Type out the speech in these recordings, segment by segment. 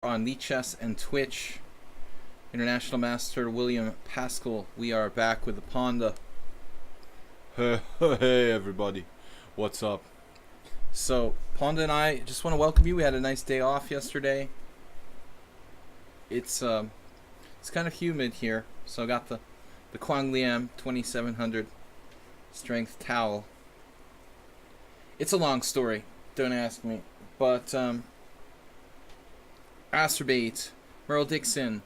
On lichess and Twitch. International Master Will Paschall. We are back with the Ponda. Hey everybody, what's up? So Ponda and I just want to welcome you. We had a nice day off yesterday. It's kind of humid here, so I got the Quang Liam 2700 strength towel. It's a long story, don't ask me, but Asterbait, Merle Dixon,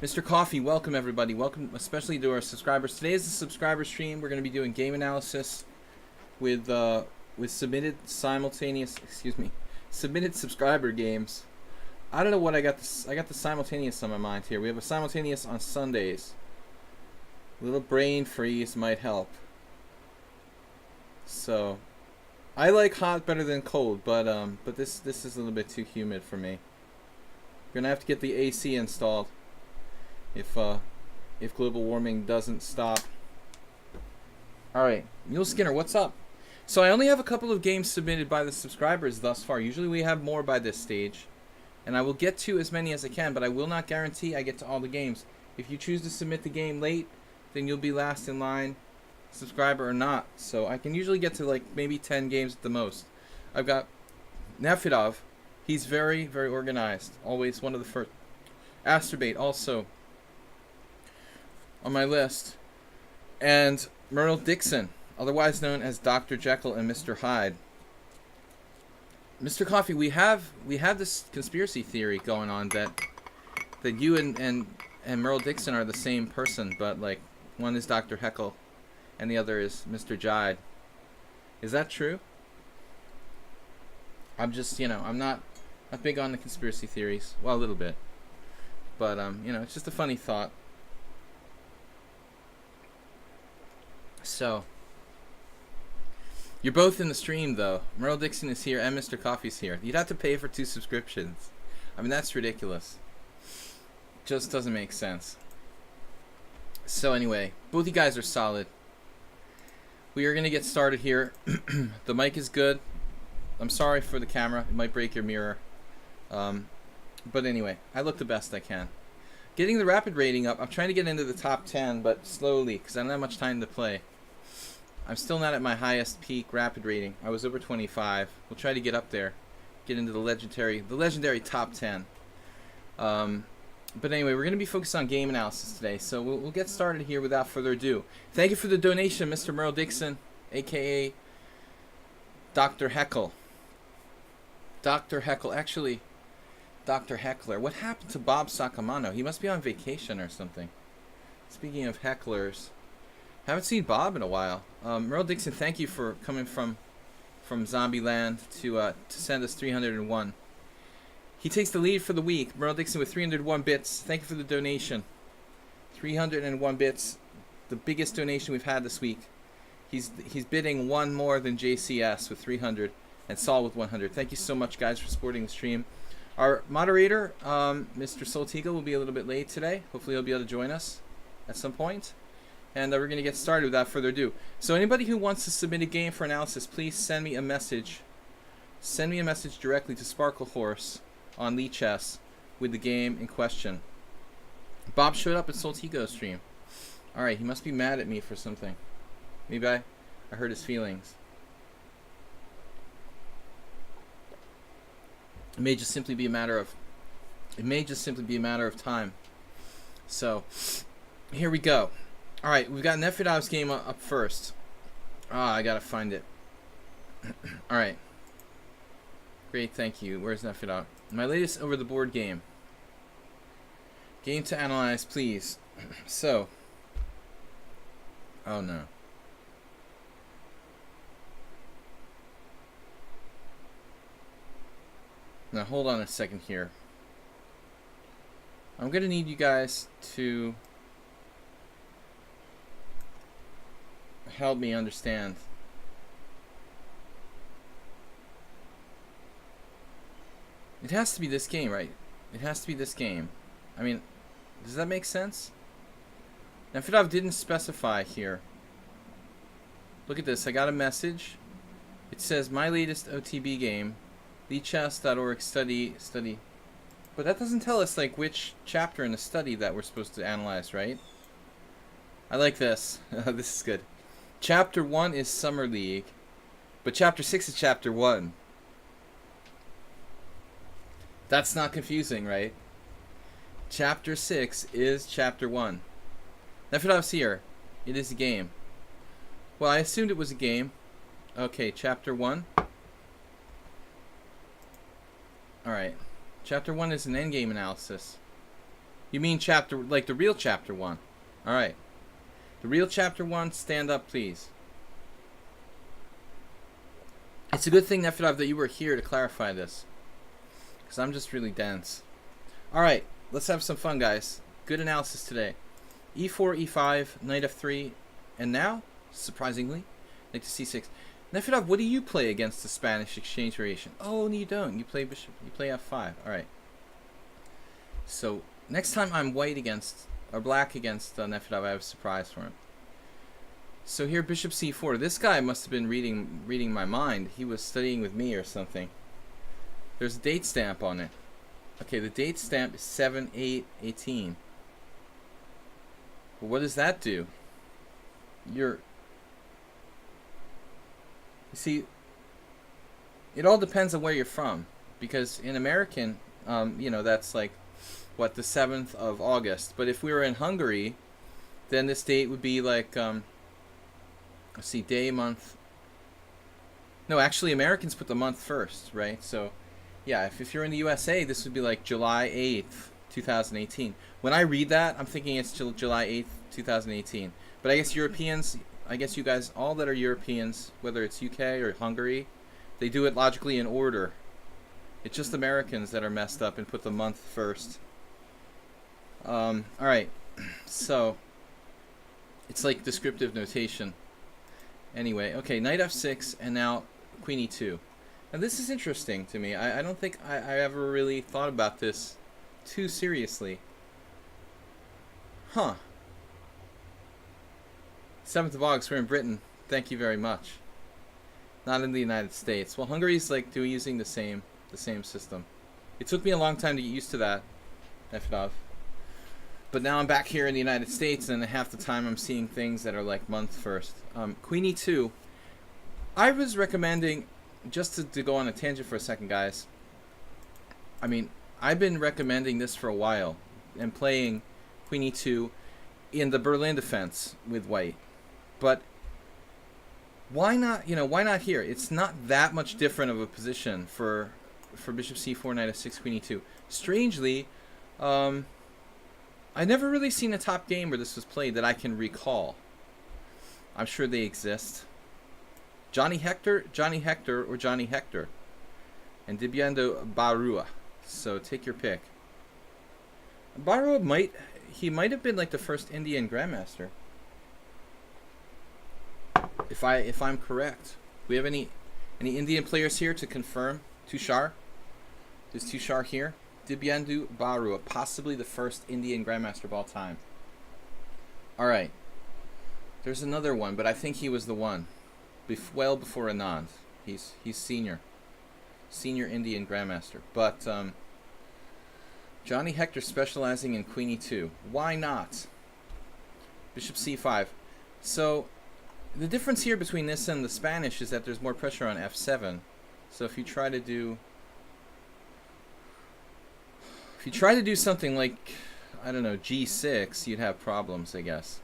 Mr. Coffee, welcome everybody. Welcome especially to our subscribers. Today is the subscriber stream. We're going to be doing game analysis with submitted subscriber games. I don't know what I got the simultaneous on my mind here. We have a simultaneous on Sundays. A little brain freeze might help. So I like hot better than cold, but this is a little bit too humid for me. Gonna have to get the AC installed if global warming doesn't stop. Alright, Mule Skinner, what's up? So I only have a couple of games submitted by the subscribers thus far. Usually we have more by this stage, and I will get to as many as I can, but I will not guarantee I get to all the games. If you choose to submit the game late, then you'll be last in line, subscriber or not. So I can usually get to like maybe 10 games at the most. I've got Nefidov. He's very, very organized. Always one of the first. Asterbait also on my list. And Merle Dixon, otherwise known as Dr. Jekyll and Mr. Hyde. Mr. Coffee, we have this conspiracy theory going on that you and Merle Dixon are the same person, but like one is Dr. Heckle and the other is Mr. Jide. Is that true? I'm just, I'm not big on the conspiracy theories. Well, a little bit. But, it's just a funny thought. So, you're both in the stream, though. Merle Dixon is here and Mr. Coffee's here. You'd have to pay for 2 subscriptions. I mean, that's ridiculous. Just doesn't make sense. So, anyway, both you guys are solid. We are going to get started here. The mic is good. I'm sorry for the camera. It might break your mirror. But anyway, I look the best I can. Getting the rapid rating up. I'm trying to get into the top 10, but slowly, because I don't have much time to play. I'm still not at my highest peak rapid rating. I was over 25. We'll try to get up there. Get into the legendary top 10. But anyway, we're going to be focused on game analysis today. So we'll get started here without further ado. Thank you for the donation, Mr. Merle Dixon, a.k.a. Dr. Heckle. Dr. Heckle. Actually, Dr. Heckler. What happened to Bob Sacamano? He must be on vacation or something. Speaking of hecklers, haven't seen Bob in a while. Merle Dixon, thank you for coming from Zombie Land to send us 301. He takes the lead for the week. Merle Dixon with 301 bits. Thank you for the donation. 301 bits, the biggest donation we've had this week. He's bidding one more than JCS with 300 and Saul with 100. Thank you so much, guys, for supporting the stream. Our moderator, Mr. Soltiga, will be a little bit late today. Hopefully he'll be able to join us at some point. And we're going to get started without further ado. So anybody who wants to submit a game for analysis, please send me a message. Send me a message directly to Sparkle Horse on lichess with the game in question. Bob showed up at Soltigo's stream. Alright, he must be mad at me for something. Maybe I hurt his feelings. It may just simply be a matter of time. So, here we go. All right, we've got Nefidov's game up first. I gotta find it. All right. Great, thank you. Where's Nefidov? My latest over-the-board game. Game to analyze, please. So. Oh no. Now hold on a second here. I'm gonna need you guys to help me understand. It has to be this game, right? It has to be this game. I mean, does that make sense? Now, Fidov didn't specify here. Look at this. I got a message. It says, my latest OTB game, lichess.org study. But that doesn't tell us, like, which chapter in the study that we're supposed to analyze, right? I like this. This is good. Chapter 1 is Summer League, but Chapter 6 is Chapter 1. That's not confusing, right? Chapter 6 is Chapter 1. Nefedov's here. It is a game. Well, I assumed it was a game. Okay, Chapter 1. Alright. Chapter 1 is an endgame analysis. You mean chapter, like the real Chapter 1. Alright. The real Chapter 1, stand up, please. It's a good thing, Nefedov, that you were here to clarify this. Because I'm just really dense. Alright, let's have some fun, guys. Good analysis today. E4, E5, Knight F3, and now, surprisingly, Knight to C6. Nefedov, what do you play against the Spanish exchange variation? Oh, no, you don't. You play bishop. You play F5. Alright. So, next time I'm white against, or black against Nefedov, I have a surprise for him. So here, bishop C4. This guy must have been reading my mind. He was studying with me or something. There's a date stamp on it. Okay, the date stamp is 7/8/18. Well, what does that do? You see, it all depends on where you're from, because in American, you know, that's like, what, the 7th of August. But if we were in Hungary, then this date would be like, let's see, day, month. No, actually, Americans put the month first, right? So, yeah, if you're in the USA, this would be like July 8th, 2018. When I read that, I'm thinking it's July 8th, 2018. But I guess Europeans, I guess you guys, all that are Europeans, whether it's UK or Hungary, they do it logically in order. It's just Americans that are messed up and put the month first. Alright, so it's like descriptive notation. Anyway, okay, Knight F6 and now Queen E2. Now this is interesting to me. I don't think I ever really thought about this too seriously. Huh. 7th of August, we're in Britain. Thank you very much. Not in the United States. Well, Hungary's like using the same system. It took me a long time to get used to that, Nefedov. But now I'm back here in the United States, and half the time I'm seeing things that are like month first. Queen E2. I was recommending, just to go on a tangent for a second, guys. I mean, I've been recommending this for a while, and playing Queen E2 in the Berlin defense with white. But why not? You know, why not here? It's not that much different of a position for bishop C4, Knight F6, Queen E2. Strangely, I've never really seen a top game where this was played that I can recall. I'm sure they exist. Johnny Hector, or Johnny Hector, and Dibiendo Barua. So take your pick. Barua might have been like the first Indian grandmaster. If I'm correct. Do we have any Indian players here to confirm? Tushar? Is Tushar here? Dibiendo Barua, possibly the first Indian grandmaster of all time. Alright. There's another one, but I think he was the one. Well before Anand. He's senior. Senior Indian grandmaster. But Johnny Hector specializing in Queen E2. Why not? Bishop C5. So the difference here between this and the Spanish is that there's more pressure on F7. So if you try to do something like, I don't know, G6, you'd have problems, I guess.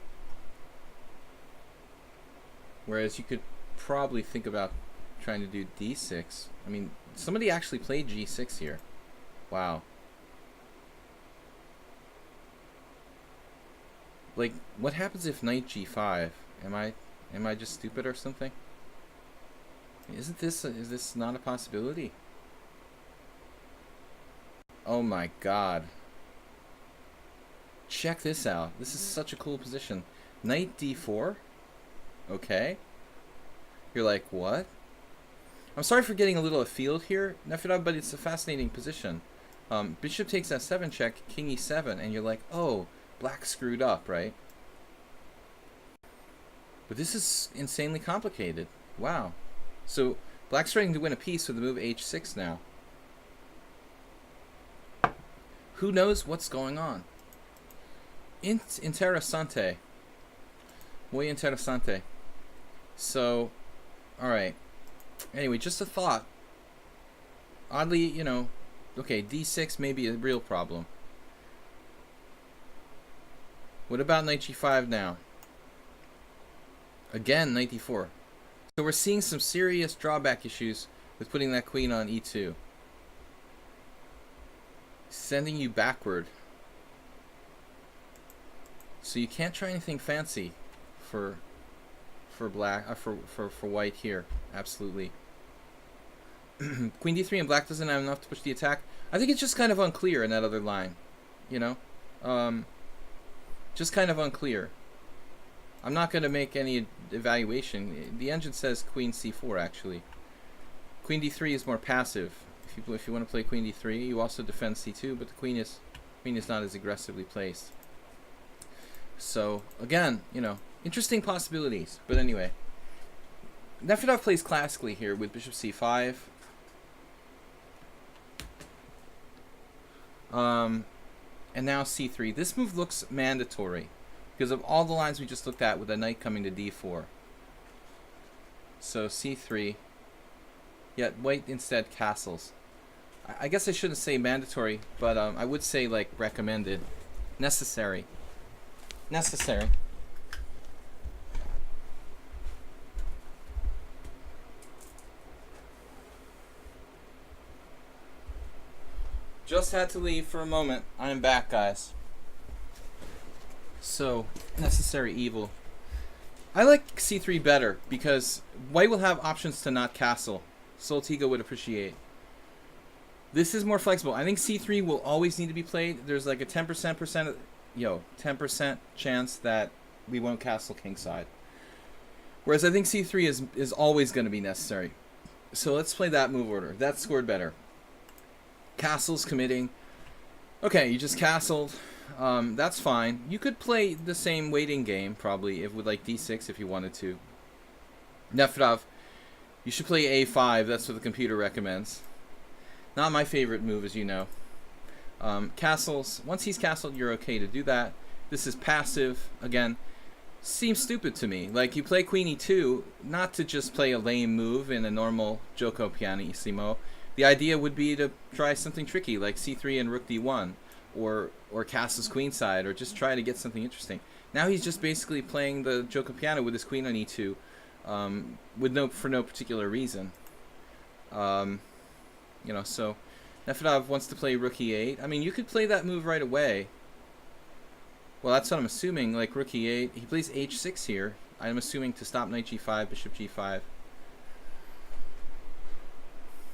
Whereas you could probably think about trying to do D6. I mean, somebody actually played G6 here. Wow. Like, what happens if Knight G5? Am I just stupid or something? Is this not a possibility? Oh my god. Check this out. This is such a cool position. Knight D4? Okay. You're like, what? I'm sorry for getting a little afield here, Nefedov, but it's a fascinating position. Bishop takes F7 check, King E7, and you're like, oh, black screwed up, right? But this is insanely complicated. Wow. So, black's starting to win a piece with the move H6 now. Who knows what's going on? Interesante. Muy interesante. So, alright. Anyway, just a thought. Oddly, you know, okay, d6 may be a real problem. What about knight g5 now? Again, knight d4. So we're seeing some serious drawback issues with putting that queen on e2. Sending you backward. So you can't try anything fancy for black for white here. Absolutely. Queen d3 and black doesn't have enough to push the attack. I think it's just kind of unclear in that other line. You know? Just kind of unclear. I'm not going to make any evaluation. The engine says queen c4 actually. Queen d3 is more passive. If you want to play queen d3, you also defend c2, but the queen is not as aggressively placed. So again, you know, interesting possibilities. But anyway, Nefedov plays classically here with bishop c5. And now c3. This move looks mandatory because of all the lines we just looked at with the knight coming to d4. So c3. Yet white instead castles. I guess I shouldn't say mandatory, but I would say like recommended. Necessary. Necessary. Just had to leave for a moment. I'm back, guys. So, necessary evil. I like c3 better because white will have options to not castle. Soltigo would appreciate. This is more flexible. I think c3 will always need to be played. There's like a 10% chance that we won't castle kingside. Whereas I think c3 is always going to be necessary. So let's play that move order. That scored better. Castles committing. Okay, you just castled. That's fine. You could play the same waiting game probably with like d6 if you wanted to. Nefedov, you should play a5. That's what the computer recommends. Not my favorite move, as you know. Castles. Once he's castled, you're okay to do that. This is passive. Again, seems stupid to me. Like, you play queen e2, not to just play a lame move in a normal Gioco pianissimo. The idea would be to try something tricky, like c3 and rook d1, or castles queenside, or just try to get something interesting. Now he's just basically playing the Gioco piano with his queen on e2, for no particular reason. You know, so Nefedov wants to play rook e8. I mean, you could play that move right away. Well, that's what I'm assuming, like rook e8. He plays h6 here. I'm assuming to stop knight g5, bishop g5. I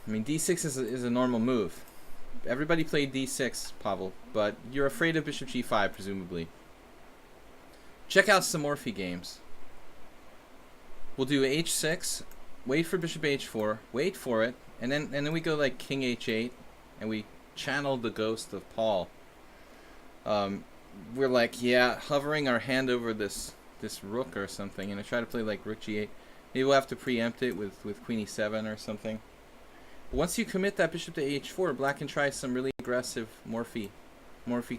mean, d6 is a normal move. Everybody played d6, Pavel, but you're afraid of bishop g5, presumably. Check out some Morphy games. We'll do h6, wait for bishop h4, wait for it, and then we go like king h8, and we channel the ghost of Paul. We're like, yeah, hovering our hand over this rook or something, and I try to play like rook g8. Maybe we'll have to preempt it with queen e7 or something. But once you commit that bishop to h4, black can try some really aggressive Morphy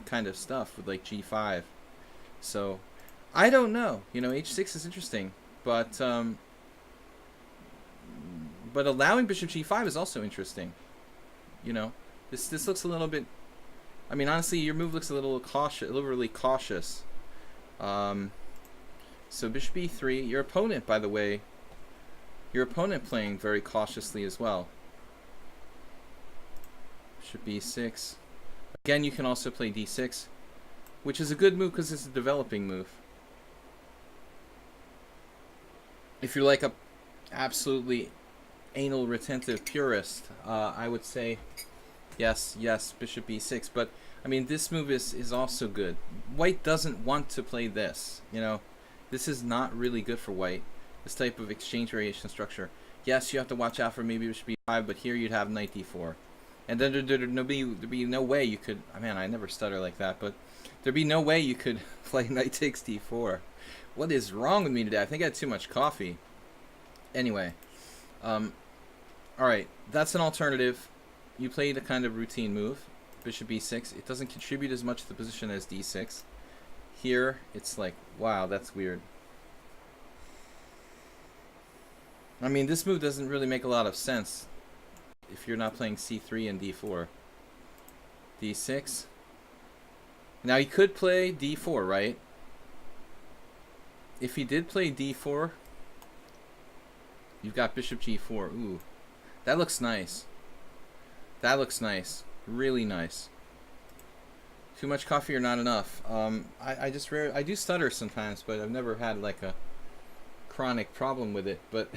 kind of stuff with like g5. So, I don't know. You know, h6 is interesting, but allowing bishop g5 is also interesting. You know, this looks a little bit. I mean, honestly, your move looks a little cautious, overly cautious. So bishop e3. Your opponent, by the way, playing very cautiously as well. Bishop b6. Again, you can also play d6, which is a good move because it's a developing move. If you're like a absolutely anal retentive purist, I would say yes, bishop b6. But I mean, this move is also good. White doesn't want to play this. You know, this is not really good for white. This type of exchange variation structure. Yes, you have to watch out for maybe bishop b5, but here you'd have knight d4. And then there'd be no way you could. Man, I never stutter like that, but there'd be no way you could play knight takes d4. What is wrong with me today? I think I had too much coffee. Anyway, all right, that's an alternative. You played a kind of routine move, bishop b6. It doesn't contribute as much to the position as d6. Here, it's like, wow, that's weird. I mean, this move doesn't really make a lot of sense if you're not playing c3 and d4. d6. Now, he could play d4, right? If he did play d4, you've got bishop g4. Ooh, that looks nice. That looks nice. Really nice. Too much coffee or not enough? I do stutter sometimes, but I've never had like a chronic problem with it. But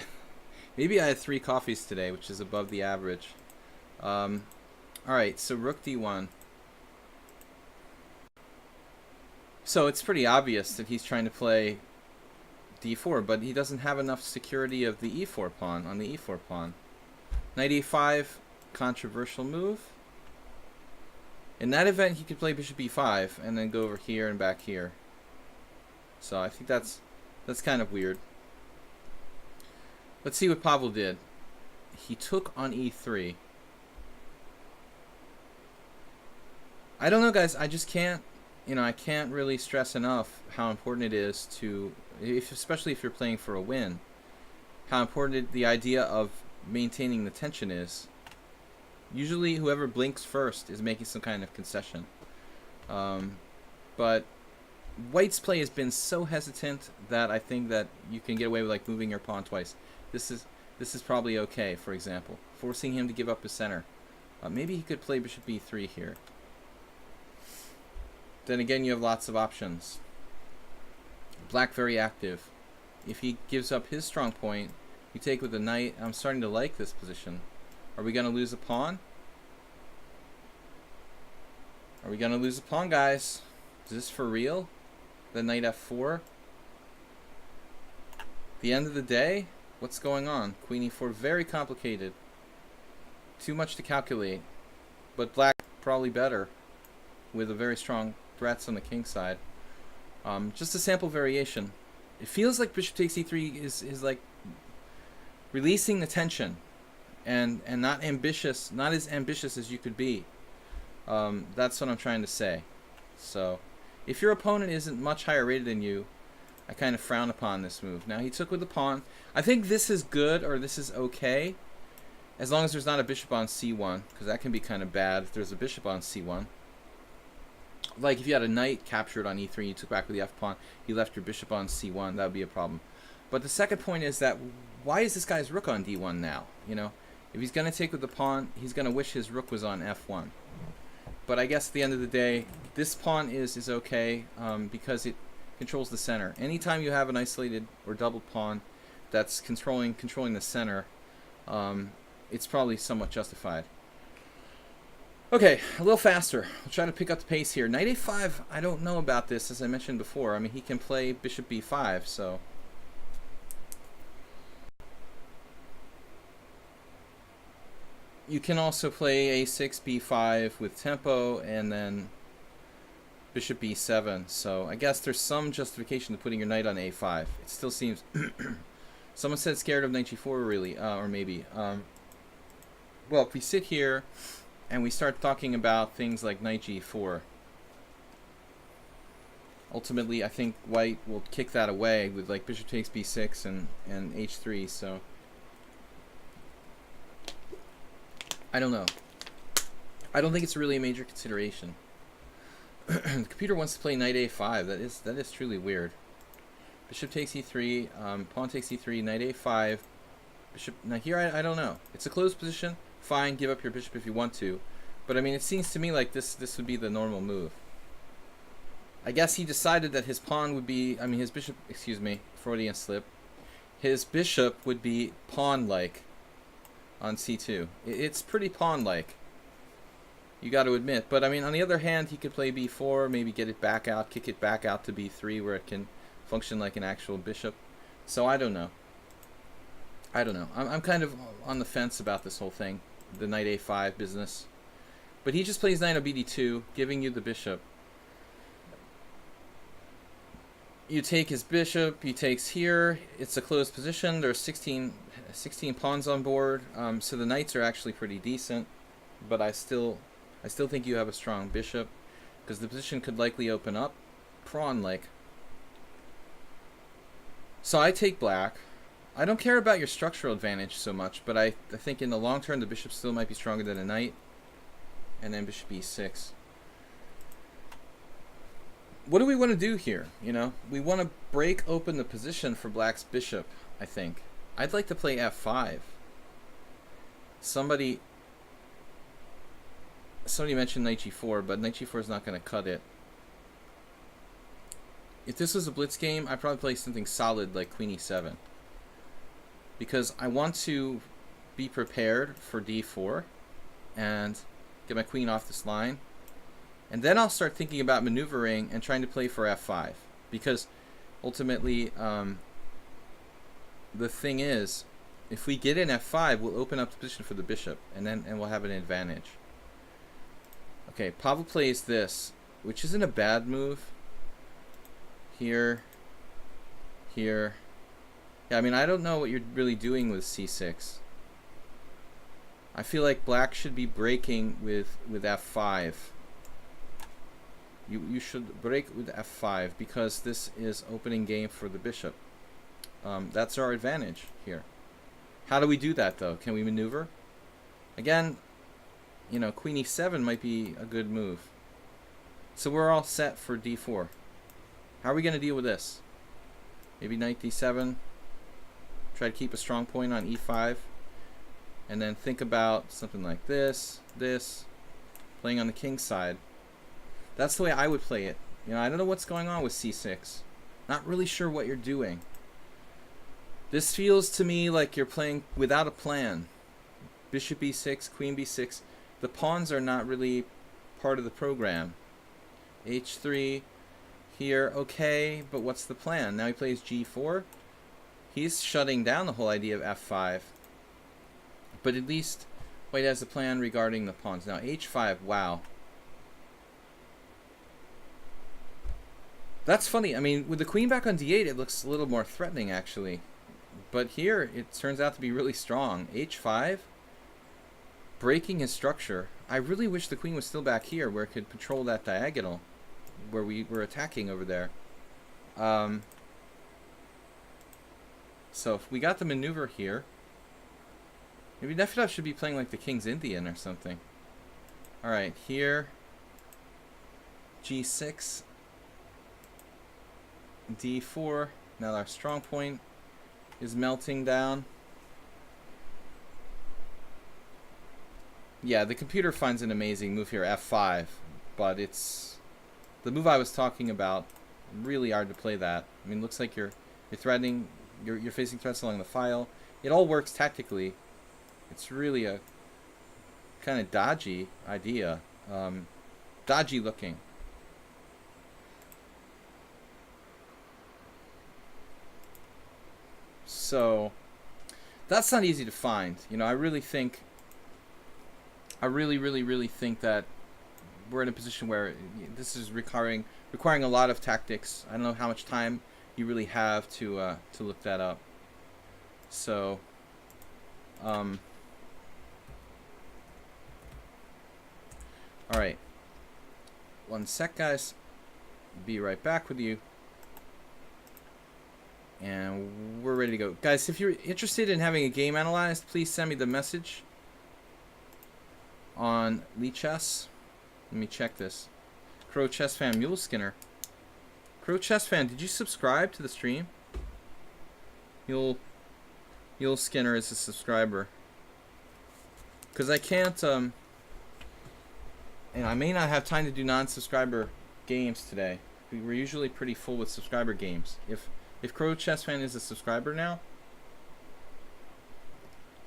maybe I had 3 coffees today, which is above the average. All right, so rook d1. So it's pretty obvious that he's trying to play d4, but he doesn't have enough security of the e4 pawn on the e4 pawn. Knight e5, controversial move. In that event, he could play bishop e5 and then go over here and back here. So I think that's kind of weird. Let's see what Pavel did. He took on e3. I don't know, guys. I just can't, I can't really stress enough how important it is to, especially if you're playing for a win, how important the idea of maintaining the tension is. Usually whoever blinks first is making some kind of concession. But White's play has been so hesitant that I think that you can get away with like moving your pawn twice. This is probably okay, for example. Forcing him to give up his center. Maybe he could play bishop b3 here. Then again, you have lots of options. Black very active. If he gives up his strong point, you take with the knight. I'm starting to like this position. Are we going to lose a pawn? Are we going to lose a pawn, guys? Is this for real? The knight f4? The end of the day? What's going on? Queen e4, very complicated. Too much to calculate. But black probably better with a very strong threats on the king side. Just a sample variation. It feels like bishop takes e3 is like releasing the tension. And not ambitious, not as ambitious as you could be. That's what I'm trying to say. So, if your opponent isn't much higher rated than you, I kind of frown upon this move. Now, he took with the pawn. I think this is good, or this is okay, as long as there's not a bishop on c1, because that can be kind of bad if there's a bishop on c1. Like, if you had a knight captured on e3, you took back with the f-pawn, you left your bishop on c1, that would be a problem. But the second point is that, why is this guy's rook on d1 now? If he's going to take with the pawn, he's going to wish his rook was on f1. But I guess at the end of the day, this pawn is okay because it controls the center. Anytime you have an isolated or double pawn that's controlling the center, it's probably somewhat justified. Okay, a little faster. We'll try to pick up the pace here. Knight a5, I don't know about this, as I mentioned before. I mean, he can play bishop b5, so... You can also play a6, b5 with tempo, and then bishop b7. So I guess there's some justification to putting your knight on a5. It still seems... Someone said scared of knight g4, really, or maybe. Well, if we sit here and we start talking about things like knight g4, ultimately I think white will kick that away with like bishop takes b6 and h3, so... I don't know. I don't think it's really a major consideration. The computer wants to play knight a5. That is truly weird. Bishop takes e3, pawn takes e3, knight a5. Bishop. Now here I don't know. It's a closed position. Fine, give up your bishop if you want to. But I mean, it seems to me like this would be the normal move. I guess he decided that his pawn would be, I mean his bishop, excuse me, Freudian slip. His bishop would be pawn-like on c2. It's pretty pawn-like, you got to admit. But I mean, on the other hand, he could play b4, maybe get it back out, kick it back out to b3, where it can function like an actual bishop. So I don't know. I'm kind of on the fence about this whole thing, the knight a5 business. But he just plays knight on bd2, giving you the bishop. You take his bishop, he takes here, it's a closed position, there's 16 pawns on board, so the knights are actually pretty decent, but I still I still think you have a strong bishop, because the position could likely open up pawn-like. So I take black. I don't care about your structural advantage so much, but I think in the long term the bishop still might be stronger than a knight. And then bishop e6. What do we want to do here? You know, we want to break open the position for black's bishop, I think. I'd like to play f5. Somebody mentioned knight g4, but knight g4 is not going to cut it. If this was a blitz game, I'd probably play something solid like queen e7. Because I want to be prepared for d4 and get my queen off this line. And then I'll start thinking about maneuvering and trying to play for f5. Because ultimately, the thing is, if we get in f5, we'll open up the position for the bishop, and we'll have an advantage. Okay, Pavel plays this, which isn't a bad move. Here. Yeah, I mean, I don't know what you're really doing with c6. I feel like black should be breaking with f5. You should break with f5 because this is opening game for the bishop. That's our advantage here. How do we do that, though? Can we maneuver? Again, you know, queen e7 might be a good move. So we're all set for d4. How are we going to deal with this? Maybe knight d7. Try to keep a strong point on e5. And then think about something like this, playing on the king's side. That's the way I would play it. You know, I don't know what's going on with c6. Not really sure what you're doing. This feels to me like you're playing without a plan. Bishop e6, queen b6. The pawns are not really part of the program. h3 here, okay, but what's the plan? Now he plays g4. He's shutting down the whole idea of f5. But at least White has a plan regarding the pawns. Now h5, wow. That's funny. I mean, with the queen back on d8, it looks a little more threatening, actually. But here, it turns out to be really strong. h5, breaking his structure. I really wish the queen was still back here, where it could patrol that diagonal, where we were attacking over there. So if we got the maneuver here, maybe Nefedov should be playing like the King's Indian or something. Alright, here, g6, d4. Now our strong point is melting down. Yeah, the computer finds an amazing move here, f5, but it's the move I was talking about. Really hard to play that. I mean, it looks like you're threatening, you're facing threats along the file. It all works tactically. It's really a kind of dodgy idea, dodgy looking. So that's not easy to find. You know, I really think that we're in a position where this is requiring a lot of tactics. I don't know how much time you really have to look that up. So, all right. One sec, guys. Be right back with you. And we're ready to go. Guys, if you're interested in having a game analyzed, please send me the message on lichess. Let me check this. Crow Chess Fan, Mule Skinner. Crow Chess Fan, did you subscribe to the stream? Mule Skinner is a subscriber. Because I can't, and I may not have time to do non-subscriber games today. We're usually pretty full with subscriber games. If Crow Chess Fan is a subscriber now,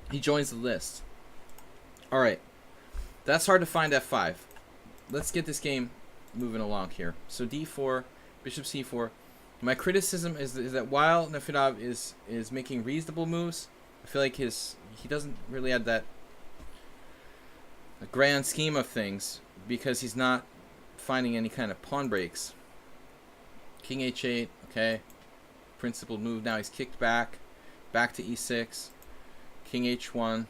he joins the list. Alright. That's hard to find f5. Let's get this game moving along here. So d4, bishop c4. My criticism is that while Nefedov is making reasonable moves, I feel like he doesn't really have that grand scheme of things because he's not finding any kind of pawn breaks. King h8, okay. Principled move. Now he's kicked back to e6. King h1.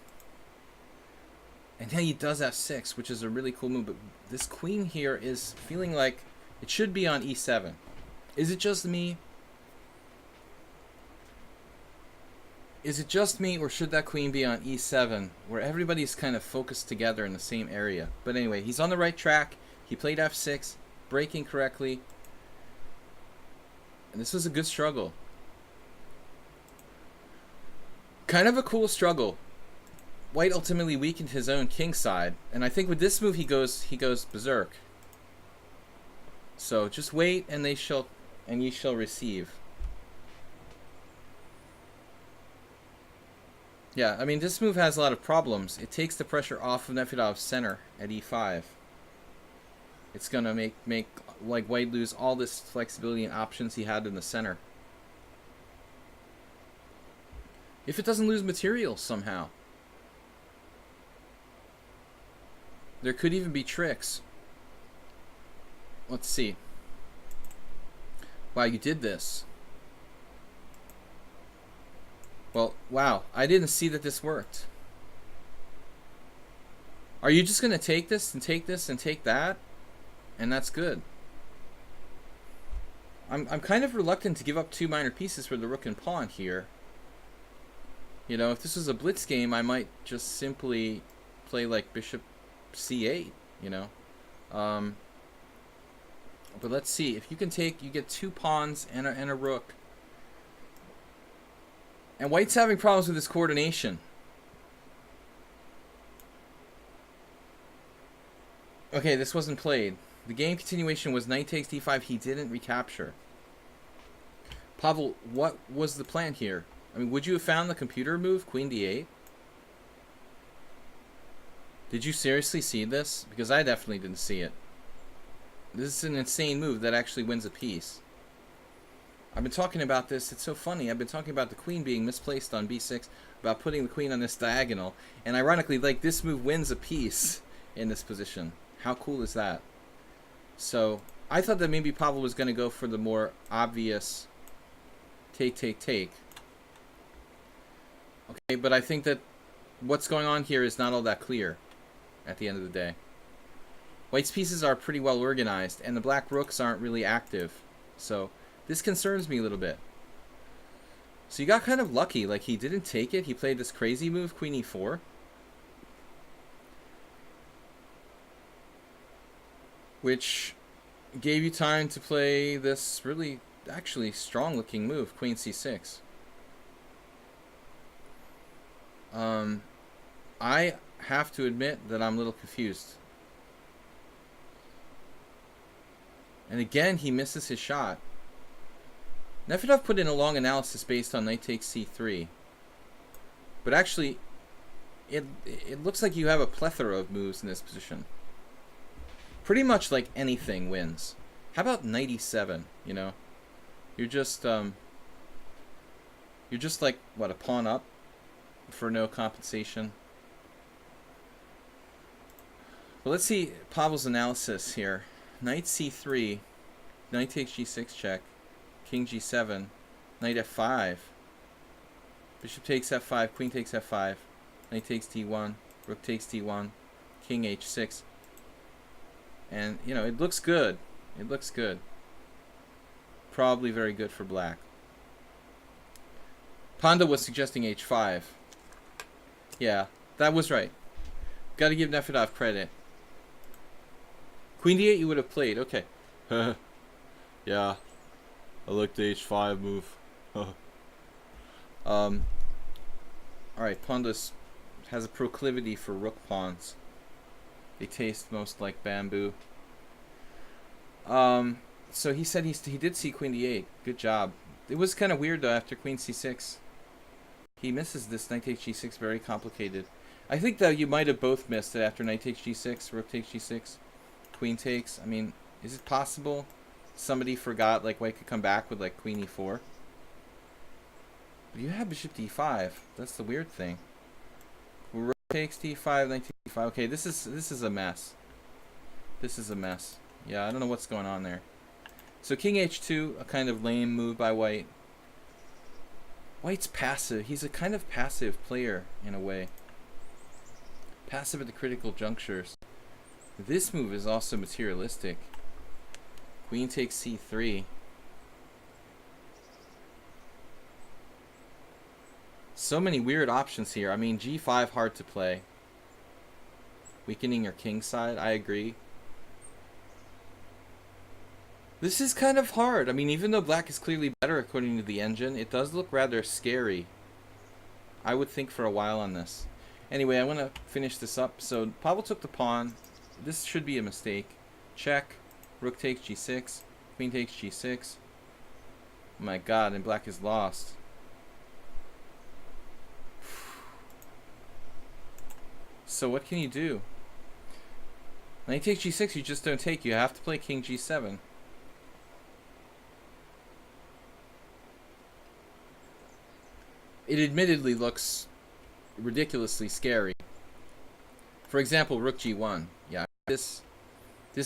And yeah, he does f6, which is a really cool move. But this queen here is feeling like it should be on e7. Is it just me? Is it just me, or should that queen be on e7, where everybody's kind of focused together in the same area? But anyway, he's on the right track. He played f6, breaking correctly. And this was a good struggle. Kind of a cool struggle. White ultimately weakened his own king side, and I think with this move he goes berserk. So just wait, and ye shall receive. Yeah, I mean, this move has a lot of problems. It takes the pressure off of Nefedov's center at e5. It's gonna make like white lose all this flexibility and options he had in the center. If it doesn't lose material somehow. There could even be tricks. Let's see. Wow, you did this. Well, wow, I didn't see that this worked. Are you just going to take this and take this and take that? And that's good. I'm kind of reluctant to give up 2 minor pieces for the rook and pawn here. You know, if this was a blitz game, I might just simply play like bishop c8, you know. But let's see. If you can take, you get 2 pawns and a rook. And white's having problems with his coordination. Okay, this wasn't played. The game continuation was knight takes d5. He didn't recapture. Pavel, what was the plan here? I mean, would you have found the computer move, queen d8? Did you seriously see this? Because I definitely didn't see it. This is an insane move that actually wins a piece. I've been talking about this. It's so funny. I've been talking about the queen being misplaced on b6, about putting the queen on this diagonal, and ironically, like, this move wins a piece in this position. How cool is that? So I thought that maybe Pavel was going to go for the more obvious take. Okay, but I think that what's going on here is not all that clear at the end of the day. White's pieces are pretty well organized, and the black rooks aren't really active. So this concerns me a little bit. So you got kind of lucky. Like, he didn't take it. He played this crazy move, queen e4. Which gave you time to play this really, actually strong-looking move, queen c6. I have to admit that I'm a little confused. And again, he misses his shot. Nefedov put in a long analysis based on knight takes c3. But actually, it looks like you have a plethora of moves in this position. Pretty much like anything wins. How about knight e7, you know? You're just like, what, a pawn up for no compensation? Well, let's see Pavel's analysis here. Knight c3, knight takes g6 check, king g7, knight f5, bishop takes f5, queen takes f5, knight takes d1, rook takes d1, king h6. And, you know, it looks good. It looks good. Probably very good for black. Panda was suggesting h5. Yeah, that was right. Got to give Nefedov credit. Queen d8 you would have played. Okay. Yeah. I like the h5 move. Alright, Pandas has a proclivity for rook pawns. They taste most like bamboo. So he said he did see queen d8. Good job. It was kind of weird though after queen c6. He misses this knight takes g6. Very complicated. I think that you might have both missed it after knight takes g6, rook takes g6, queen takes. I mean, is it possible somebody forgot like white could come back with like queen e4? But you have bishop d5. That's the weird thing. Rook takes d5, knight takes d5. Okay, this is a mess. This is a mess. Yeah, I don't know what's going on there. So king h2, a kind of lame move by white. White's passive. He's a kind of passive player in a way. Passive at the critical junctures. This move is also materialistic. Queen takes c3. So many weird options here. I mean, g5 hard to play. Weakening your king side, I agree. This is kind of hard. I mean, even though black is clearly better according to the engine, it does look rather scary. I would think for a while on this. Anyway, I want to finish this up. So Pavel took the pawn. This should be a mistake. Check. Rook takes g6. Queen takes g6. Oh my god, and black is lost. So what can you do? Knight takes g6, you just don't take. You have to play king g7. It admittedly looks ridiculously scary. For example, rook g1. Yeah, this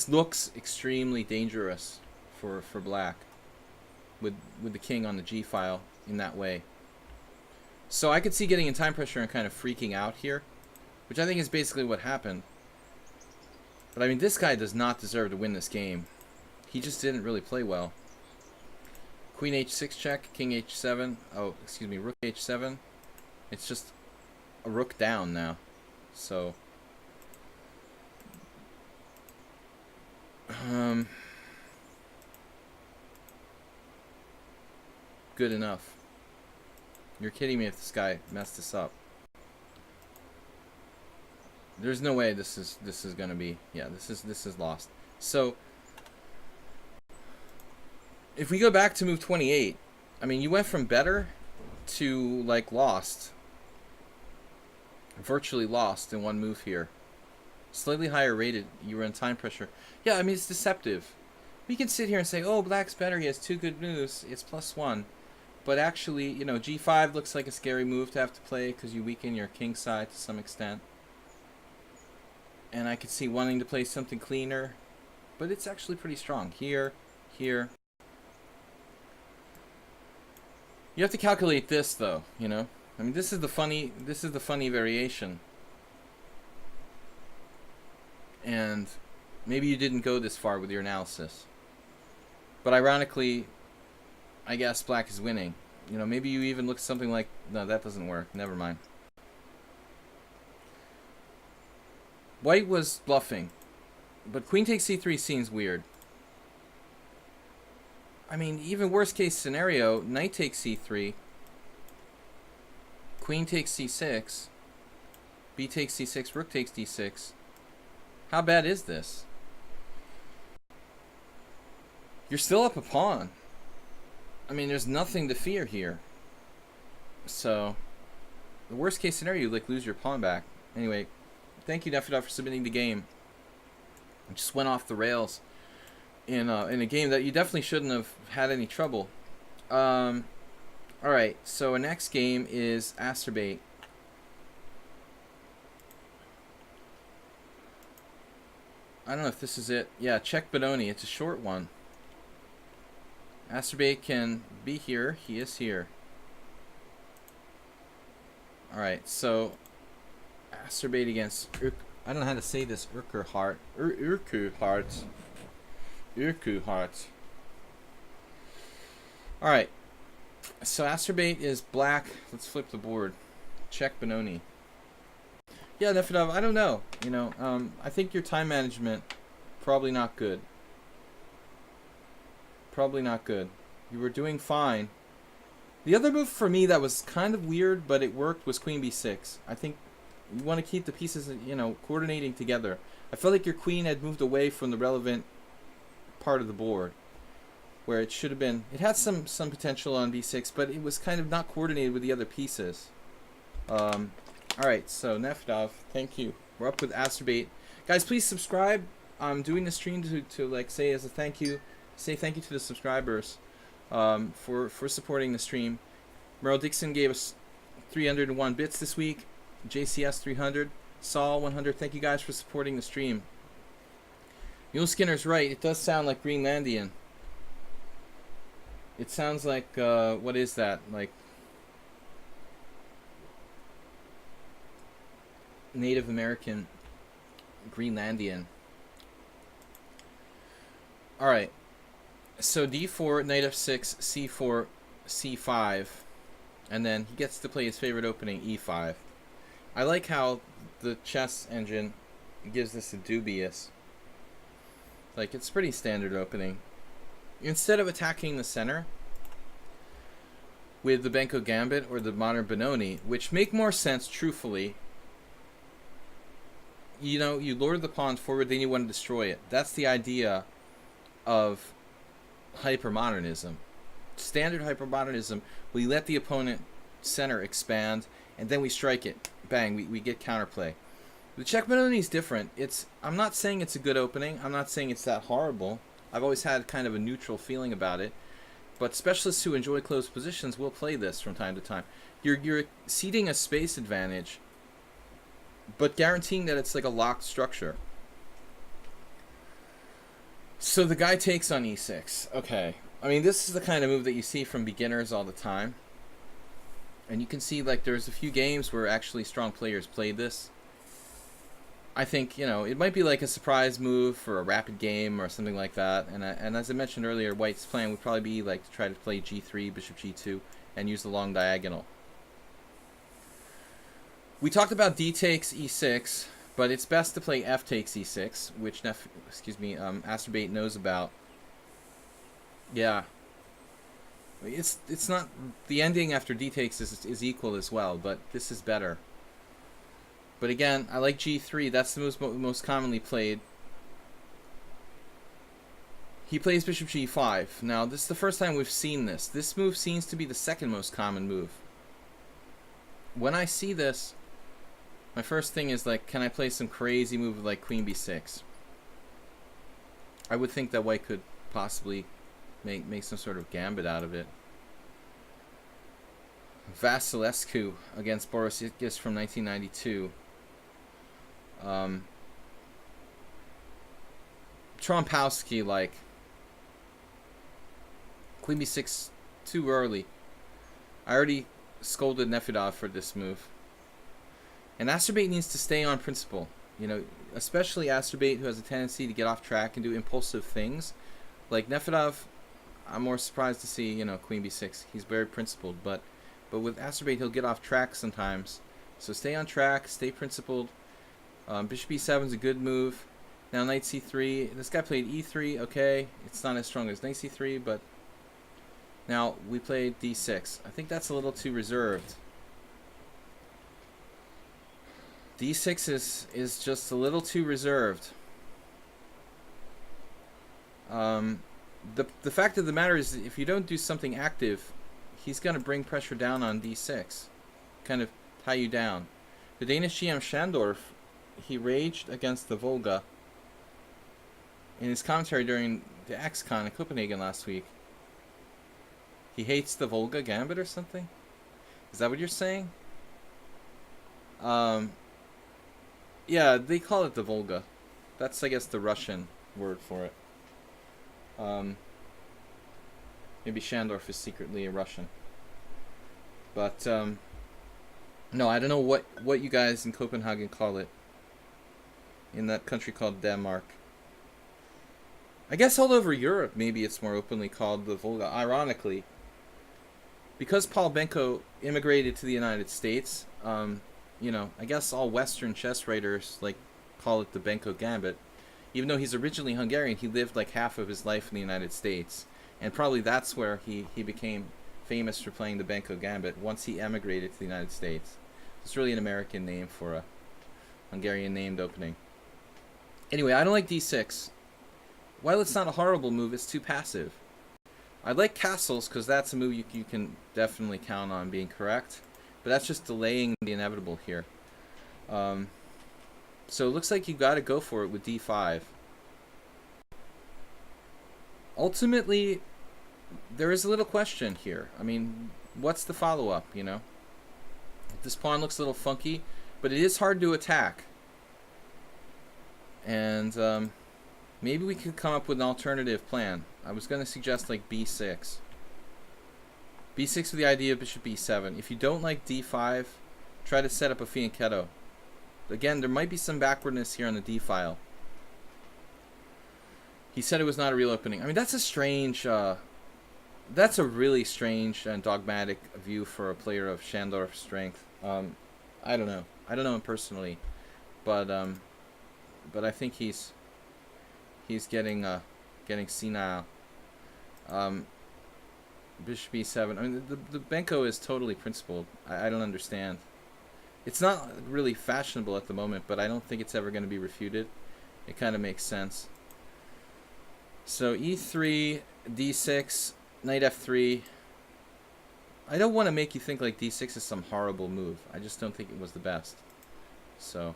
looks extremely dangerous for black with the king on the g file in that way. So I could see getting in time pressure and kind of freaking out here, which I think is basically what happened. But I mean, this guy does not deserve to win this game. He just didn't really play well. Queen h6 check, king h7. Oh, excuse me, rook h7. It's just a rook down now. So good enough. You're kidding me if this guy messed this up. There's no way this is gonna be, yeah, this is lost. So if we go back to move 28, I mean, you went from better to like lost, virtually lost in one move here. Slightly higher rated, you were in time pressure. Yeah, I mean, it's deceptive. We can sit here and say, oh, black's better, he has 2 good moves, it's +1. But actually, you know, g5 looks like a scary move to have to play because you weaken your king side to some extent. And I could see wanting to play something cleaner, but it's actually pretty strong. Here, here. You have to calculate this though, you know? I mean, this is the funny variation. And maybe you didn't go this far with your analysis. But ironically, I guess black is winning. You know, maybe you even look at something like, no, that doesn't work. Never mind. White was bluffing, but queen takes c3 seems weird. I mean, even worst case scenario, knight takes c3, queen takes c6, b takes c6, rook takes d6. How bad is this? You're still up a pawn. I mean, there's nothing to fear here. So, the worst case scenario, you like lose your pawn back. Anyway, thank you, Nefidov, for submitting the game. It just went off the rails in a game that you definitely shouldn't have had any trouble. Alright, so our next game is Asterbait. I don't know if this is it. Yeah, check Benoni. It's a short one. Asterbait can be here. He is here. Alright, so Asterbait against I don't know how to say this. Urquhart. Urquhart. Alright. So Asterbait is black. Let's flip the board. Check Benoni. Yeah, Nefidov, I don't know. You know, I think your time management probably not good. Probably not good. You were doing fine. The other move for me that was kind of weird, but it worked, was queen b6. I think you want to keep the pieces, you know, coordinating together. I felt like your queen had moved away from the relevant part of the board, where it should have been. It had some potential on b6, but it was kind of not coordinated with the other pieces. Alright, so Nefidov, thank you. We're up with Asterbait. Guys, please subscribe. I'm doing the stream to like say as a thank you. Say thank you to the subscribers for supporting the stream. Merle Dixon gave us 301 bits this week. JCS 300. Saul 100. Thank you guys for supporting the stream. Mule Skinner's right. It does sound like Greenlandian. It sounds like, what is that? Like, Native American Greenlandian. Alright, so d4, knight f6, c4, c5, and then he gets to play his favorite opening, e5. I like how the chess engine gives this a dubious. Like, it's pretty standard opening. Instead of attacking the center with the Benko Gambit or the modern Benoni, which make more sense, truthfully, you know, you lure the pawn forward, then you want to destroy it. That's the idea of hypermodernism. Standard hypermodernism, we let the opponent center expand, and then we strike it. Bang, we get counterplay. The check Benoni is different. I'm not saying it's a good opening. I'm not saying it's that horrible. I've always had kind of a neutral feeling about it. But specialists who enjoy closed positions will play this from time to time. You're ceding a space advantage, but guaranteeing that it's like a locked structure. So the guy takes on e6. Okay. I mean, this is the kind of move that you see from beginners all the time. And you can see, like, there's a few games where actually strong players played this. I think, you know, it might be like a surprise move for a rapid game or something like that. And as I mentioned earlier, White's plan would probably be like to try to play g3, bishop g2, and use the long diagonal. We talked about d takes e6, but it's best to play f takes e6, which Asterbait knows about. Yeah. It's not, the ending after d takes is equal as well, but this is better. But again, I like g3. That's the most commonly played. He plays bishop g5. Now, this is the first time we've seen this. This move seems to be the second most common move. When I see this, my first thing is, like, can I play some crazy move like queen b6? I would think that White could possibly make some sort of gambit out of it. Vasilescu against Borisiadis from 1992. Trompowski, like, queen b6 too early. I already scolded Nefedov for this move. And Asterbait needs to stay on principle. You know, especially Asterbait, who has a tendency to get off track and do impulsive things. Like Nefedov, I'm more surprised to see, you know, queen b6. He's very principled, but with Asterbait, he'll get off track sometimes. So stay on track, stay principled. Bishop e7 is a good move. Now knight c3. This guy played e3. Okay, it's not as strong as knight c3, but now we played d6. I think that's a little too reserved. d6 is just a little too reserved. The fact of the matter is, if you don't do something active, he's going to bring pressure down on d6, kind of tie you down. The Danish GM Schandorf, he raged against the Volga in his commentary during the XCon in Copenhagen last week. He hates the Volga Gambit or something? Is that what you're saying? Yeah, they call it the Volga. That's, I guess, the Russian word for it. Maybe Schandorf is secretly a Russian. But, no, I don't know what you guys in Copenhagen call it. In that country called Denmark. I guess all over Europe, maybe it's more openly called the Volga. Ironically, because Paul Benko immigrated to the United States, you know, I guess all Western chess writers like call it the Benko Gambit. Even though he's originally Hungarian, he lived like half of his life in the United States, and probably that's where he became famous for playing the Benko Gambit once he emigrated to the United States. It's really an American name for a Hungarian named opening. Anyway, I don't like d6. While it's not a horrible move, it's too passive. I like castles because that's a move you can definitely count on being correct, but that's just delaying the inevitable here. So it looks like you got to go for it with d5. Ultimately, there is a little question here. I mean, what's the follow-up, you know? This pawn looks a little funky, but it is hard to attack. And maybe we could come up with an alternative plan. I was going to suggest like b6. b6 with the idea of bishop b7. If you don't like d5, try to set up a fianchetto. Again, there might be some backwardness here on the D file. He said it was not a real opening. I mean, that's a strange... that's a really strange and dogmatic view for a player of Schandorf's strength. I don't know. I don't know him personally, but I think he's getting senile. Bishop e7. I mean, the Benko is totally principled. I don't understand. It's not really fashionable at the moment, but I don't think it's ever going to be refuted. It kind of makes sense. So e3, d6, knight f3. I don't want to make you think like d6 is some horrible move. I just don't think it was the best. So,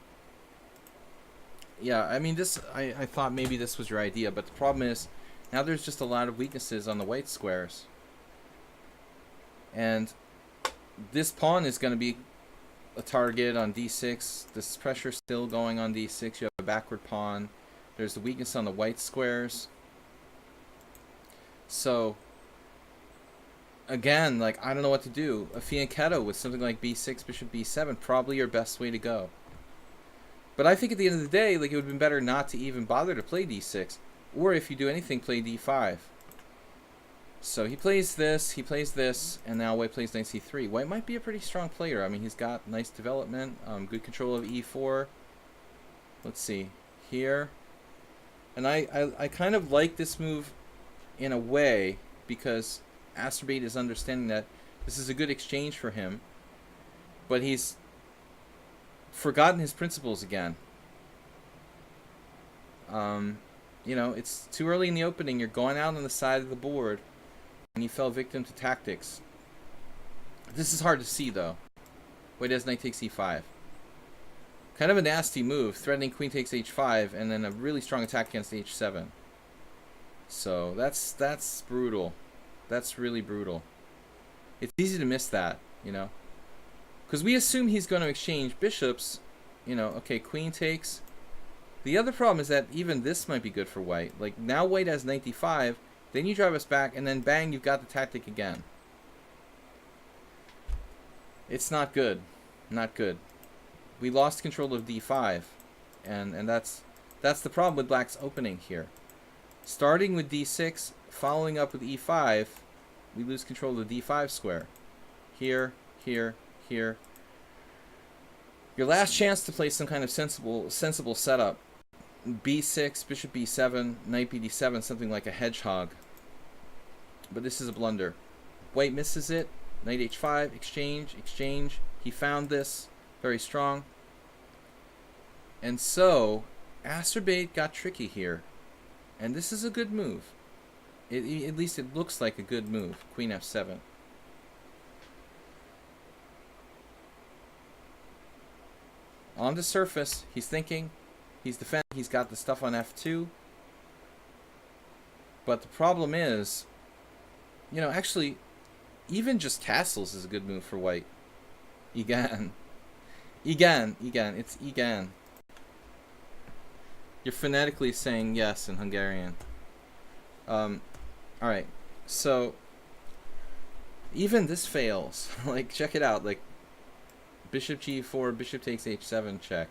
yeah, I mean, this, I thought maybe this was your idea, but the problem is, now there's just a lot of weaknesses on the white squares. And this pawn is going to be a target on d6. This pressure still going on d6. You have a backward pawn. There's the weakness on the white squares. So, again, like, I don't know what to do. A fianchetto with something like b6, bishop b7, probably your best way to go. But I think at the end of the day, like, it would have been better not to even bother to play d6. Or if you do anything, play d5. So he plays this, and now white plays knight c3. White might be a pretty strong player. I mean, he's got nice development, good control of e4. Let's see, here. And I kind of like this move in a way, because Asterbate is understanding that this is a good exchange for him, but he's forgotten his principles again. You know, it's too early in the opening. You're going out on the side of the board, and you fell victim to tactics. This is hard to see, though. White has knight takes e5. Kind of a nasty move, threatening queen takes h5, and then a really strong attack against h7. So that's brutal. That's really brutal. It's easy to miss that, you know, because we assume he's going to exchange bishops. You know, okay, queen takes. The other problem is that even this might be good for white. Like, now white has knight d5, then you drive us back, and then bang, you've got the tactic again. It's not good. Not good. We lost control of d5, and that's the problem with black's opening here. Starting with d6, following up with e5, we lose control of the d5 square. Here, here, here. Your last chance to play some kind of sensible setup. b6, bishop b7, knight bd7, something like a hedgehog. But this is a blunder. White misses it. Knight h5, exchange, exchange. He found this. Very strong. And so, Asterbate got tricky here. And this is a good move. At least it looks like a good move. Queen f7. On the surface, he's thinking, he's defending, he's got the stuff on f2. But the problem is, you know, actually, even just castles is a good move for white. Egan. Egan. It's Egan. You're phonetically saying yes in Hungarian. Alright, so even this fails. Like, check it out. Like, bishop g4, bishop takes h7, check.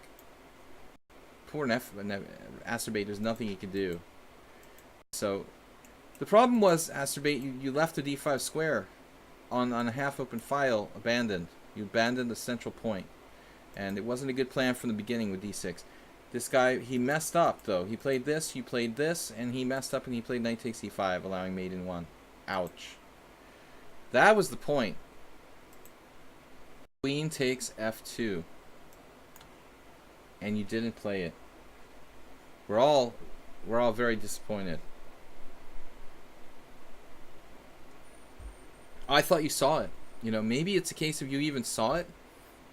Poor Asterbate, there's nothing he can do. So, the problem was, Asterbate, you left the d5 square on a half-open file abandoned. You abandoned the central point. And it wasn't a good plan from the beginning with d6. This guy, he messed up, though. He played this, you played this, and he messed up and he played knight takes e5, allowing mate in 1. Ouch. That was the point. Queen takes f2. And you didn't play it. We're all very disappointed. I thought you saw it. You know, maybe it's a case of you even saw it,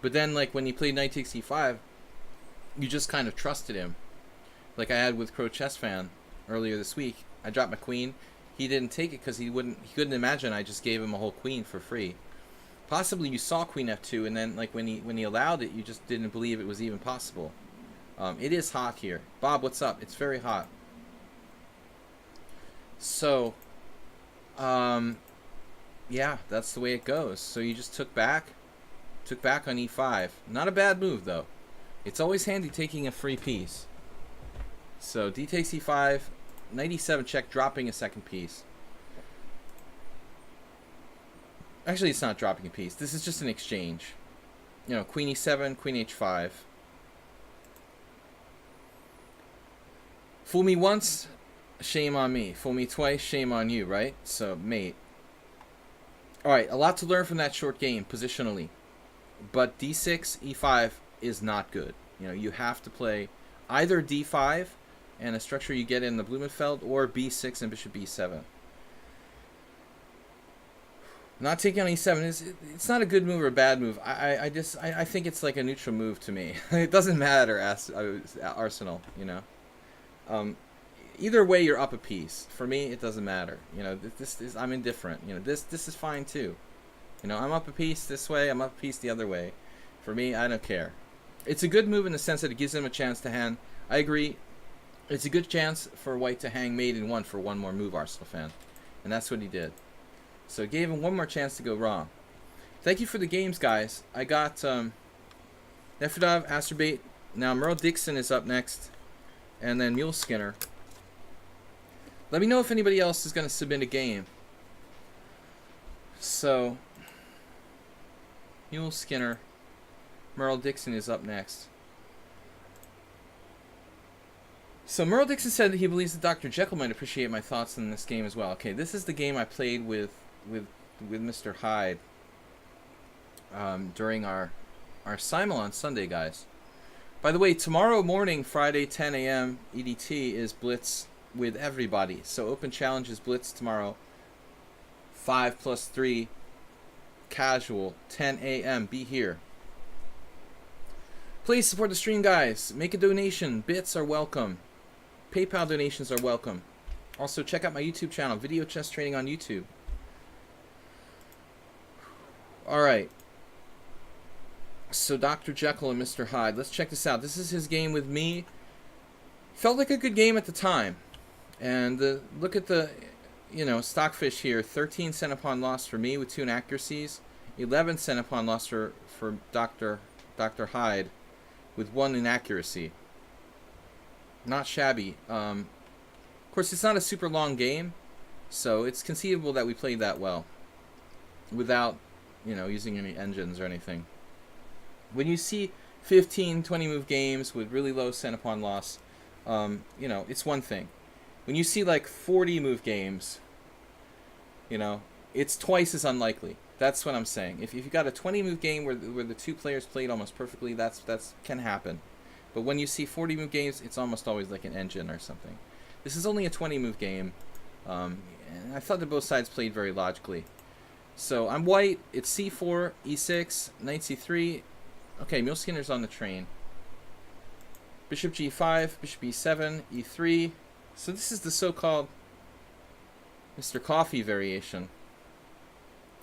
but then, like, when he played knight takes e5, you just kind of trusted him. Like I had with Crow Chess Fan earlier this week. I dropped my queen. He didn't take it because he couldn't imagine I just gave him a whole queen for free. Possibly you saw queen f2, and then, like, when he allowed it, you just didn't believe it was even possible. It is hot here. Bob, what's up? It's very hot. So, yeah, that's the way it goes. So you just took back on e5. Not a bad move, though. It's always handy taking a free piece. So d takes e5, knight e7 check, dropping a second piece. Actually, it's not dropping a piece. This is just an exchange. You know, queen e7, queen h5. Fool me once, shame on me. Fool me twice, shame on you, right? So, mate. Alright, a lot to learn from that short game, positionally. But d6, e5 is not good. You know, you have to play either d5 and a structure you get in the Blumenfeld, or b6 and bishop b7. Not taking on e7 it's not a good move or a bad move. I think it's like a neutral move to me. It doesn't matter, Arsenal, you know. Either way, you're up a piece. For me, it doesn't matter. You know, I'm indifferent. You know, this is fine too. You know, I'm up a piece this way, I'm up a piece the other way. For me, I don't care. It's a good move in the sense that it gives him a chance to hang. I agree. It's a good chance for White to hang mate in one for one more move, Arsenal fan. And that's what he did. So it gave him one more chance to go wrong. Thank you for the games, guys. I got Nefredov, Asterbait. Now Merle Dixon is up next. And then Mule Skinner. Let me know if anybody else is going to submit a game. So, Mule Skinner. Merle Dixon is up next. So Merle Dixon said that he believes that Dr. Jekyll might appreciate my thoughts on this game as well. Okay, this is the game I played with Mr. Hyde during our simul on Sunday, guys. By the way, tomorrow morning, Friday, 10 a.m. EDT, is Blitz with everybody. So Open Challenge is Blitz tomorrow. 5+3 casual, 10 a.m. Be here. Please support the stream, guys. Make a donation. Bits are welcome. PayPal donations are welcome. Also, check out my YouTube channel, Video Chess Training on YouTube. Alright. So, Dr. Jekyll and Mr. Hyde. Let's check this out. This is his game with me. Felt like a good game at the time. And look at the, you know, Stockfish here. 13 cent upon loss for me with 2 inaccuracies. 11 cent upon loss for Dr. Hyde with 1 inaccuracy. Not shabby. Of course, it's not a super long game, so it's conceivable that we played that well without, you know, using any engines or anything. When you see 15, 20 move games with really low cent upon loss, you know, it's one thing. When you see like 40 move games, you know, it's twice as unlikely. That's what I'm saying. If you got a 20 move game where the 2 players played almost perfectly, that's can happen. But when you see 40 move games, it's almost always like an engine or something. This is only a 20 move game, and I thought that both sides played very logically. So I'm white. It's c4, e6, knight c3. Okay, Mule Skinner's on the train. Bishop g5, bishop e7, e3. So this is the so-called Mr. Coffee variation.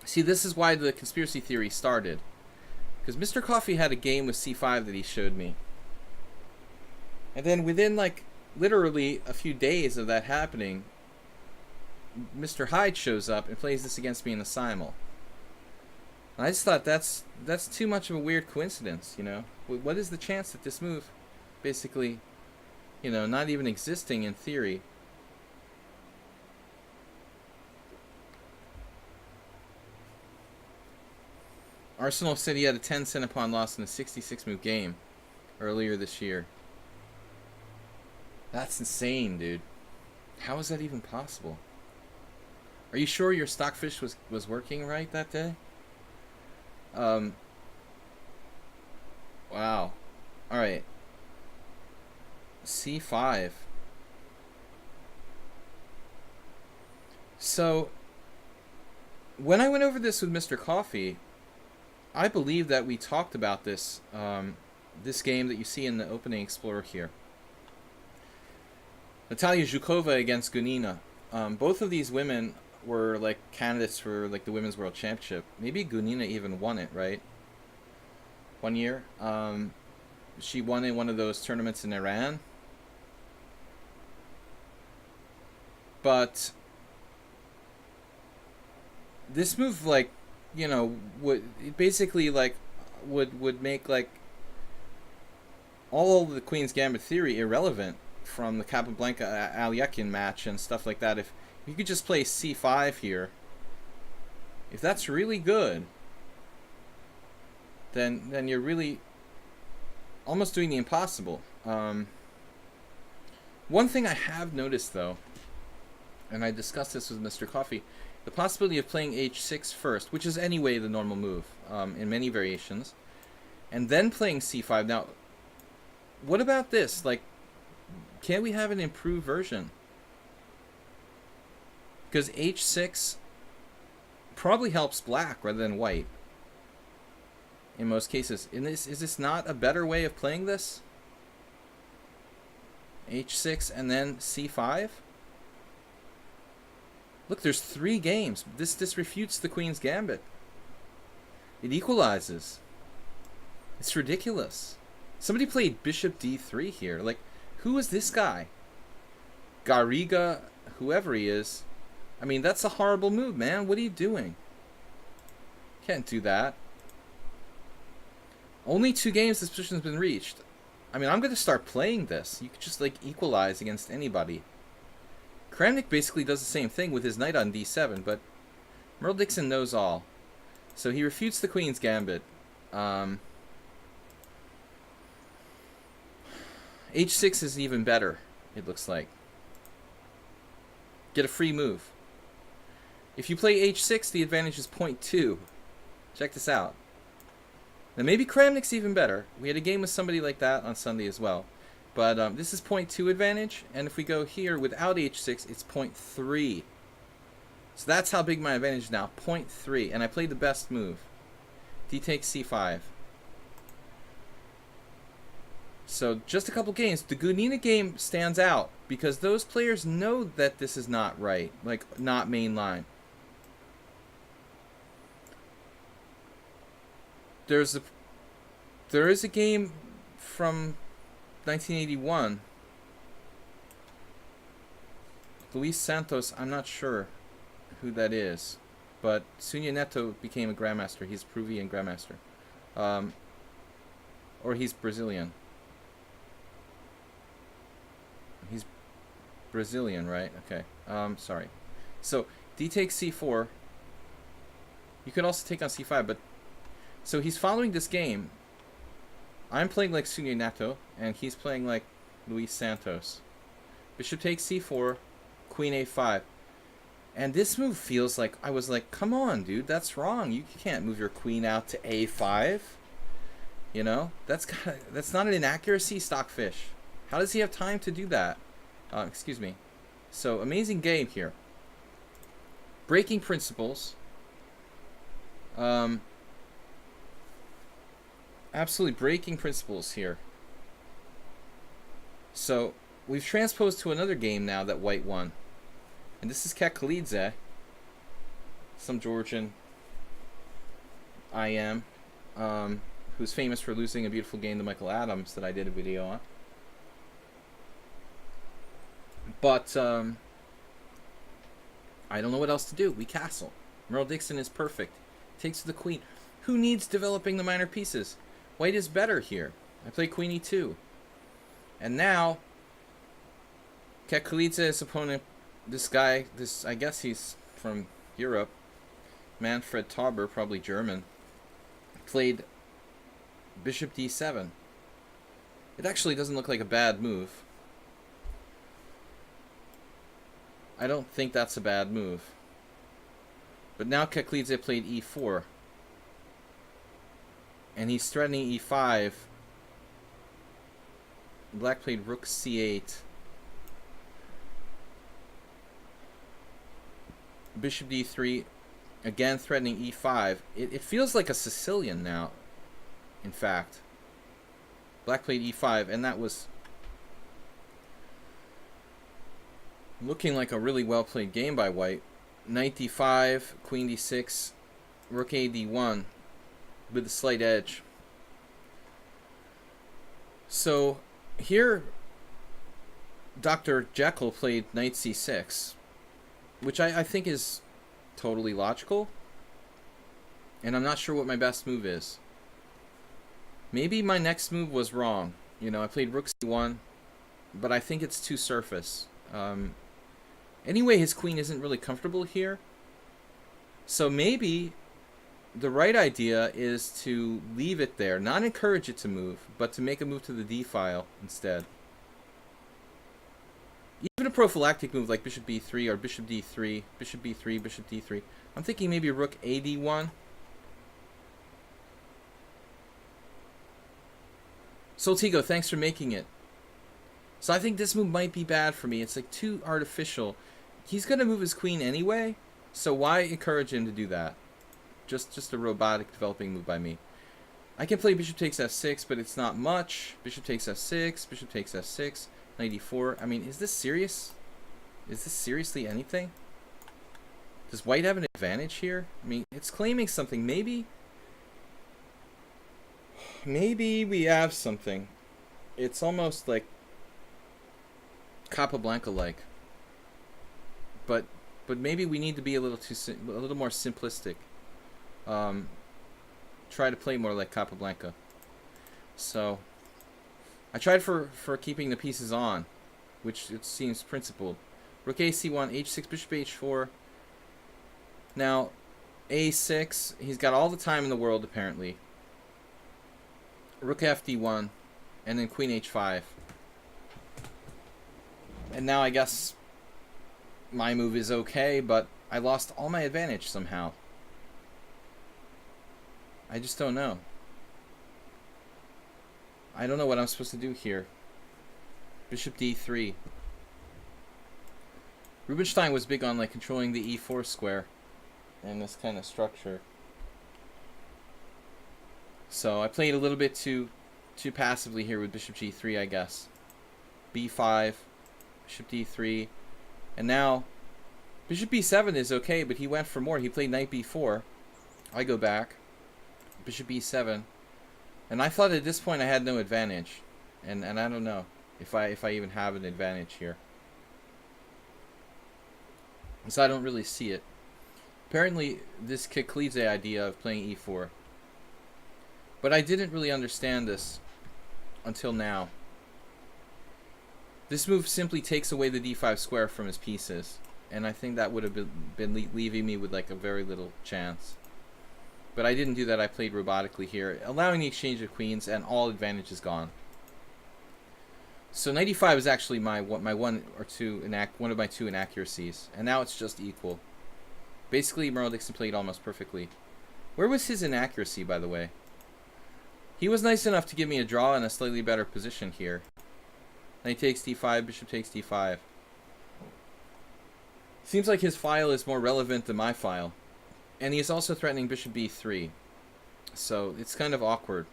See, this is why the conspiracy theory started. Because Mr. Coffee had a game with c5 that he showed me. And then within, like, literally a few days of that happening, Mr. Hyde shows up and plays this against me in the simul. And I just thought that's too much of a weird coincidence, you know? What is the chance that this move, basically, you know, not even existing in theory? Arsenal said he had a 10 cent upon loss in a 66 move game earlier this year. That's insane, dude. How is that even possible? Are you sure your Stockfish was working right that day? Wow. Alright. C5. So, when I went over this with Mr. Coffee, I believe that we talked about this, this game that you see in the opening Explorer here. Natalia Zhukova against Gunina. Both of these women were like candidates for like the Women's World Championship. Maybe Gunina even won it, right? One year. She won in one of those tournaments in Iran. But this move, like, you know, would basically like would make like all of the Queen's Gambit theory irrelevant from the Capablanca Alekhine match and stuff like that. If you could just play c5 here, if that's really good, then you're really almost doing the impossible. One thing I have noticed, though, and I discussed this with Mr. Coffee, the possibility of playing h6 first, which is anyway the normal move in many variations, and then playing c5. Now, what about this? Like, can't we have an improved version? Because h6 probably helps black rather than white in most cases. Is this not a better way of playing this? h6 and then c5? Look, there's 3 games. This refutes the Queen's Gambit. It equalizes. It's ridiculous. Somebody played bishop d3 here. Like, who is this guy? Garriga, whoever he is. I mean, that's a horrible move, man. What are you doing? Can't do that. Only 2 games this position has been reached. I mean, I'm going to start playing this. You could just, like, equalize against anybody. Kramnik basically does the same thing with his knight on d7, but Merle Dixon knows all. So he refutes the Queen's Gambit. h6 is even better, it looks like. Get a free move. If you play h6, the advantage is 0.2. Check this out. Now maybe Kramnik's even better. We had a game with somebody like that on Sunday as well. But this is 0.2 advantage, and if we go here without h6, it's 0.3. So that's how big my advantage is now, 0.3. And I played the best move. D takes c5. So just a couple games. The Gunina game stands out because those players know that this is not right, like not main line. There is a game from 1981. Luis Santos, I'm not sure who that is, but Sunya Neto became a grandmaster. He's a Peruvian grandmaster, or he's Brazilian. He's Brazilian, right? Okay. Sorry. So D takes c4. You could also take on c5, but so he's following this game. I'm playing like Sunya Neto, and he's playing like Luis Santos. Bishop takes c4, queen a5. And this move feels like, I was like, come on, dude, that's wrong. You can't move your queen out to a5. You know? That's not an inaccuracy, Stockfish. How does he have time to do that? Excuse me. So, amazing game here. Breaking principles. Absolutely breaking principles here. So, we've transposed to another game now that white won. And this is Kekhalidze, some Georgian IM, who's famous for losing a beautiful game to Michael Adams that I did a video on. But, I don't know what else to do. We castle. Merle Dixon is perfect. Takes the queen. Who needs developing the minor pieces? White is better here. I play queen e2. And now, Kekhalidze's opponent, this guy, I guess he's from Europe, Manfred Tauber, probably German, played bishop d7. It actually doesn't look like a bad move. I don't think that's a bad move. But now Kekhalidze played e4. And he's threatening e5. Black played rook c8. Bishop d3. Again threatening e5. It feels like a Sicilian now, in fact. Black played e5, and that was looking like a really well played game by white. Knight d5, queen d6, rook a d1 with a slight edge. So here Dr. Jekyll played knight c6, which I think is totally logical, and I'm not sure what my best move is. Maybe my next move was wrong. You know, I played rook c1, but I think it's too surface. Anyway, his queen isn't really comfortable here. So maybe the right idea is to leave it there, not encourage it to move, but to make a move to the d file instead. Even a prophylactic move like bishop b3 or bishop d3, bishop b3, bishop d3. I'm thinking maybe rook ad1. Soltigo, thanks for making it. So I think this move might be bad for me. It's like too artificial. He's going to move his queen anyway, so why encourage him to do that? Just a robotic developing move by me. I can play bishop takes f6, but it's not much. Bishop takes f6, bishop takes f6, knight e4. I mean, is this serious? Is this seriously anything? Does white have an advantage here? I mean, it's claiming something. Maybe we have something. It's almost like Capablanca-like. But maybe we need to be a little more simplistic. Try to play more like Capablanca. So I tried for keeping the pieces on, which it seems principled. Rook a(c1), h6, bishop h4. Now a6, he's got all the time in the world apparently. Rook fd1, and then queen h5. And now I guess my move is okay, but I lost all my advantage somehow. I just don't know. I don't know what I'm supposed to do here. Bishop d3. Rubinstein was big on like controlling the e4 square and this kind of structure. So I played a little bit too passively here with bishop g3, I guess. b5, bishop d3, and now bishop b7 is okay, but he went for more. He played knight b4. I go back, bishop b7, and I thought at this point I had no advantage, and I don't know if I even have an advantage here. So I don't really see it. Apparently, this cleaves the idea of playing e4. But I didn't really understand this until now. This move simply takes away the d5 square from his pieces, and I think that would have been leaving me with like a very little chance. But I didn't do that. I played robotically here, allowing the exchange of queens, and all advantage is gone. So knight e5 is actually one of my two inaccuracies, and now it's just equal. Basically, Merle Dixon played almost perfectly. Where was his inaccuracy, by the way? He was nice enough to give me a draw in a slightly better position here. Knight takes d5, bishop takes d5. Seems like his file is more relevant than my file. And he is also threatening bishop b3. So it's kind of awkward.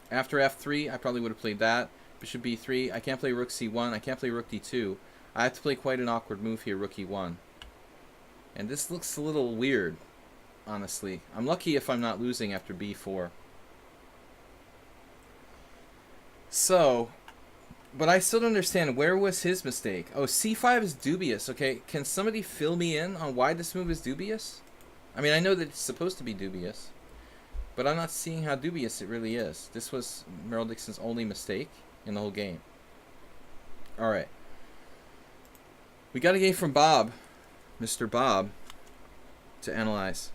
After f3, I probably would have played that. Bishop b3. I can't play rook c1. I can't play rook d2. I have to play quite an awkward move here, rook e1. And this looks a little weird, honestly. I'm lucky if I'm not losing after b4. So, but I still don't understand, where was his mistake? Oh, c5 is dubious. Okay, can somebody fill me in on why this move is dubious? I mean, I know that it's supposed to be dubious, but I'm not seeing how dubious it really is. This was Merle Dixon's only mistake in the whole game. Alright. We got a game from Bob, Mr. Bob, to analyze.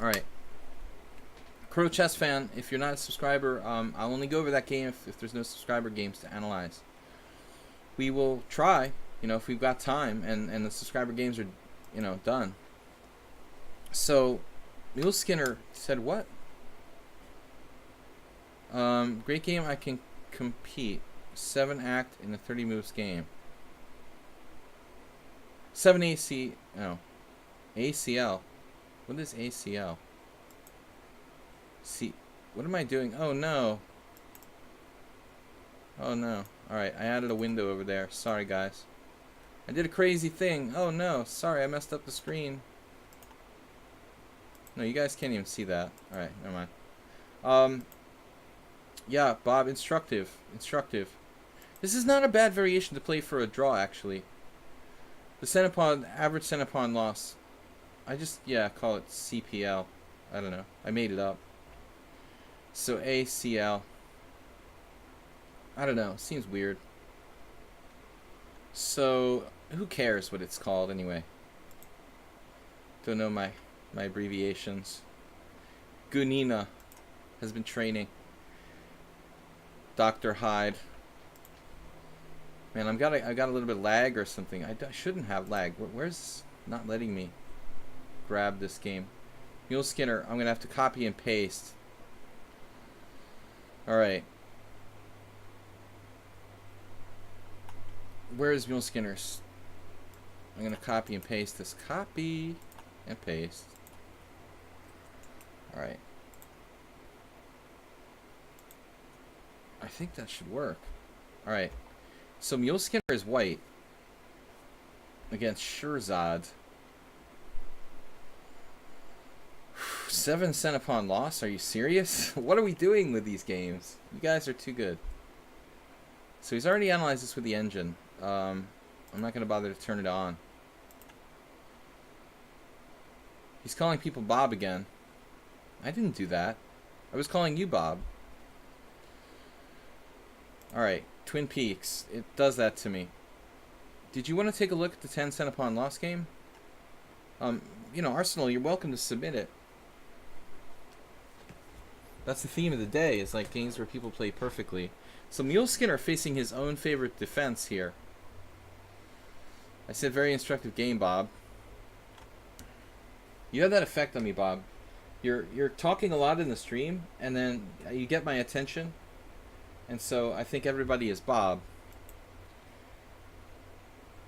Alright. Crow Chess Fan, if you're not a subscriber, I'll only go over that game if there's no subscriber games to analyze. We will try, if we've got time and the subscriber games are, done. So, Mule Skinner said what? Great game, I can compete. 7 act in a 30 moves game. 7 AC, no. ACL. What is ACL? See, what am I doing? Oh no. Oh no. Alright, I added a window over there. Sorry guys. I did a crazy thing. Oh no. Sorry, I messed up the screen. No, you guys can't even see that. Alright, never mind. Yeah, Bob, instructive. Instructive. This is not a bad variation to play for a draw, actually. The centipede, average centipede loss. I just, call it CPL. I don't know. I made it up. So ACL. I don't know. Seems weird. So, who cares what it's called anyway? Don't know my abbreviations. Gunina has been training. Dr. Hyde. Man, I got a little bit of lag or something. I shouldn't have lag. Where's not letting me grab this game? Mule Skinner, I'm gonna have to copy and paste. All right. Where is Mule Skinner's? I'm gonna copy and paste this. Copy and paste. All right. I think that should work. All right. So Mule Skinner is white against Shirzad. 7 cent upon loss? Are you serious? What are we doing with these games? You guys are too good. So he's already analyzed this with the engine. I'm not going to bother to turn it on. He's calling people Bob again. I didn't do that. I was calling you Bob. Alright, Twin Peaks. It does that to me. Did you want to take a look at the 10 cent upon loss game? You know, Arsenal, you're welcome to submit it. That's the theme of the day, is like games where people play perfectly. So Mule Skinner facing his own favorite defense here. I said very instructive game, Bob. You have that effect on me, Bob. You're talking a lot in the stream, and then you get my attention. And so I think everybody is Bob.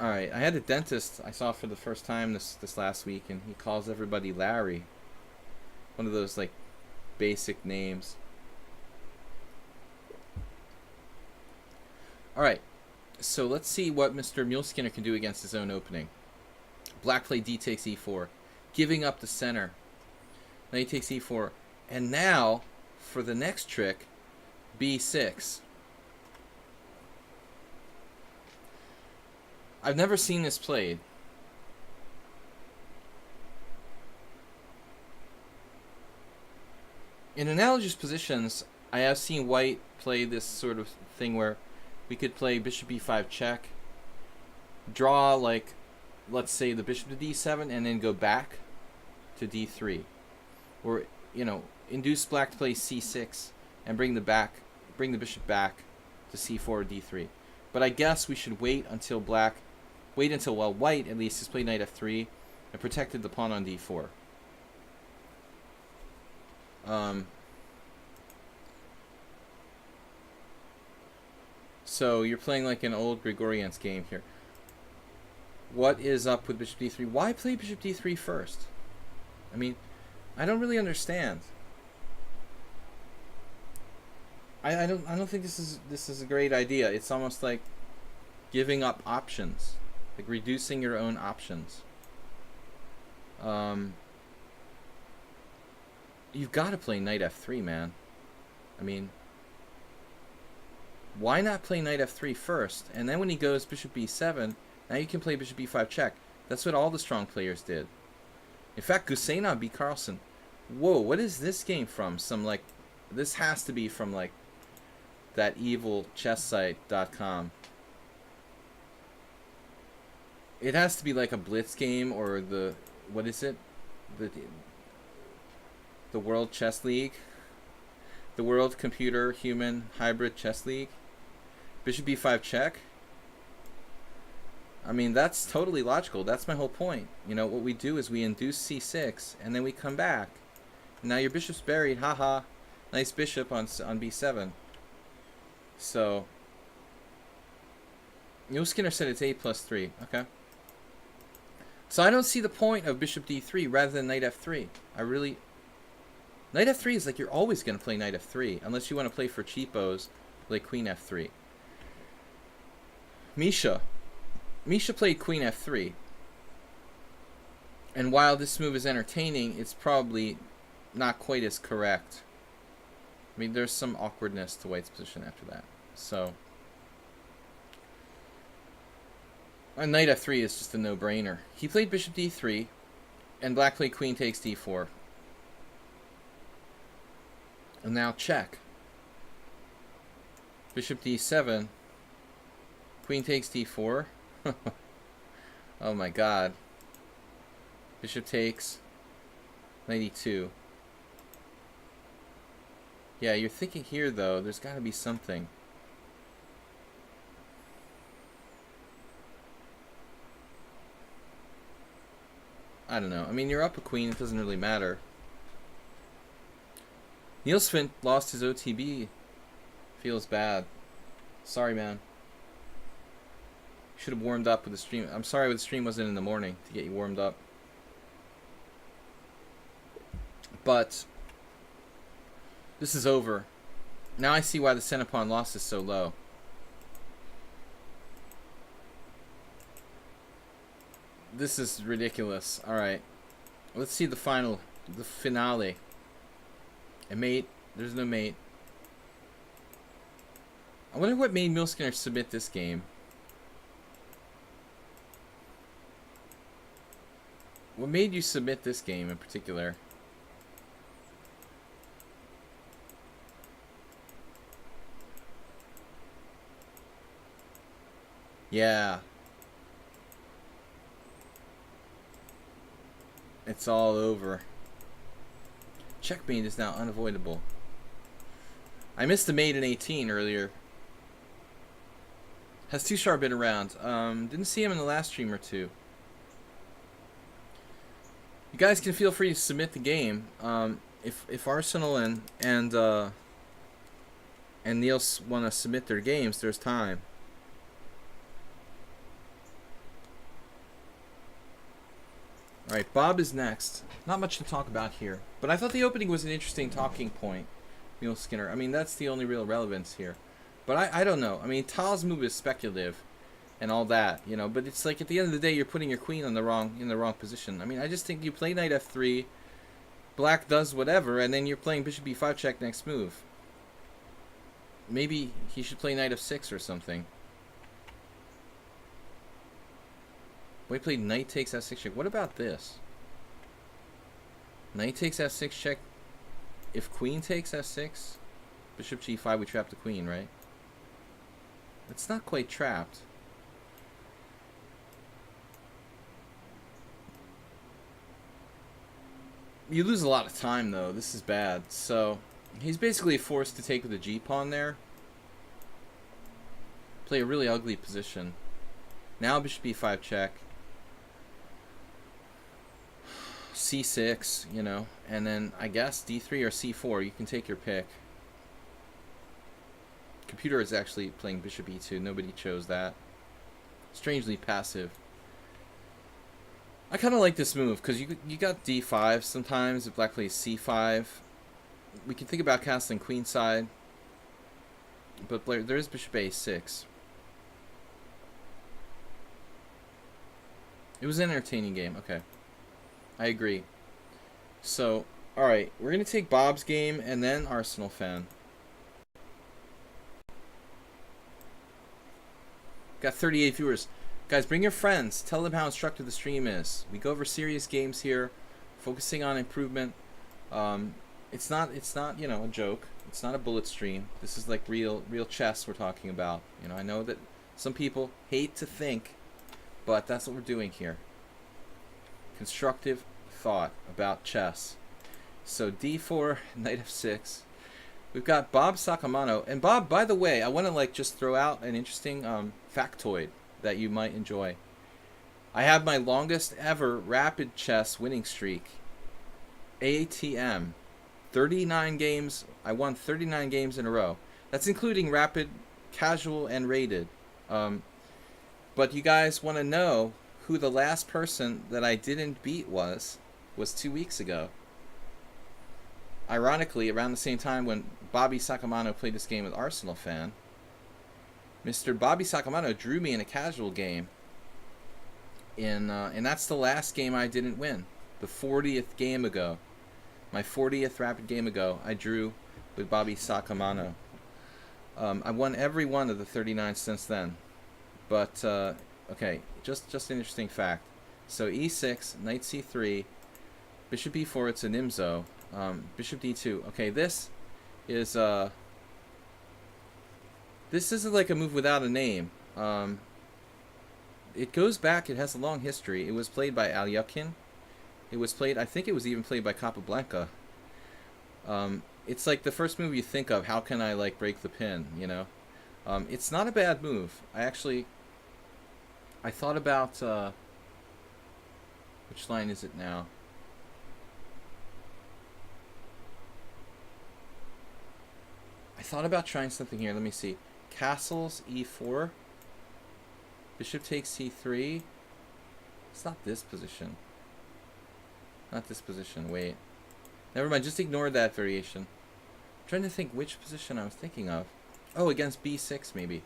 Alright, I had a dentist I saw for the first time this last week, and he calls everybody Larry. One of those, like, basic names. Alright, so let's see what Mr. Mule Skinner can do against his own opening. Black play D takes E4, giving up the center. Now he takes E4, and now, for the next trick, B6. I've never seen this played. In analogous positions, I have seen white play this sort of thing where we could play bishop b5 check, draw, like, let's say the bishop to d7, and then go back to d3. Or, you know, induce black to play c6 and bring the bishop back to c4 or d3. But I guess we should wait until white at least has played knight f3 and protected the pawn on d4. So you're playing like an old Gregorians game here. What is up with bishop d3? Why play bishop d3 first? I mean, I don't really understand. I don't think this is a great idea. It's almost like giving up options, like reducing your own options. You've got to play knight f3, man. I mean, why not play knight f3 first, and then when he goes bishop b7, now you can play bishop b5 check. That's what all the strong players did. In fact, Gusena beat Carlsen. Whoa, what is this game from? This has to be from like that evil chesssite.com. It has to be like a Blitz game or what is it? The World Chess League? The World Computer Human Hybrid Chess League? Bishop b5 check? I mean, that's totally logical. That's my whole point. You know, what we do is we induce c6, and then we come back. And now your bishop's buried. Haha. Nice bishop on b7. So, Mule Skinner said it's a+3. Okay. So I don't see the point of bishop d3 rather than knight f3. Knight f3 is like you're always going to play knight f3, unless you want to play for cheapos like queen f3. Misha played queen f3. And while this move is entertaining, it's probably not quite as correct. I mean, there's some awkwardness to white's position after that. So, knight f3 is just a no-brainer. He played bishop d3, and black played queen takes d4. And now check. Bishop d7. Queen takes d4. Oh my god. Bishop takes. Knight e2. Yeah, you're thinking here though, there's got to be something. I don't know. I mean, you're up a queen, it doesn't really matter. Neil Svint lost his OTB. Feels bad. Sorry, man. Should have warmed up with the stream. I'm sorry the stream wasn't in the morning to get you warmed up. But this is over. Now I see why the center pawn loss is so low. This is ridiculous. Alright. Let's see the final. The finale. A mate. There's no mate. I wonder what made Milskinner submit this game. What made you submit this game in particular? Yeah. It's all over. Checkmate is now unavoidable. I missed the mate in 18 earlier. Has too sharp been around. Didn't see him in the last stream or two. You guys can feel free to submit the game. If Arsenal and Niels want to submit their games, there's time. Alright, Bob is next. Not much to talk about here. But I thought the opening was an interesting talking point. Neil Skinner. I mean, that's the only real relevance here. But I don't know. I mean, Tal's move is speculative and all that, you know. But it's like at the end of the day, you're putting your queen in the wrong position. I mean, I just think you play knight f3, black does whatever, and then you're playing bishop b5 check next move. Maybe he should play knight f6 or something. We played knight takes f6 check. What about this? Knight takes f6 check. If queen takes f6, bishop g5, we trap the queen, right? It's not quite trapped. You lose a lot of time, though. This is bad. So, he's basically forced to take with the g-pawn there. Play a really ugly position. Now bishop b5 check. c6, you know, and then I guess d3 or c4. You can take your pick. Computer is actually playing bishop e2. Nobody chose that. Strangely passive. I kind of like this move because you got d5 sometimes if black plays c5. We can think about castling queenside, but there is bishop a6. It was an entertaining game. Okay, I agree. So, all right, we're gonna take Bob's game and then Arsenal fan. Got 38 viewers. Guys, bring your friends. Tell them how instructive the stream is. We go over serious games here, focusing on improvement. It's not you know, a joke. It's not a bullet stream. This is like real chess we're talking about. You know, I know that some people hate to think, but that's what we're doing here. Constructive thought about chess. So d4, knight f6. We've got Bob Sakamano. And Bob, by the way, I want to like just throw out an interesting factoid that you might enjoy. I have my longest ever rapid chess winning streak. ATM. 39 games. I won 39 games in a row. That's including rapid, casual, and rated. But you guys want to know who the last person that I didn't beat was 2 weeks ago. Ironically, around the same time when Bobby Sakamano played this game with Arsenal fan, Mr. Bobby Sakamano drew me in a casual game. And that's the last game I didn't win. The 40th game ago. My 40th rapid game ago, I drew with Bobby Sakamano. I won every one of the 39 since then. But, okay, just an interesting fact. So e6, knight c3, bishop e4, it's a nimzo. Bishop d2. Okay, this This isn't like a move without a name. It goes back. It has a long history. It was played by Alyoukin. It was played. I think it was even played by Capablanca. It's like the first move you think of. How can I like break the pin? You know. It's not a bad move. I thought about which line is it now? I thought about trying something here. Let me see. Castles e4. Bishop takes c3. It's not this position. Not this position. Wait. Never mind. Just ignore that variation. I'm trying to think which position I was thinking of. Oh, against b6 maybe.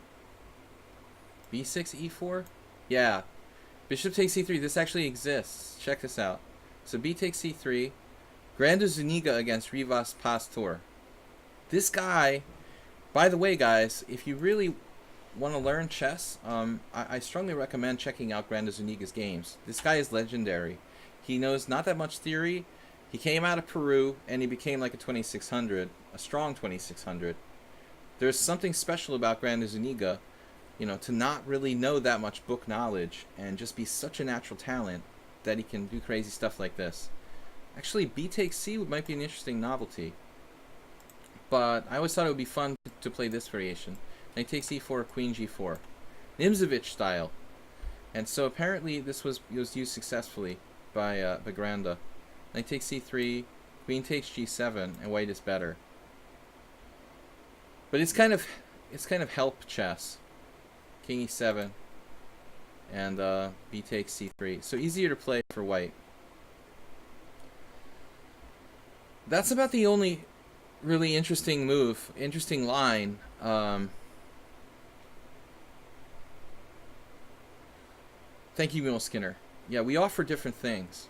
b6 e4? Yeah. Bishop takes c3. This actually exists. Check this out. So b takes c3. Grande Zuniga against Rivas Pastor. This guy, by the way, guys, if you really want to learn chess, I strongly recommend checking out Grande Zuniga's games. This guy is legendary. He knows not that much theory. He came out of Peru, and he became like a 2600, a strong 2600. There's something special about Grande Zuniga, you know, to not really know that much book knowledge and just be such a natural talent that he can do crazy stuff like this. Actually, b takes c might be an interesting novelty. But I always thought it would be fun to play this variation. Knight takes e4, queen g4. Nimzovich style. And so apparently this was used successfully by Grande. Knight takes c3, queen takes g7, and white is better. But it's kind of help chess. King e7 and b takes c3. So easier to play for white. That's about the only really interesting move, interesting line. Thank you, Mule Skinner. Yeah, we offer different things.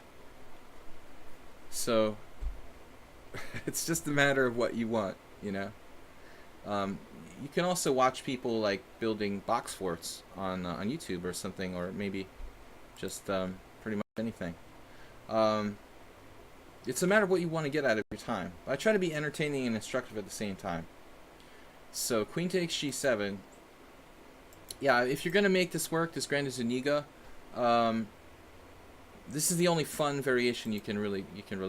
So it's just a matter of what you want, you know. You can also watch people like building box forts on YouTube or something, or maybe just pretty much anything. It's a matter of what you want to get out of your time. I try to be entertaining and instructive at the same time. So queen takes g7. Yeah, if you're gonna make this work, this Grande Zuniga, this is the only fun variation you can really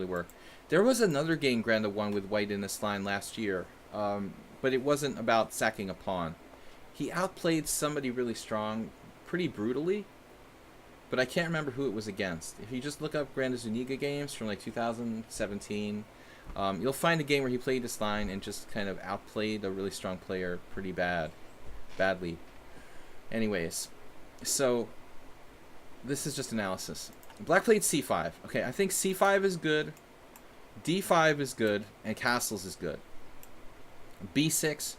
work. There was another game Grande won with white in this line last year, but it wasn't about sacking a pawn. He outplayed somebody really strong, pretty brutally. But I can't remember who it was against. If you just look up Grande Zuniga games from like 2017, you'll find a game where he played this line and just kind of outplayed a really strong player pretty badly. Anyways, so this is just analysis. Black played c5. Okay, I think c5 is good, d5 is good, and castles is good. b6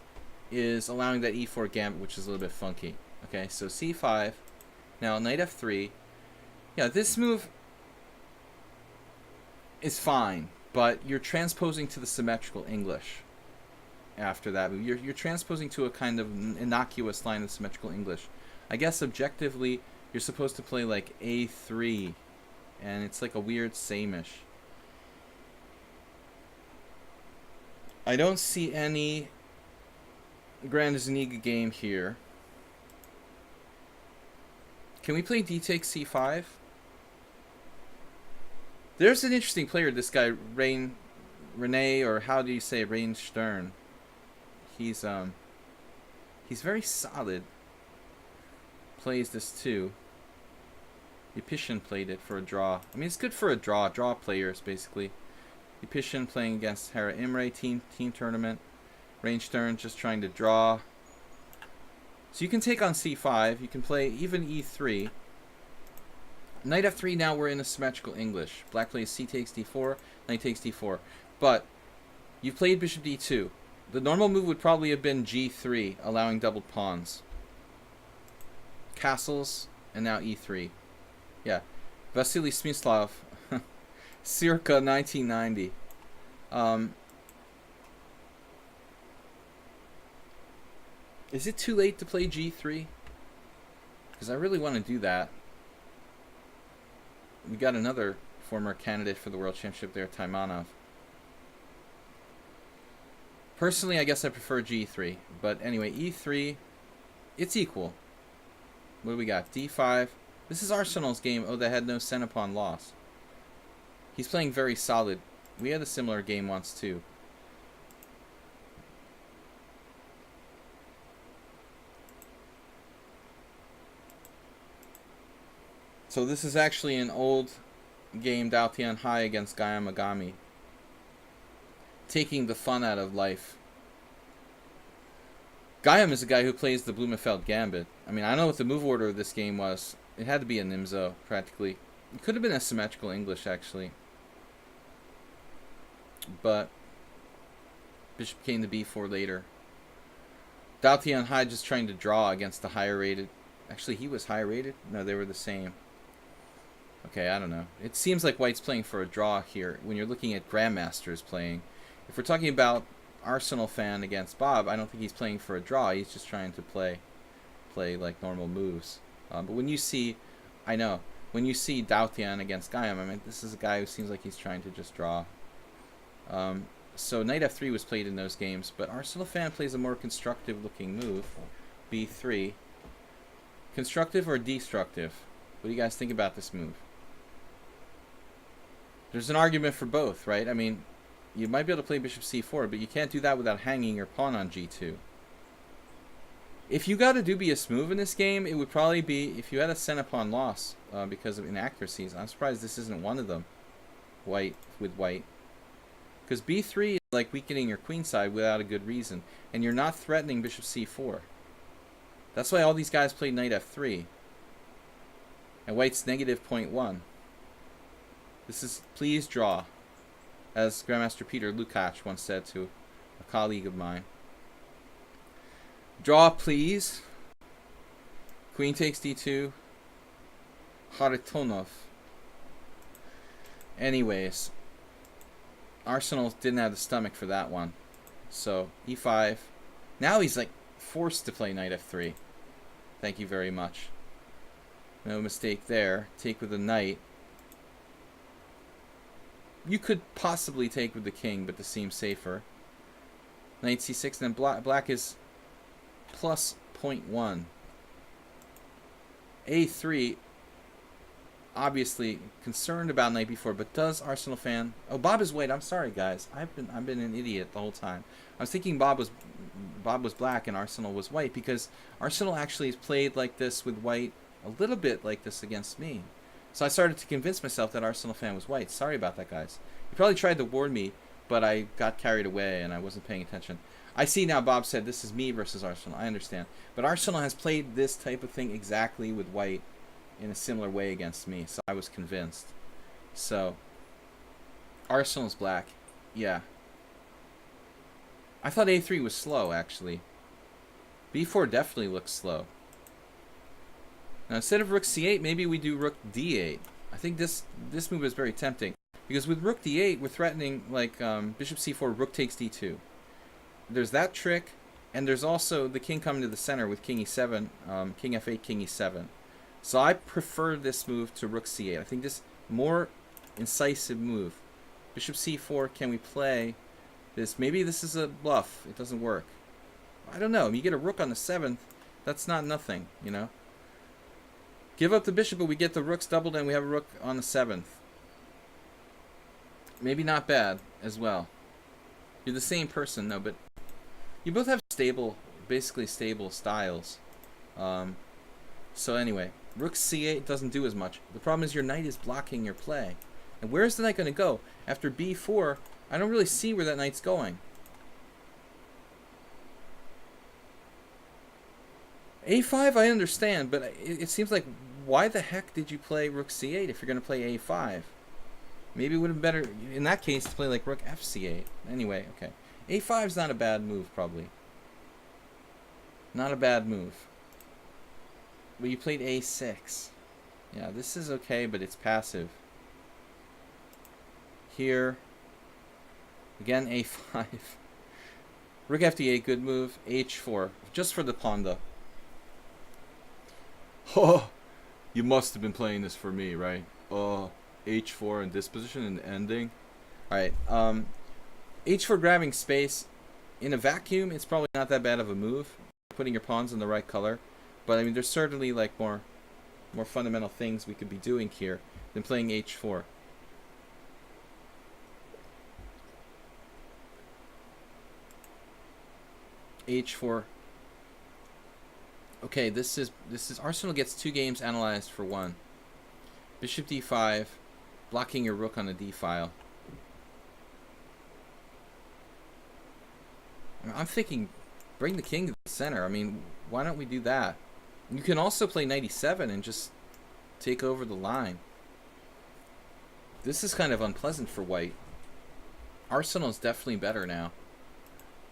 is allowing that e4 gambit, which is a little bit funky. Okay, so c5. Now knight f3. Yeah, this move is fine, but you're transposing to the symmetrical English after that move. You're transposing to a kind of innocuous line of symmetrical English. I guess objectively, you're supposed to play like a3, and it's like a weird samish. I don't see any Grande Zuniga game here. Can we play d takes c5? There's an interesting player, this guy, Rene, or how do you say it, Rain Stern. He's very solid. Plays this too. Epishin played it for a draw. I mean, it's good for a draw players, basically. Epishin playing against Hara Imre team tournament. Rain Stern just trying to draw. So you can take on c5. You can play even e3. Knight f3, now we're in a symmetrical English. Black plays c takes d4, knight takes d4. But you've played bishop d2. The normal move would probably have been g3, allowing doubled pawns. Castles, and now e3. Yeah. Vasily Smyslov, circa 1990. Is it too late to play g3? Because I really want to do that. We got another former candidate for the World Championship there, Taimanov. Personally, I guess I prefer g3. But anyway, e3, it's equal. What do we got? d5. This is Arsenal's game. Oh, that had no center pawn loss. He's playing very solid. We had a similar game once, too. So this is actually an old game, Dao Tian Hai against Gaia Magami. Taking the fun out of life. Gaiam is the guy who plays the Blumenfeld Gambit. I mean, I don't know what the move order of this game was. It had to be a Nimzo, practically. It could have been a symmetrical English, actually. But bishop came to b4 later. Dao Tian Hai just trying to draw against the higher rated. Actually, he was higher rated? No, they were the same. Okay, I don't know. It seems like White's playing for a draw here when you're looking at Grandmasters playing. If we're talking about Arsenal fan against Bob, I don't think he's playing for a draw. He's just trying to play like normal moves. But when you see, when you see Dao Tian against Gaiam, I mean, this is a guy who seems like he's trying to just draw. So knight f3 was played in those games, but Arsenal fan plays a more constructive looking move, b3. Constructive or destructive? What do you guys think about this move? There's an argument for both, right? I mean, you might be able to play bishop c4, but you can't do that without hanging your pawn on g2. If you got a dubious move in this game, it would probably be if you had a center pawn loss because of inaccuracies. I'm surprised this isn't one of them. White. Because b3 is like weakening your queen side without a good reason, and you're not threatening bishop c4. That's why all these guys played knight f3. And White's negative 0.1. This is please draw, as Grandmaster Peter Lukács once said to a colleague of mine. Draw, please. Queen takes d2. Kharitonov. Anyways, Arsenal didn't have the stomach for that one. So, e5. Now he's like forced to play knight f3. Thank you very much. No mistake there. Take with the knight. You could possibly take with the king, but this seems safer. Knight c6, and then black is plus 0.1. a3, obviously concerned about knight b4, but does Arsenal fan... Oh, Bob is white. I'm sorry, guys. I've been an idiot the whole time. I was thinking Bob was black and Arsenal was white, because Arsenal actually has played like this with white a little bit like this against me. So I started to convince myself that Arsenal fan was white. Sorry about that, guys. You probably tried to warn me, but I got carried away and I wasn't paying attention. I see now Bob said this is me versus Arsenal. I understand. But Arsenal has played this type of thing exactly with white in a similar way against me, so I was convinced. So, Arsenal's black. Yeah. I thought a3 was slow, actually. b4 definitely looks slow. Now, instead of rook c8, maybe we do rook d8. I think this move is very tempting. Because with rook d8, we're threatening, like, bishop c4, rook takes d2. There's that trick, and there's also the king coming to the center with king e7, king f8, king e7. So I prefer this move to rook c8. I think this more incisive move. Bishop c4, can we play this? Maybe this is a bluff. It doesn't work. I don't know. You get a rook on the 7th, that's not nothing, you know? Give up the bishop, but we get the rooks doubled, and we have a rook on the 7th. Maybe not bad as well. You're the same person, no, but you both have stable, basically stable styles. So anyway, rook c8 doesn't do as much. The problem is your knight is blocking your play. And where's the knight going to go? After b4, I don't really see where that knight's going. a5 I understand, but it seems like, why the heck did you play rook c8 if you're going to play a5? Maybe it would have been better, in that case, to play like rook fc8. Anyway, okay. a5's not a bad move, probably. Not a bad move. But you played a6. Yeah, this is okay, but it's passive. Here. Again, a5. Rook fd8, good move. h4, just for the pawn, though. Oh, you must have been playing this for me, right? Oh, h4 in this position and ending. Alright, h4 grabbing space. in a vacuum, it's probably not that bad of a move, putting your pawns in the right color. But I mean, there's certainly like more fundamental things we could be doing here than playing h4. h4. Okay, this is Arsenal gets 2 games analyzed for 1. Bishop d5, blocking your rook on the d file. I'm thinking, bring the king to the center. I mean, why don't we do that? You can also play knight e7 and just take over the line. This is kind of unpleasant for white. Arsenal's definitely better now.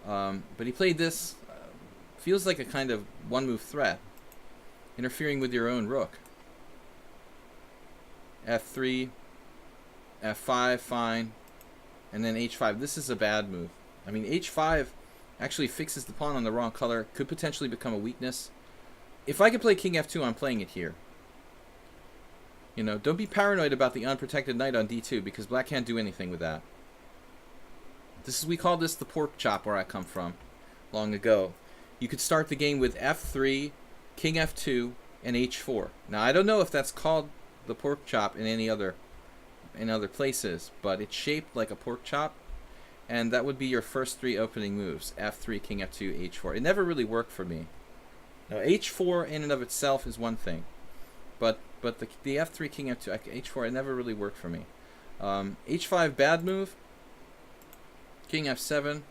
But he played this, feels like a kind of one-move threat, interfering with your own rook. f3, f5, fine, and then h5. This is a bad move. I mean, h5 actually fixes the pawn on the wrong color, could potentially become a weakness. If I could play king f2, I'm playing it here. You know, don't be paranoid about the unprotected knight on d2, because black can't do anything with that. We call this the pork chop where I come from, long ago. You could start the game with f3, king f2, and h4. Now, I don't know if that's called the pork chop in other places, but it's shaped like a pork chop, and that would be your first 3 opening moves: f3, king f2, h4. It never really worked for me. Now, h4 in and of itself is one thing, but the f3, king f2, h4, it never really worked for me. h5, bad move. King f7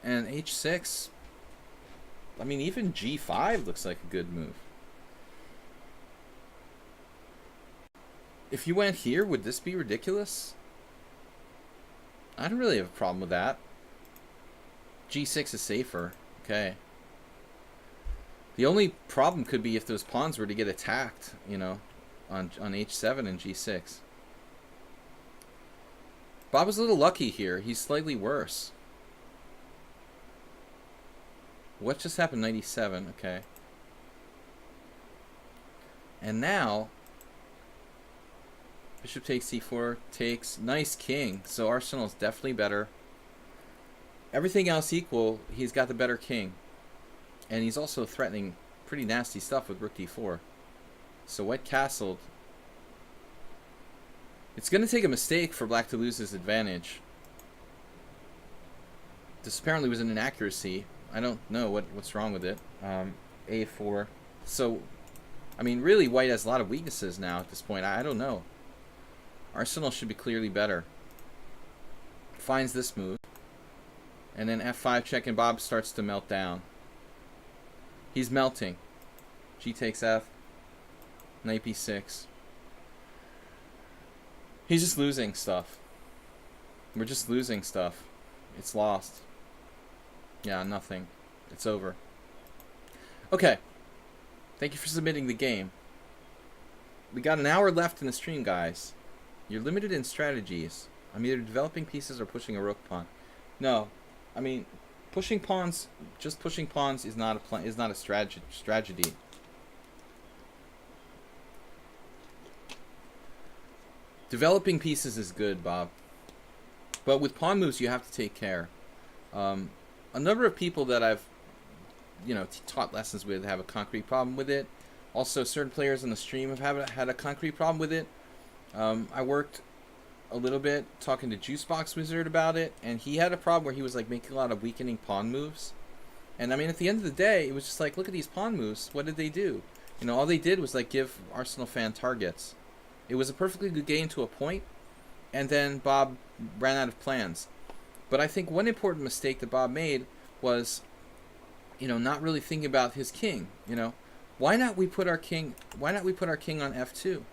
and h6. I mean, even g5 looks like a good move. If you went here, would this be ridiculous? I don't really have a problem with that. g6 is safer. Okay. The only problem could be if those pawns were to get attacked, you know, on h7 and g6. Bob was a little lucky here. He's slightly worse. What just happened? Knight e7. Okay. And now, bishop takes c4, takes. Nice king. So Arsenal's definitely better. Everything else equal, he's got the better king. And he's also threatening pretty nasty stuff with rook d4. So white castled. It's going to take a mistake for black to lose his advantage. This apparently was an inaccuracy. I don't know what's wrong with it. a4. So, I mean, really, white has a lot of weaknesses now at this point. I don't know. Arsenal should be clearly better. Finds this move. And then f5 check, and Bob starts to melt down. He's melting. G takes f. Knight b6. He's just losing stuff. We're just losing stuff. It's lost. Yeah, nothing. It's over. Okay. Thank you for submitting the game. We got an hour left in the stream, guys. You're limited in strategies. I'm either developing pieces or pushing a rook pawn. No. I mean, pushing pawns, just pushing pawns is not a strategy. Developing pieces is good, Bob. But with pawn moves, you have to take care. A number of people that I've, taught lessons with have a concrete problem with it. Also, certain players on the stream have had a concrete problem with it. I worked a little bit talking to Juicebox Wizard about it, and he had a problem where he was like making a lot of weakening pawn moves. And I mean, at the end of the day, it was just like, look at these pawn moves. What did they do? All they did was like give Arsenal fan targets. It was a perfectly good game to a point, and then Bob ran out of plans. But I think one important mistake that Bob made was, not really thinking about his king. Why not we put our king on f2?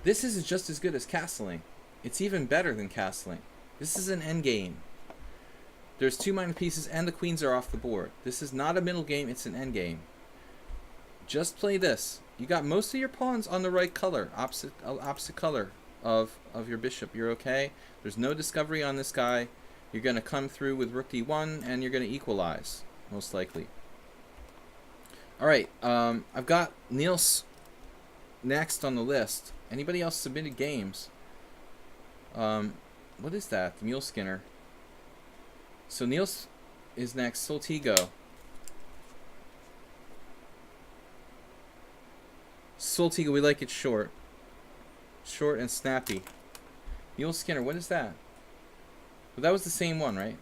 This is just as good as castling. It's even better than castling. This is an endgame. There's 2 minor pieces and the queens are off the board. This is not a middle game, it's an endgame. Just play this. You got most of your pawns on the right color, opposite color of your bishop. You're okay. There's no discovery on this guy. You're going to come through with rook d1, and you're going to equalize, most likely. All right, I've got Niels next on the list. Anybody else submitted games? What is that? The Mule Skinner. So Niels is next. Soltigo. Soltigo, we like it short. Short and snappy. Mule Skinner, what is that? Well, that was the same one, right?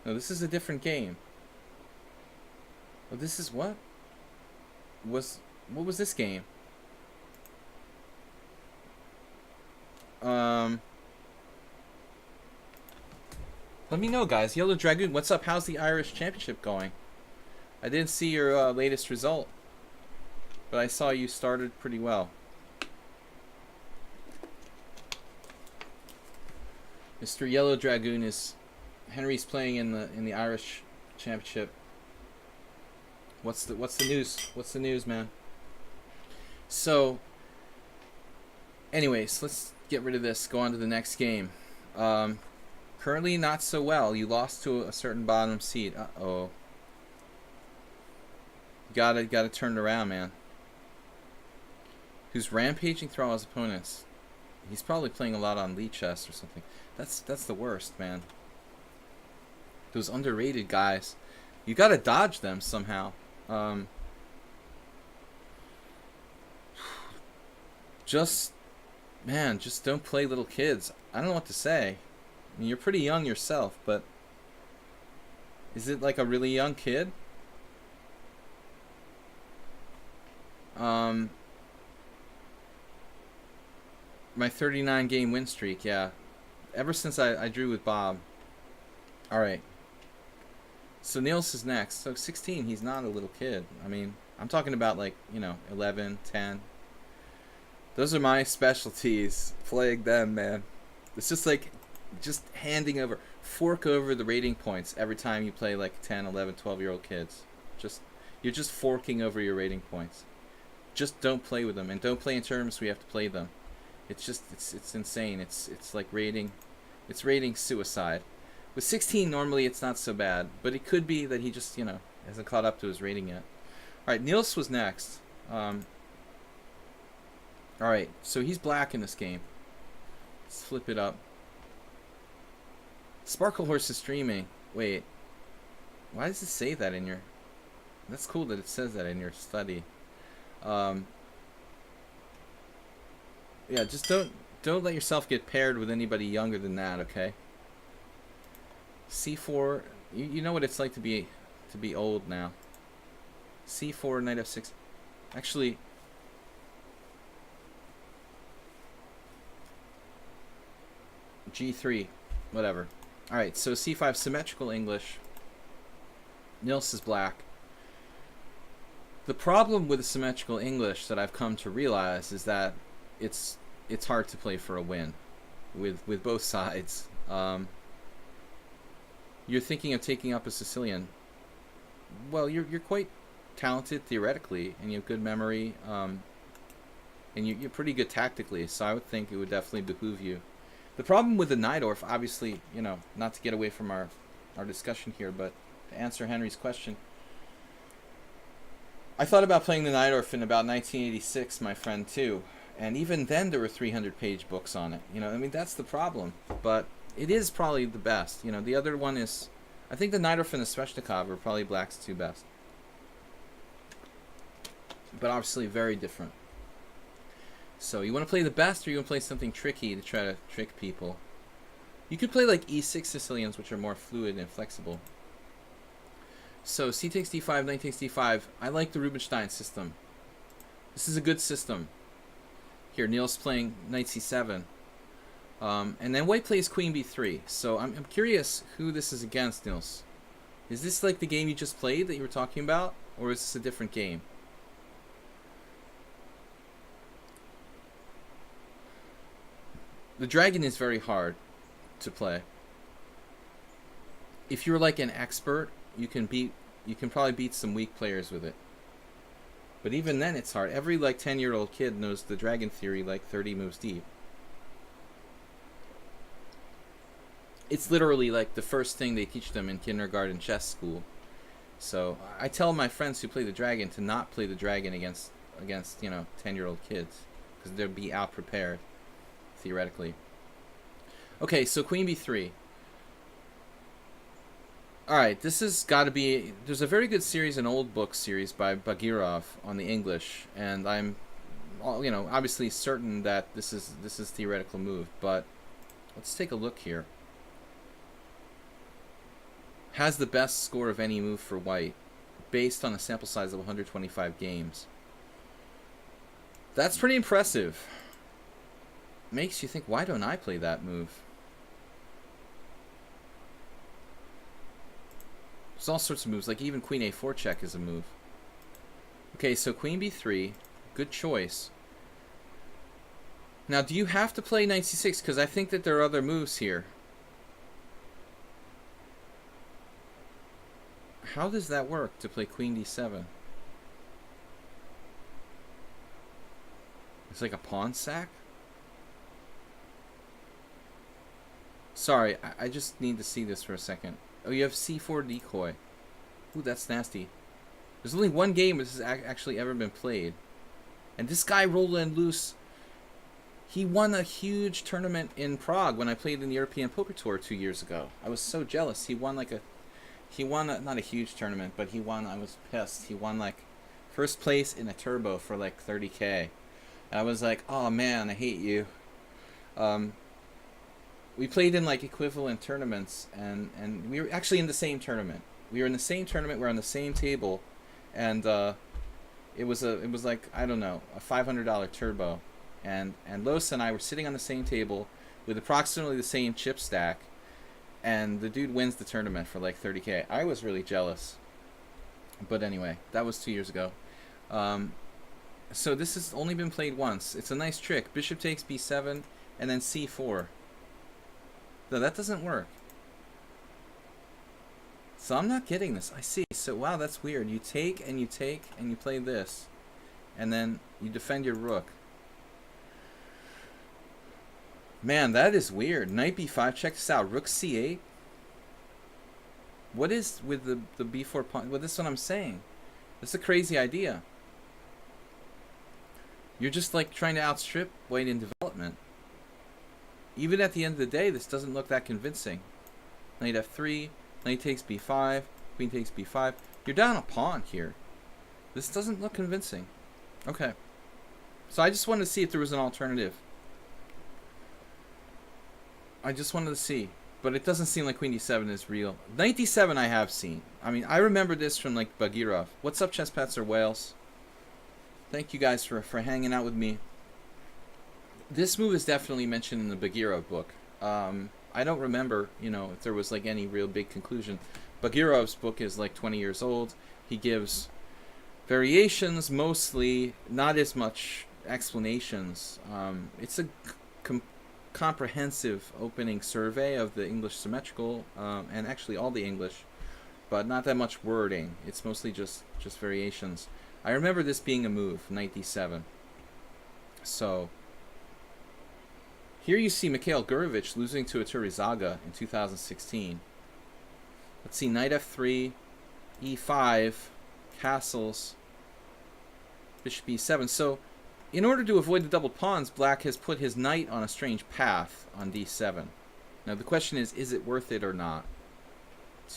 No, this is a different game. Oh, this is what? What was this game? Let me know, guys. Yellow Dragoon, what's up? How's the Irish Championship going? I didn't see your latest result, but I saw you started pretty well. Mr. Yellow Dragoon is Henry's playing in the Irish Championship. What's the news? What's the news, man? So, anyways, let's get rid of this. Go on to the next game. Currently not so well. You lost to a certain bottom seed. Uh-oh. Gotta turn it around, man. Who's rampaging through all his opponents? He's probably playing a lot on lichess or something. That's the worst, man. Those underrated guys. You gotta dodge them somehow. Just don't play little kids. I don't know what to say. I mean, you're pretty young yourself, but is it like a really young kid? My 39 game win streak, yeah. Ever since I drew with Bob. Alright. So Niels is next. So 16, he's not a little kid. I mean, I'm talking about like, 11, 10. Those are my specialties. Playing them, man. It's just like, just handing over, fork over the rating points every time you play like 10, 11, 12-year-old kids. You're just forking over your rating points. Just don't play with them, and don't play in tournaments where you have to play them. It's just, it's insane. It's like rating suicide. With 16, normally it's not so bad, but it could be that he just, hasn't caught up to his rating yet. Alright, Niels was next. Alright, so he's black in this game. Let's flip it up. Sparkle Horse is streaming. Wait. Why does it say that in your... That's cool that it says that in your study. Yeah, just don't let yourself get paired with anybody younger than that, okay? C4, you know what it's like to be old now. C4, knight f6. Actually, G3, whatever. Alright, so C5, symmetrical English. Niels is black. The problem with the symmetrical English that I've come to realize is that it's hard to play for a win with both sides. You're thinking of taking up a Sicilian. Well, you're quite talented theoretically, and you have good memory, and you're pretty good tactically, so I would think it would definitely behoove you. The problem with the Najdorf, obviously, not to get away from our discussion here, but to answer Henry's question, I thought about playing the Najdorf in about 1986, my friend, too. And even then, there were 300-page books on it. I mean, that's the problem. But it is probably the best. The other one is... I think the Najdorf and the Sveshnikov are probably black's two best. But obviously, very different. So, you want to play the best, or you want to play something tricky to try to trick people? You could play, like, E6 Sicilians, which are more fluid and flexible. So, C takes D5, knight takes D5. I like the Rubinstein system. This is a good system. Here, Niels playing knight C7. And then white plays queen B3. So, I'm curious who this is against, Niels. Is this like the game you just played that you were talking about? Or is this a different game? The dragon is very hard to play. If you're like an expert, you can probably beat some weak players with it. But even then it's hard. Every like 10-year-old kid knows the dragon theory like 30 moves deep. It's literally like the first thing they teach them in kindergarten chess school. So I tell my friends who play the dragon to not play the dragon against 10-year-old kids, because they'll be out prepared. theoretically. Okay, so queen b3. Alright, this has got to be... There's a very good series, an old book series by Bagirov on the English, and I'm, obviously certain that this is theoretical move, but let's take a look here. Has the best score of any move for white, based on a sample size of 125 games. That's pretty impressive. Makes you think, why don't I play that move? There's all sorts of moves, like even queen a4 check is a move. Okay, so queen b3, good choice. Now, do you have to play knight c6? Because I think that there are other moves here. How does that work to play queen d7? It's like a pawn sack? Sorry, I just need to see this for a second. Oh, you have c4 decoy. Ooh, that's nasty. There's only one game this has actually ever been played. And this guy, Roland Luce, he won a huge tournament in Prague when I played in the European Poker Tour 2 years ago. I was so jealous. He won like not a huge tournament, but I was pissed. He won like first place in a turbo for like 30K. And I was like, oh man, I hate you. We played in like equivalent tournaments, and we were actually in the same tournament. We were in the same tournament. We're on the same table, and it was like, I don't know, a $500 turbo, and Los and I were sitting on the same table with approximately the same chip stack, and the dude wins the tournament for like 30K. I was really jealous, but anyway, that was 2 years ago. So this has only been played once. It's a nice trick. Bishop takes b7 and then c4. No, that doesn't work. So I'm not getting this. I see. So wow, that's weird. You take and you play this, and then you defend your rook. Man, that is weird. Knight b5. Check this out. Rook c8. What is with the b4 pawn? Well, this is what I'm saying. It's a crazy idea. You're just like trying to outstrip white in development. Even at the end of the day, this doesn't look that convincing. Knight f3, knight takes b5, queen takes b5. You're down a pawn here. This doesn't look convincing. Okay. So I just wanted to see if there was an alternative. I just wanted to see. But it doesn't seem like queen d7 is real. Knight d7 I have seen. I mean, I remember this from like Bagirov. What's up, Chess Pets or Wales? Thank you guys for hanging out with me. This move is definitely mentioned in the Bagirov book. I don't remember, if there was like any real big conclusion. Bagirov's book is like 20 years old. He gives variations mostly, not as much explanations. It's a comprehensive opening survey of the English symmetrical, and actually all the English, but not that much wording. It's mostly just variations. I remember this being a move, knight d7. So here you see Mikhail Gurevich losing to Aturizaga in 2016. Let's see, knight f3, e5, castles, bishop e7. So in order to avoid the double pawns, black has put his knight on a strange path on d7. Now the question is it worth it or not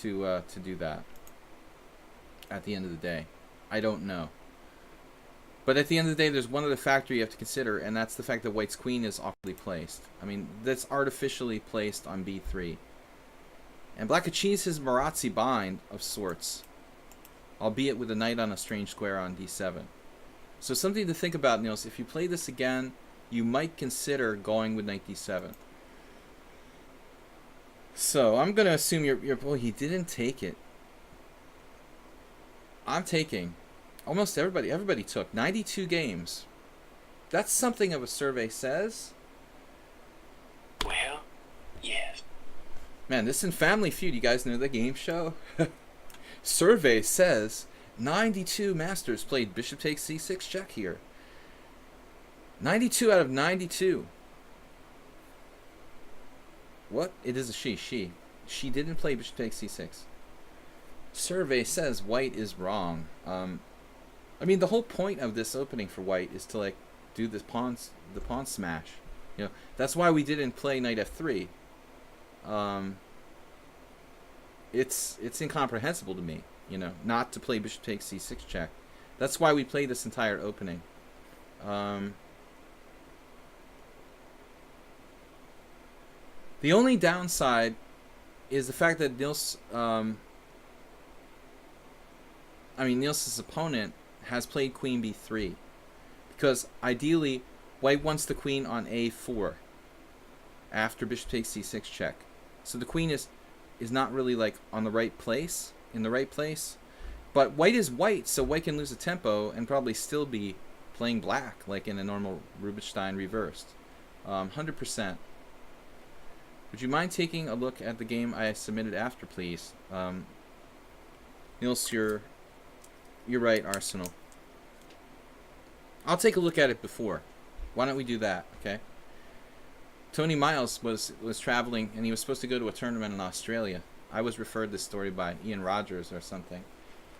to do that at the end of the day? I don't know. But at the end of the day, there's one other factor you have to consider, and that's the fact that white's queen is awkwardly placed. I mean, that's artificially placed on b3. And black achieves his Marazzi bind of sorts, albeit with a knight on a strange square on d7. So something to think about, Niels. If you play this again, you might consider going with knight d7. So I'm going to assume you're... Oh, he didn't take it. I'm taking... Almost everybody took 92 games. That's something of a survey says. Well, yes. Man, this in Family Feud, you guys know the game show? Survey says 92 masters played bishop takes c6 check here. 92 out of 92. What? It is a she. She didn't play bishop takes c6. Survey says white is wrong. I mean, the whole point of this opening for white is to like do this pawn smash. You know, that's why we didn't play knight f3. It's incomprehensible to me, you know, not to play bishop takes c6 check. That's why we played this entire opening. The only downside is the fact that Niels's opponent has played queen b3, because ideally white wants the queen on a4 after bishop takes c6 check. So the queen is not really like on the right place, in the right place. But white is white, so white can lose a tempo and probably still be playing black, like in a normal Rubinstein reversed. 100%. Would you mind taking a look at the game I submitted after, please? Niels, you're right, Arsenal. I'll take a look at it before. Why don't we do that, okay? Tony Miles was traveling, and he was supposed to go to a tournament in Australia. I was referred this story by Ian Rogers or something.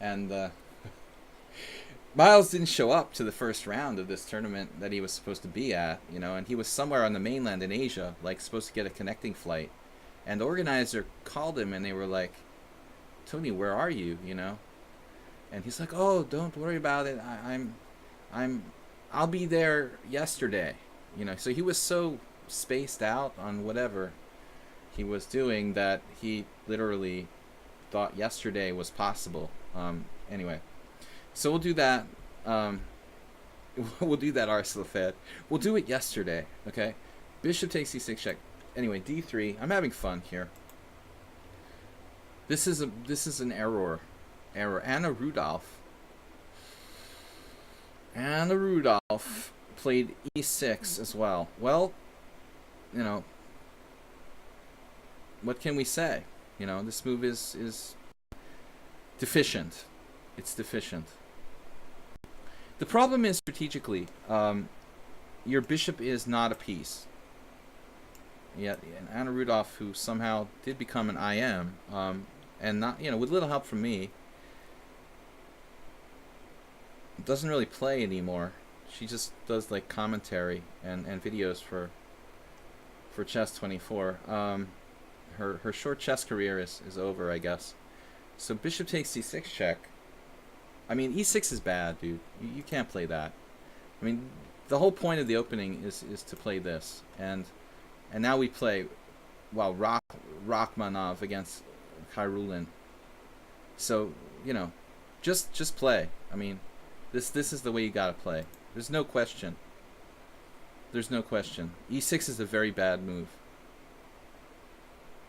And Miles didn't show up to the first round of this tournament that he was supposed to be at, you know, and he was somewhere on the mainland in Asia, like supposed to get a connecting flight. And the organizer called him, and they were like, "Tony, where are you?" You know, and he's like, "Oh, don't worry about it. I'll be there yesterday." You know, so he was so spaced out on whatever he was doing that he literally thought yesterday was possible. Anyway, so we'll do that. We'll do that, Arsenal fan. We'll do it yesterday, okay? Bishop takes c6 check. Anyway, d3. I'm having fun here. This is an error. Anna Rudolph played e6 as well. Well, you know, what can we say? You know, this move is deficient. It's deficient. The problem is strategically, your bishop is not a piece. Yet, and Anna Rudolph, who somehow did become an IM, and not, you know, with little help from me, doesn't really play anymore. She just does like commentary and videos for Chess24. Her short chess career is over, I guess. So bishop takes c6 check. I mean, e6 is bad, dude. You can't play that. I mean, the whole point of the opening is to play this, and now we play, well, Rachmanov against Khairulin. So, you know, just play. I mean, this is the way you gotta play. There's no question. There's no question. e6 is a very bad move,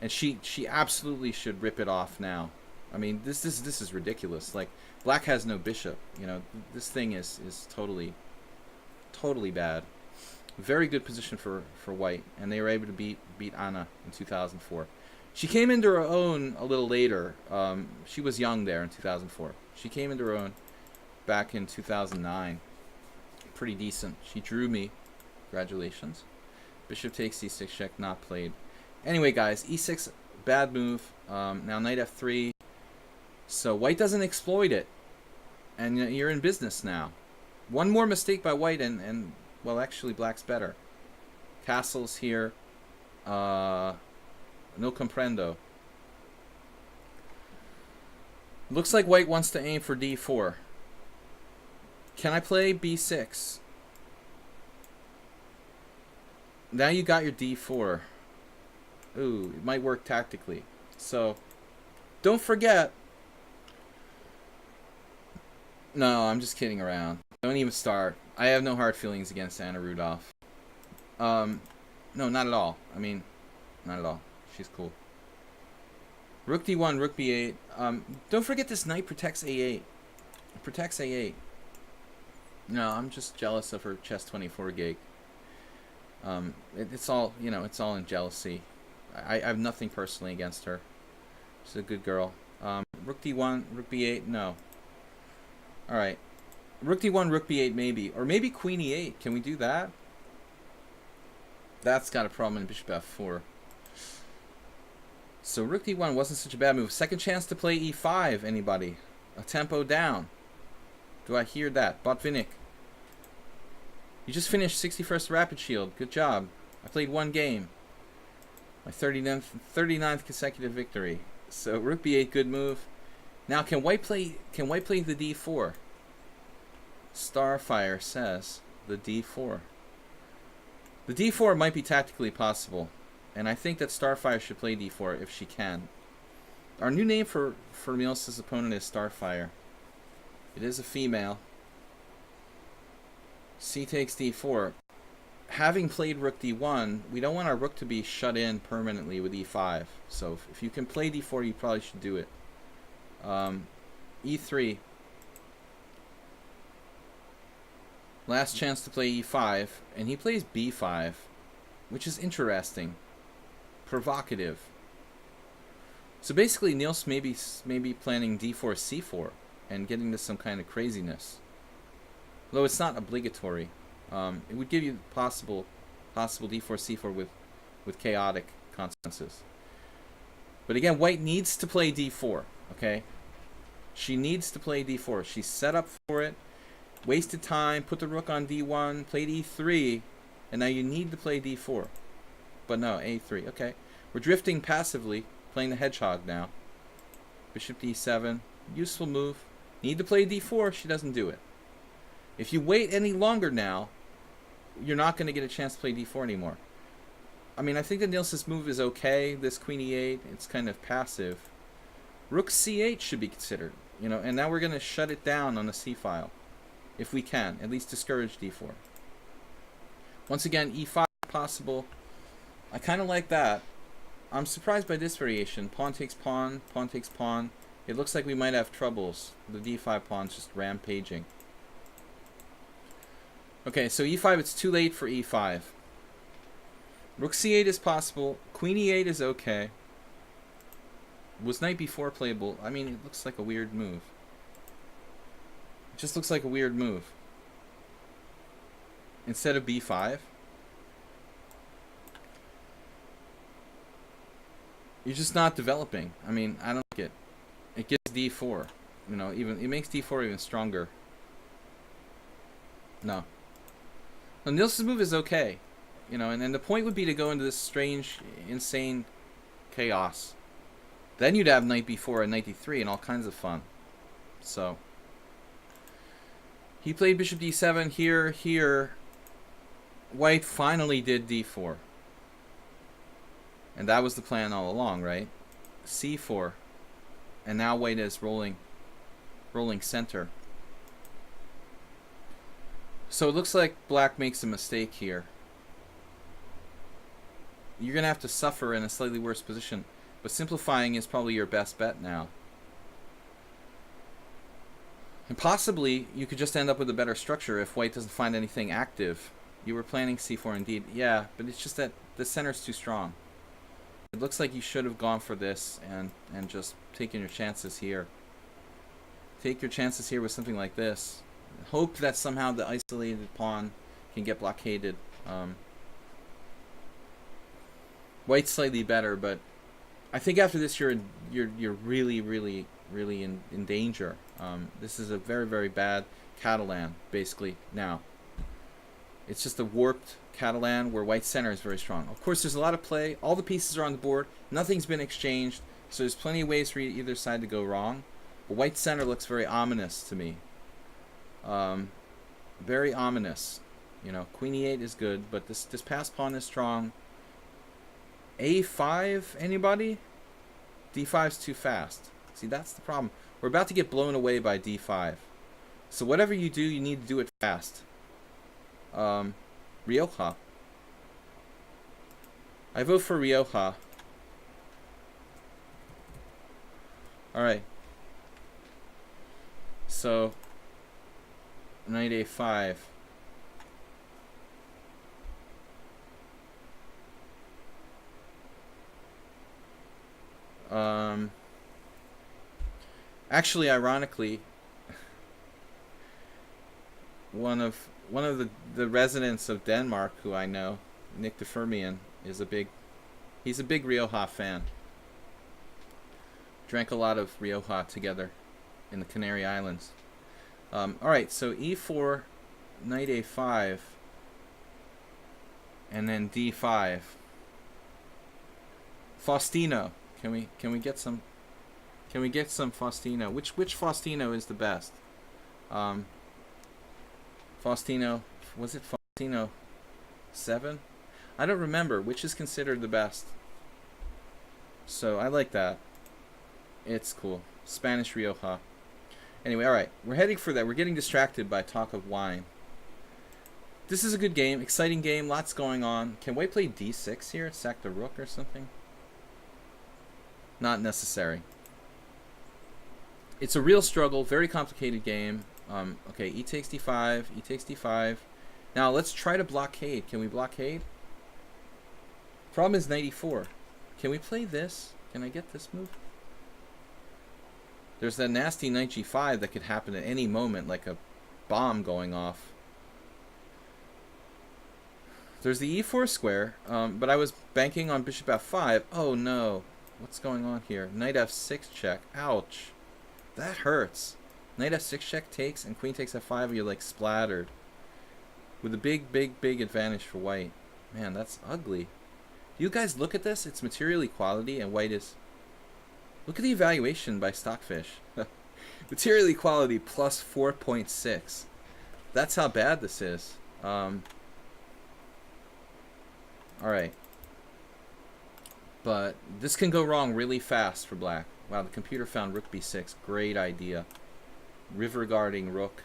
and she absolutely should rip it off now. I mean, this is ridiculous. Like, black has no bishop. You know, this thing is totally bad. Very good position for white, and they were able to beat Anna in 2004. She came into her own a little later. She was young there in 2004. She came into her own back in 2009. Pretty decent. She drew me. Congratulations. Bishop takes c6 check, not played. Anyway, guys, e6, bad move. Now knight f3. So white doesn't exploit it, and you're in business now. One more mistake by white, and well, actually, black's better. Castle's here. No comprendo. Looks like white wants to aim for d4. Can I play b6? Now you got your d4. Ooh, it might work tactically. So, don't forget. No, I'm just kidding around. Don't even start. I have no hard feelings against Anna Rudolph. No, not at all. I mean, not at all. She's cool. Rook d1, rook b8. Don't forget this knight protects a8. It protects a8. No, I'm just jealous of her Chess24 gig. It's all, you know, it's all in jealousy. I have nothing personally against her. She's a good girl. Rook d1, rook b8, no. Alright. Rook d1, rook b8 maybe. Or maybe queen e8. Can we do that? That's got a problem in bishop f4. So rook d1 wasn't such a bad move. Second chance to play e5, anybody? A tempo down. Do I hear that? Botvinnik. You just finished 61st Rapid Shield. Good job. I played one game. My 39th consecutive victory. So rook b8, good move. Now can white play the d4? Starfire says the d4. The d4 might be tactically possible, and I think that Starfire should play d4 if she can. Our new name for Milos' opponent is Starfire. It is a female. C takes d4. Having played rook d1, we don't want our rook to be shut in permanently with e5. So if you can play d4, you probably should do it. e3. Last chance to play e5, and he plays b5, which is interesting. Provocative. So basically, Niels may be planning d4, c4, and getting to some kind of craziness. Though it's not obligatory. It would give you possible d4, c4 with chaotic consequences. But again, white needs to play d4, okay? She needs to play d4. She's set up for it. Wasted time, put the rook on d1, played e3, and now you need to play d4. But no, a3, okay. We're drifting passively, playing the hedgehog now. Bishop d7, useful move. Need to play d4, she doesn't do it. If you wait any longer now, you're not going to get a chance to play d4 anymore. I mean, I think that Niels' move is okay, this queen e8, it's kind of passive. Rook c8 should be considered, you know, and now we're going to shut it down on the c file. If we can, at least discourage d4. Once again, e5 possible. I kind of like that. I'm surprised by this variation. Pawn takes pawn, pawn takes pawn. It looks like we might have troubles. The d5 pawn's just rampaging. Okay, so e5, it's too late for e5. Rook c8 is possible. Queen e8 is okay. Was knight b4 playable? I mean, it looks like a weird move. It just looks like a weird move. Instead of b5. You're just not developing. I mean, I don't like it. It gets d4. You know, even it makes d4 even stronger. No. Now, Niels' move is okay. You know, and the point would be to go into this strange, insane chaos. Then you'd have knight b4 and knight d3 and all kinds of fun. So he played bishop d7 here. White finally did d4. And that was the plan all along, right? c4. And now white is rolling center. So it looks like black makes a mistake here. You're going to have to suffer in a slightly worse position. But simplifying is probably your best bet now. And possibly, you could just end up with a better structure if white doesn't find anything active. You were planning c4 indeed. Yeah, but it's just that the center's too strong. It looks like you should have gone for this and just taken your chances here. Take your chances here with something like this. Hope that somehow the isolated pawn can get blockaded. White's slightly better, but I think after this you're really in danger. This is a very, very bad Catalan, basically, now. It's just a warped Catalan where white's center is very strong. Of course, there's a lot of play. All the pieces are on the board. Nothing's been exchanged. So there's plenty of ways for either side to go wrong. But white's center looks very ominous to me. Very ominous. You know, queen e8 is good, but this passed pawn is strong. a5, anybody? d5's too fast. See, that's the problem. We're about to get blown away by d5. So whatever you do, you need to do it fast. Rioja. I vote for Rioja. Alright. So, knight a5. Actually, ironically, one of the residents of Denmark who I know, Nick de Fermian, is he's a big Rioja fan. Drank a lot of Rioja together in the Canary Islands. Alright, so e4, knight a5, and then d5. Faustino. Can we get some? Can we get some Faustino? Which Faustino is the best? Faustino, was it Faustino 7? I don't remember which is considered the best. So I like that. It's cool. Spanish Rioja. Anyway, alright. We're heading for that. We're getting distracted by talk of wine. This is a good game. Exciting game. Lots going on. Can white play d6 here? Sack the rook or something? Not necessary. It's a real struggle. Very complicated game. Okay, e takes d5. E takes d5. Now, let's try to blockade. Can we blockade? Problem is knight e4. Can we play this? Can I get this move? There's that nasty knight g5 that could happen at any moment, like a bomb going off. There's the e4 square, but I was banking on bishop f5. Oh no. What's going on here? Knight f6 check. Ouch. That hurts. Knight f6 check takes, and queen takes f5, you're like splattered. With a big advantage for white. Man, that's ugly. Do you guys look at this? It's material equality, and white is... Look at the evaluation by Stockfish. Material equality plus 4.6. That's how bad this is. Alright. But this can go wrong really fast for black. Wow, the computer found rook b6. Great idea. River guarding rook.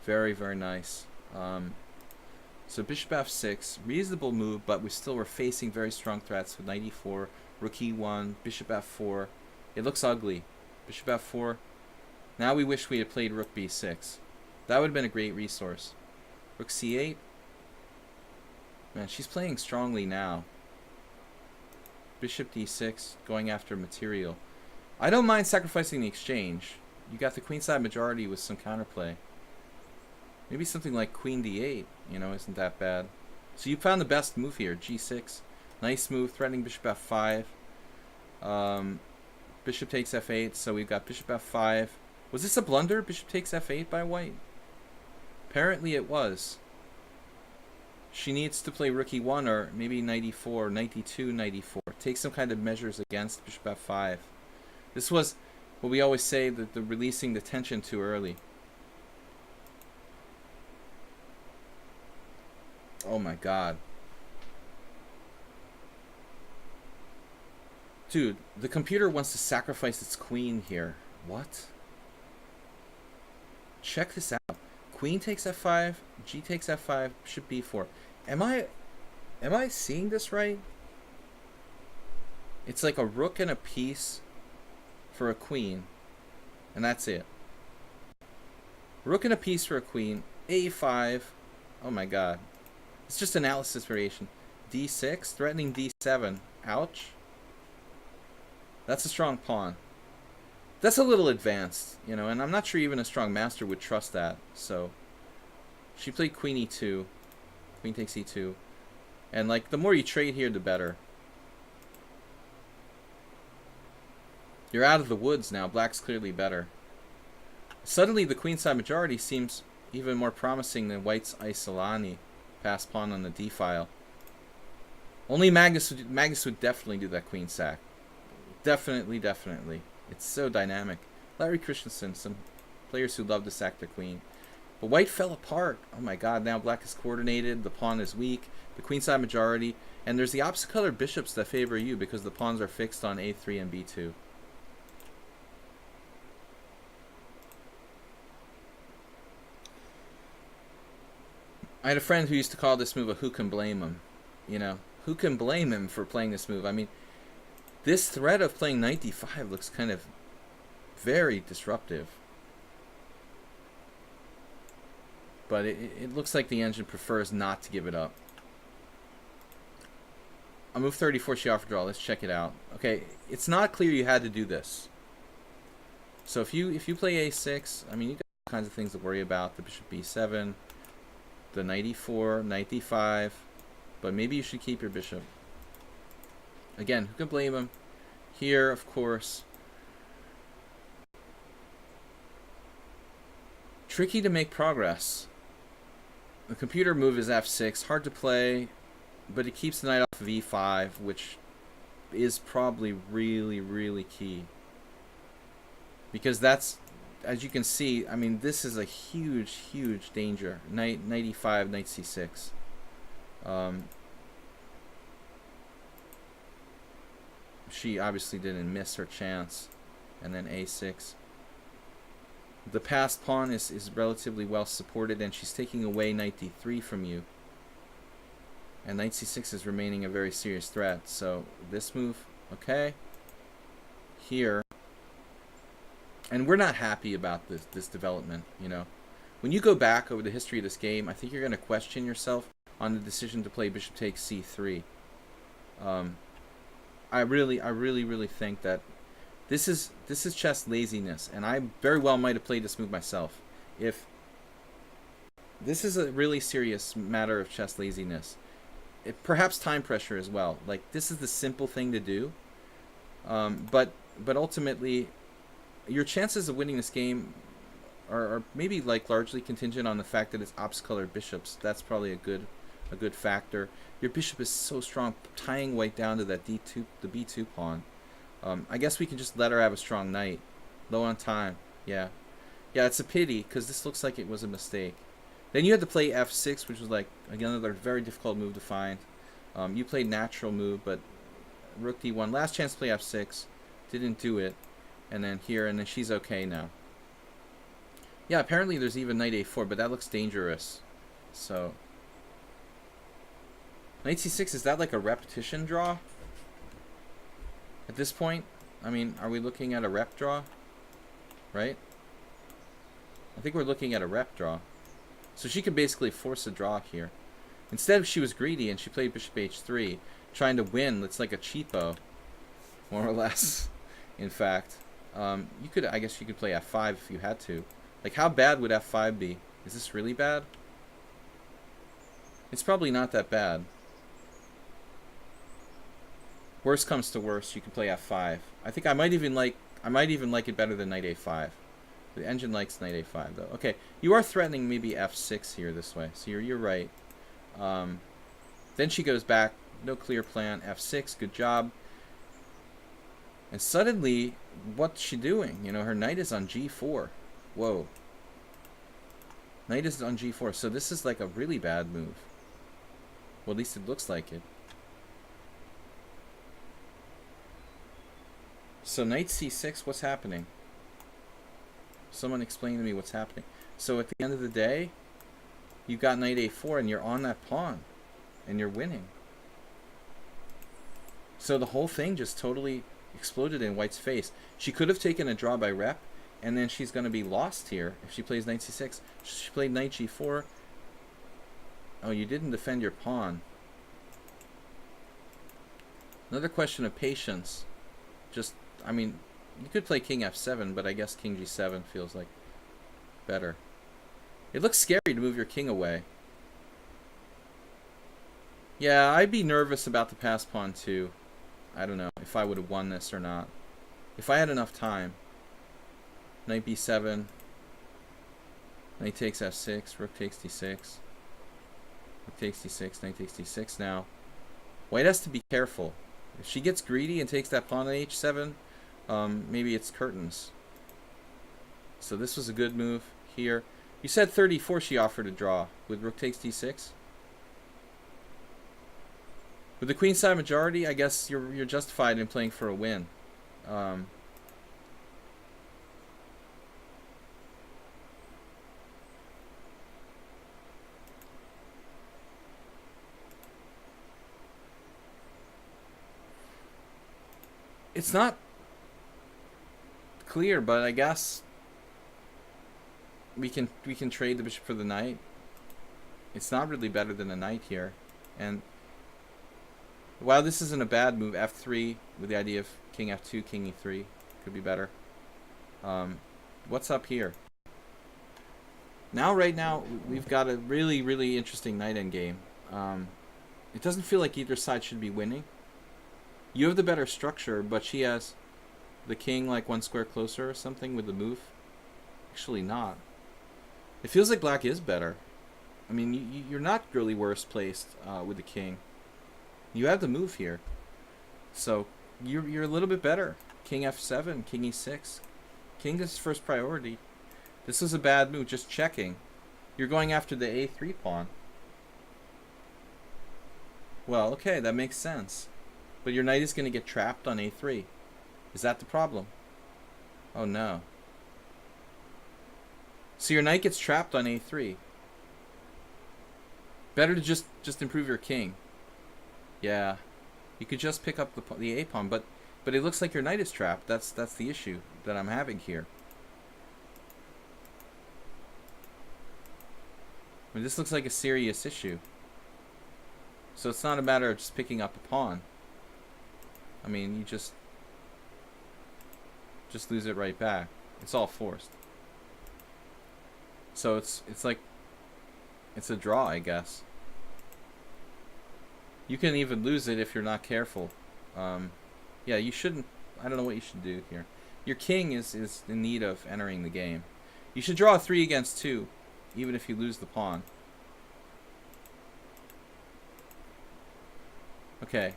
Very nice. So bishop f6. Reasonable move, but we're facing very strong threats with knight e4, rook e1, bishop f4. It looks ugly. Bishop f4. Now we wish we had played rook b6. That would have been a great resource. Rook c8. Man, she's playing strongly now. Bishop d6, going after material. I don't mind sacrificing the exchange. You got the queenside majority with some counterplay. Maybe something like queen d8, you know, isn't that bad. So you found the best move here, g6. Nice move, threatening bishop f5. Bishop takes f8, so we've got bishop f5. Was this a blunder? Bishop takes f8 by white? Apparently it was. She needs to play rook e1 or maybe knight e4, knight d2, knight e4. Take some kind of measures against bishop f5. This was what we always say, that the releasing the tension too early. Oh my god. Dude, the computer wants to sacrifice its queen here. What? Check this out. Queen takes f5, g takes f5, bishop b4. Am I seeing this right? It's like a rook and a piece for a queen, and that's it. Rook and a piece for a queen, a5. Oh my god. It's just analysis variation. d6, threatening d7. Ouch. That's a strong pawn. That's a little advanced, you know, and I'm not sure even a strong master would trust that. So she played queen e2. Queen takes e2. And like, the more you trade here, the better. You're out of the woods now. Black's clearly better. Suddenly the queenside majority seems even more promising than white's Isolani. Pass pawn on the d file. Only Magnus would definitely do that queen sack. Definitely. It's so dynamic. Larry Christensen, some players who love to sack the queen. But white fell apart. Oh my god, now black is coordinated, the pawn is weak, the queenside majority, and there's the opposite color bishops that favor you because the pawns are fixed on a3 and b2. I had a friend who used to call this move a who can blame him. You know, who can blame him for playing this move? I mean, this threat of playing knight d5 looks kind of very disruptive. But it looks like the engine prefers not to give it up. On move 34, she offered draw. Let's check it out. Okay, it's not clear you had to do this. So if you play a6, I mean, you got all kinds of things to worry about. The bishop b7, the knight e4, knight d5. But maybe you should keep your bishop. Again, who can blame him? Here, of course. Tricky to make progress. The computer move is f6. Hard to play. but it keeps the knight off of e5, which is probably really, really key. Because that's, as you can see, I mean, this is a huge, huge danger. Knight e5, knight c6. She obviously didn't miss her chance. And then a6. The passed pawn is relatively well supported, and she's taking away knight d3 from you. And knight c6 is remaining a very serious threat. So this move, okay. Here. And we're not happy about this development, you know. When you go back over the history of this game, I think you're going to question yourself on the decision to play bishop takes c3. I really think that this is chess laziness, and I very well might have played this move myself. If this is a really serious matter of chess laziness, perhaps time pressure as well. Like, this is the simple thing to do, but ultimately, your chances of winning this game are maybe like largely contingent on the fact that it's ops-colored bishops. That's probably a good factor. Your bishop is so strong, tying white down to that d2, the b2 pawn. I guess we can just let her have a strong knight. Low on time. Yeah, it's a pity because this looks like it was a mistake. Then you had to play f6, which was like, again, another very difficult move to find. You played natural move, but rook d1. Last chance to play f6. Didn't do it. And then here, and then she's okay now. Yeah, apparently there's even knight a4, but that looks dangerous. So knight c6, is that like a repetition draw? At this point, I mean, are we looking at a rep draw? Right? I think we're looking at a rep draw. So she could basically force a draw here. Instead, she was greedy and she played bishop h3, trying to win. It's like a cheapo, more or less, in fact. You could, I guess you could play f5 if you had to. Like, how bad would f5 be? Is this really bad? It's probably not that bad. Worst comes to worst, you can play f5. I think I might even like it better than knight a5. The engine likes knight a5 though. Okay, you are threatening maybe f6 here this way. So you're right. Then she goes back, no clear plan. f6, good job. And suddenly, what's she doing? You know, her knight is on g4. Whoa. Knight is on g4. So this is like a really bad move. Well, at least it looks like it. So knight c6, what's happening? Someone explain to me what's happening. So at the end of the day, you got knight a4 and you're on that pawn. And you're winning. So the whole thing just totally exploded in white's face. She could have taken a draw by rep, and then she's going to be lost here if she plays knight c6. She played knight g4. Oh, you didn't defend your pawn. Another question of patience. Just, I mean, you could play king f7, but I guess king g7 feels like better. It looks scary to move your king away. Yeah, I'd be nervous about the pass pawn too. I don't know if I would have won this or not. If I had enough time. Knight b7. Knight takes f6. Rook takes d6. Rook takes d6. Knight takes d6 now. White has to be careful. If she gets greedy and takes that pawn on h7, maybe it's curtains. So this was a good move here. You said 34 she offered a draw with rook takes d6. With the queenside majority, I guess you're justified in playing for a win. It's not clear, but I guess we can trade the bishop for the knight. It's not really better than a knight here, and while this isn't a bad move, f3 with the idea of king f2, king e3 could be better. What's up here? Now, right now, we've got a really, really interesting knight endgame. It doesn't feel like either side should be winning. You have the better structure, but she has the king like one square closer or something with the move. Actually not. It feels like black is better. I mean, you're not really worse placed with the king. You have the move here. So you're a little bit better. King f7, king e6. King is first priority. This is a bad move, just checking. You're going after the a3 pawn. Well, okay, that makes sense. But your knight is going to get trapped on a3. Is that the problem? Oh no. So your knight gets trapped on a3. Better to just improve your king. Yeah. You could just pick up the a pawn, but it looks like your knight is trapped. That's the issue that I'm having here. I mean, this looks like a serious issue. So it's not a matter of just picking up a pawn. I mean, you just lose it right back. It's all forced. So it's like it's a draw, I guess. You can even lose it if you're not careful. Yeah, you shouldn't. I don't know what you should do here. Your king is in need of entering the game. You should draw a 3 against 2, even if you lose the pawn. Okay,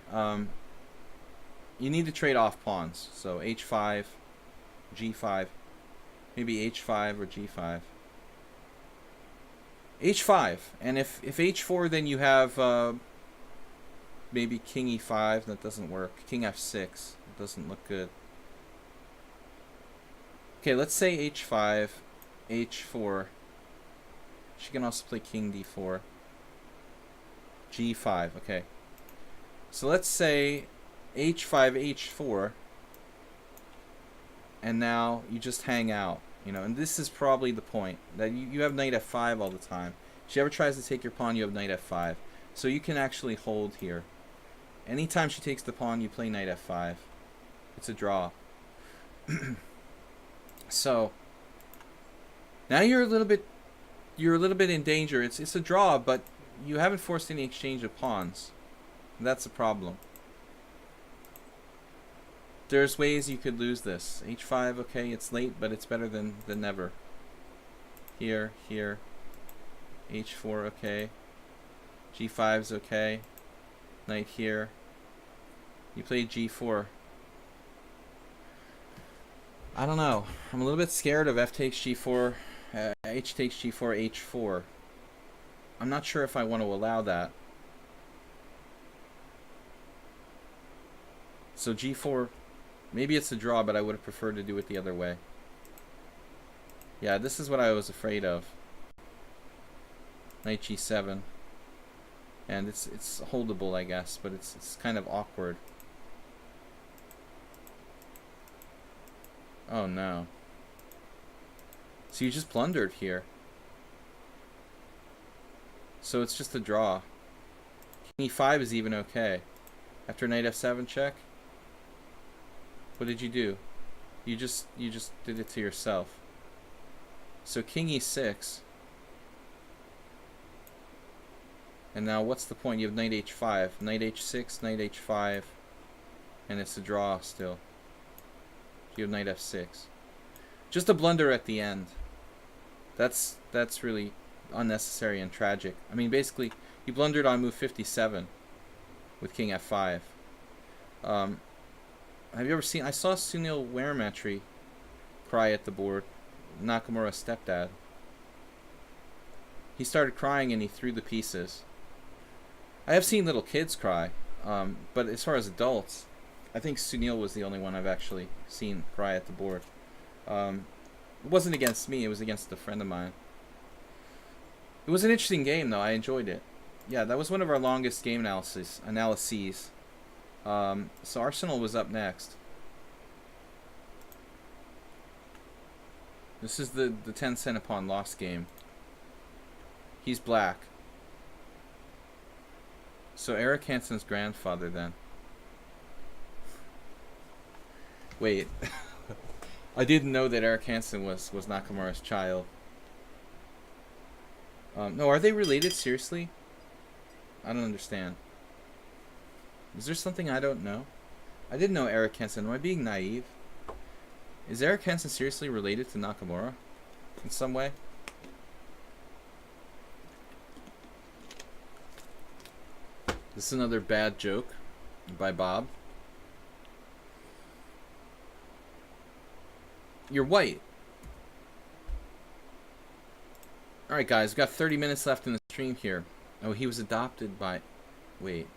you need to trade off pawns. So h5, g5, maybe h5 or g5. h5, and if h4, then you have maybe king e5. That doesn't work. King f6. It doesn't look good. Okay, let's say h5, h4. She can also play king d4. g5. Okay. So let's say h5, h4, and now you just hang out, you know, and this is probably the point, that you have knight f5 all the time. If she ever tries to take your pawn, you have knight f5. So you can actually hold here. Anytime she takes the pawn, you play knight f5. It's a draw. So now you're a little bit in danger. It's a draw, but you haven't forced any exchange of pawns. That's a problem. There's ways you could lose this. h5, okay, it's late, but it's better than never. Here, h4, okay. g5's okay. Knight here. You play g4. I don't know. I'm a little bit scared of f takes g4, h takes g4, h4. I'm not sure if I want to allow that. So g4, maybe it's a draw, but I would have preferred to do it the other way. Yeah, this is what I was afraid of. Knight g7. And it's holdable, I guess, but it's kind of awkward. Oh no. So you just blundered here. So it's just a draw. King e5 is even okay. After knight f7 check. What did you do? You just did it to yourself. So king e6. And now what's the point? You have knight h5, knight h6, knight h5, and it's a draw still. You have knight f6. Just a blunder at the end. That's really unnecessary and tragic. I mean, basically, you blundered on move 57 with king f5. Have you ever seen? I saw Sunil Werematri cry at the board. Nakamura's stepdad. He started crying and he threw the pieces. I have seen little kids cry, but as far as adults, I think Sunil was the only one I've actually seen cry at the board. It wasn't against me, it was against a friend of mine. It was an interesting game, though. I enjoyed it. Yeah, that was one of our longest game analyses. So Arsenal was up next. This is the 10 cent upon lost game. He's black. So Eric Hansen's grandfather then. Wait. I didn't know that Eric Hansen was Nakamura's child. No, are they related? Seriously? I don't understand. Is there something I don't know? I didn't know Eric Hansen. Am I being naive? Is Eric Hansen seriously related to Nakamura? In some way? This is another bad joke by Bob. You're white. Alright guys, we've got 30 minutes left in the stream here. Oh, he was adopted by... Wait.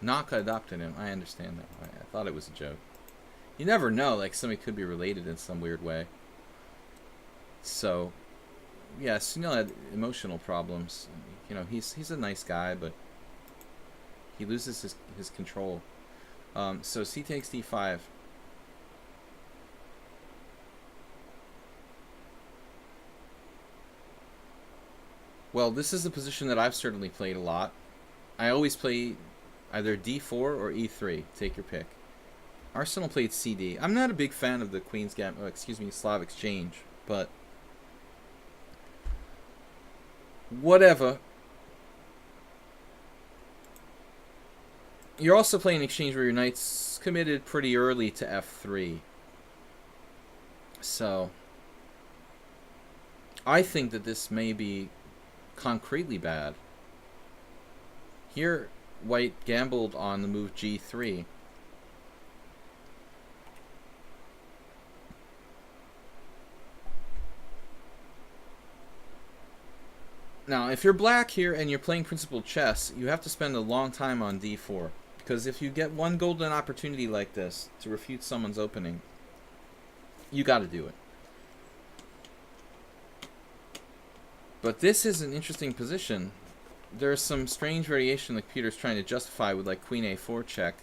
Naka adopted him. I understand that. I thought it was a joke. You never know, like somebody could be related in some weird way. So, yeah, Sunil had emotional problems. You know, he's a nice guy, but he loses his control. So C takes D5. Well, this is a position that I've certainly played a lot. I always play either D4 or E3. Take your pick. Arsenal played CD. I'm not a big fan of the Queen's Slav exchange, but whatever. You're also playing an exchange where your knight's committed pretty early to F3. So I think that this may be concretely bad. Here, white gambled on the move G3. Now, if you're black here and you're playing principal chess, you have to spend a long time on D4. Because if you get one golden opportunity like this to refute someone's opening, you got to do it. But this is an interesting position. There's some strange variation that Peter's trying to justify with like Queen A4 check.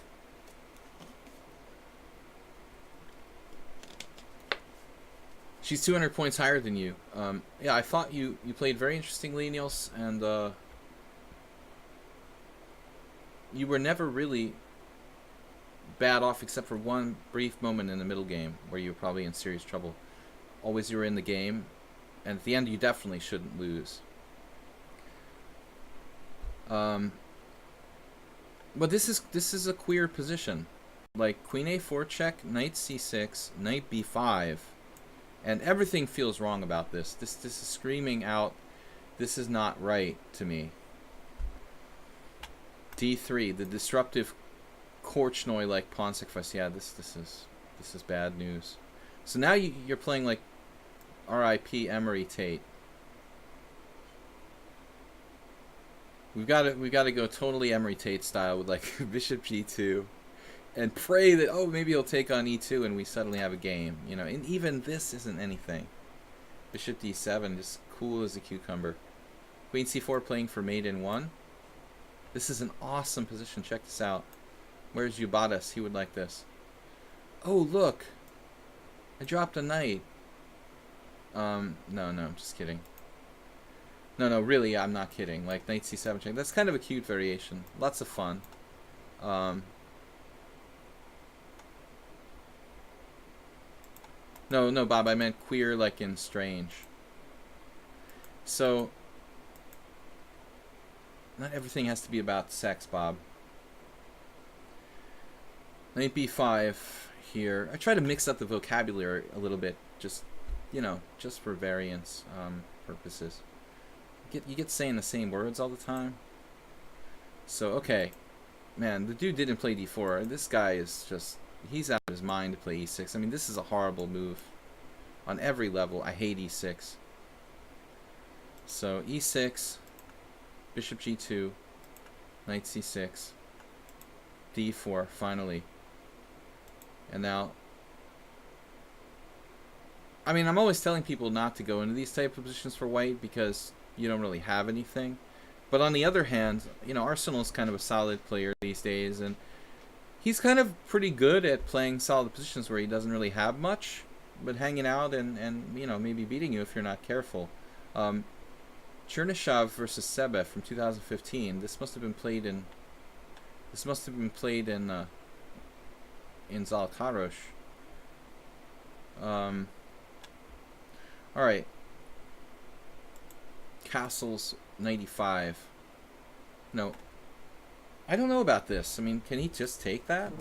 She's 200 points higher than you. Yeah, I thought you played very interestingly, Niels, and you were never really bad off except for one brief moment in the middle game where you were probably in serious trouble. Always you were in the game, and at the end you definitely shouldn't lose. But this is a queer position. Like Queen A4 check, Knight C6, Knight B5. And everything feels wrong about this. This is screaming out, this is not right to me. D3, the disruptive Korchnoi-like pawn sacrifice. Yeah, this is bad news. So now you're playing like R.I.P. Emery Tate. We've got to go totally Emery Tate style with like Bishop G2. And pray that, oh, maybe he'll take on E2 and we suddenly have a game. You know, and even this isn't anything. Bishop D7, just cool as a cucumber. Queen C4 playing for mate in 1. This is an awesome position. Check this out. Where's Ubadas? He would like this. Oh, look. I dropped a knight. No, I'm just kidding. No, really, I'm not kidding. Like, Knight C7 check. That's kind of a cute variation. Lots of fun. No, Bob, I meant queer like in strange. So, not everything has to be about sex, Bob. Knight B5 here. I try to mix up the vocabulary a little bit, just, you know, just for variance purposes. You get saying the same words all the time. So, okay. Man, the dude didn't play D4. This guy is just... He's out of his mind to play E6. I mean, this is a horrible move. On every level, I hate E6. So, E6, Bishop G2, Knight C6, D4, finally. And now... I mean, I'm always telling people not to go into these type of positions for white because you don't really have anything. But on the other hand, you know, Arsenal's kind of a solid player these days, and he's kind of pretty good at playing solid positions where he doesn't really have much, but hanging out and you know, maybe beating you if you're not careful. Chernyshev versus Sebev from 2015. This must have been played in Zalkarosh. All right. Castles 95. No. I don't know about this. I mean, can he just take that?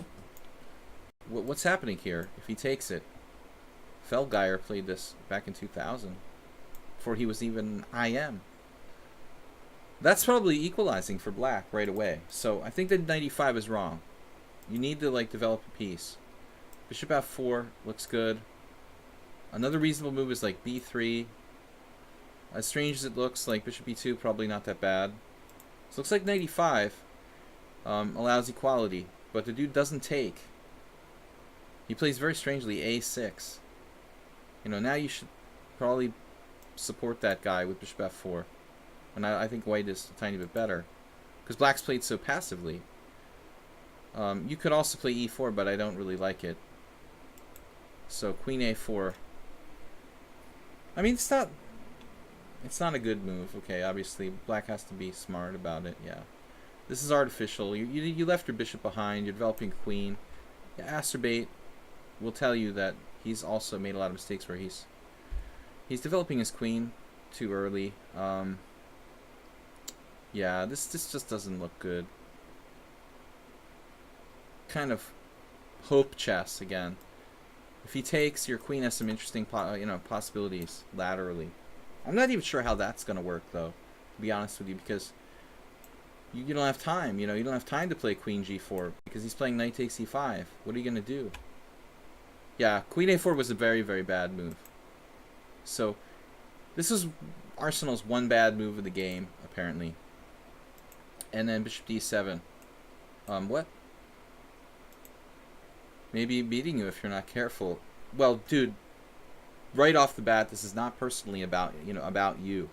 What's happening here if he takes it? Feldgeier played this back in 2000. Before he was even IM. That's probably equalizing for black right away. So I think that knight e5 is wrong. You need to like develop a piece. Bishop f4 looks good. Another reasonable move is like b3. As strange as it looks, like bishop e2 probably not that bad. So it looks like knight e5 allows equality, but the dude doesn't take. He plays very strangely a6. You know, now you should probably support that guy with bishop f4. And I think white is a tiny bit better, because black's played so passively. You could also play e4, but I don't really like it. So queen a4. I mean, it's not a good move. Okay, obviously black has to be smart about it. Yeah, this is artificial. You left your bishop behind. You're developing a queen. Yeah, Asterbate will tell you that he's also made a lot of mistakes where he's developing his queen too early. Yeah, this just doesn't look good. Kind of hope chess again. If he takes, your queen has some interesting possibilities laterally. I'm not even sure how that's going to work, though, to be honest with you, because you don't have time. You don't have time to play queen g4 because he's playing knight takes e5. What are you going to do? Yeah, queen a4 was a very, very bad move. So this is Arsenal's one bad move of the game, apparently. And then bishop d7. What? Maybe beating you if you're not careful. Well, dude, right off the bat, this is not personally about you.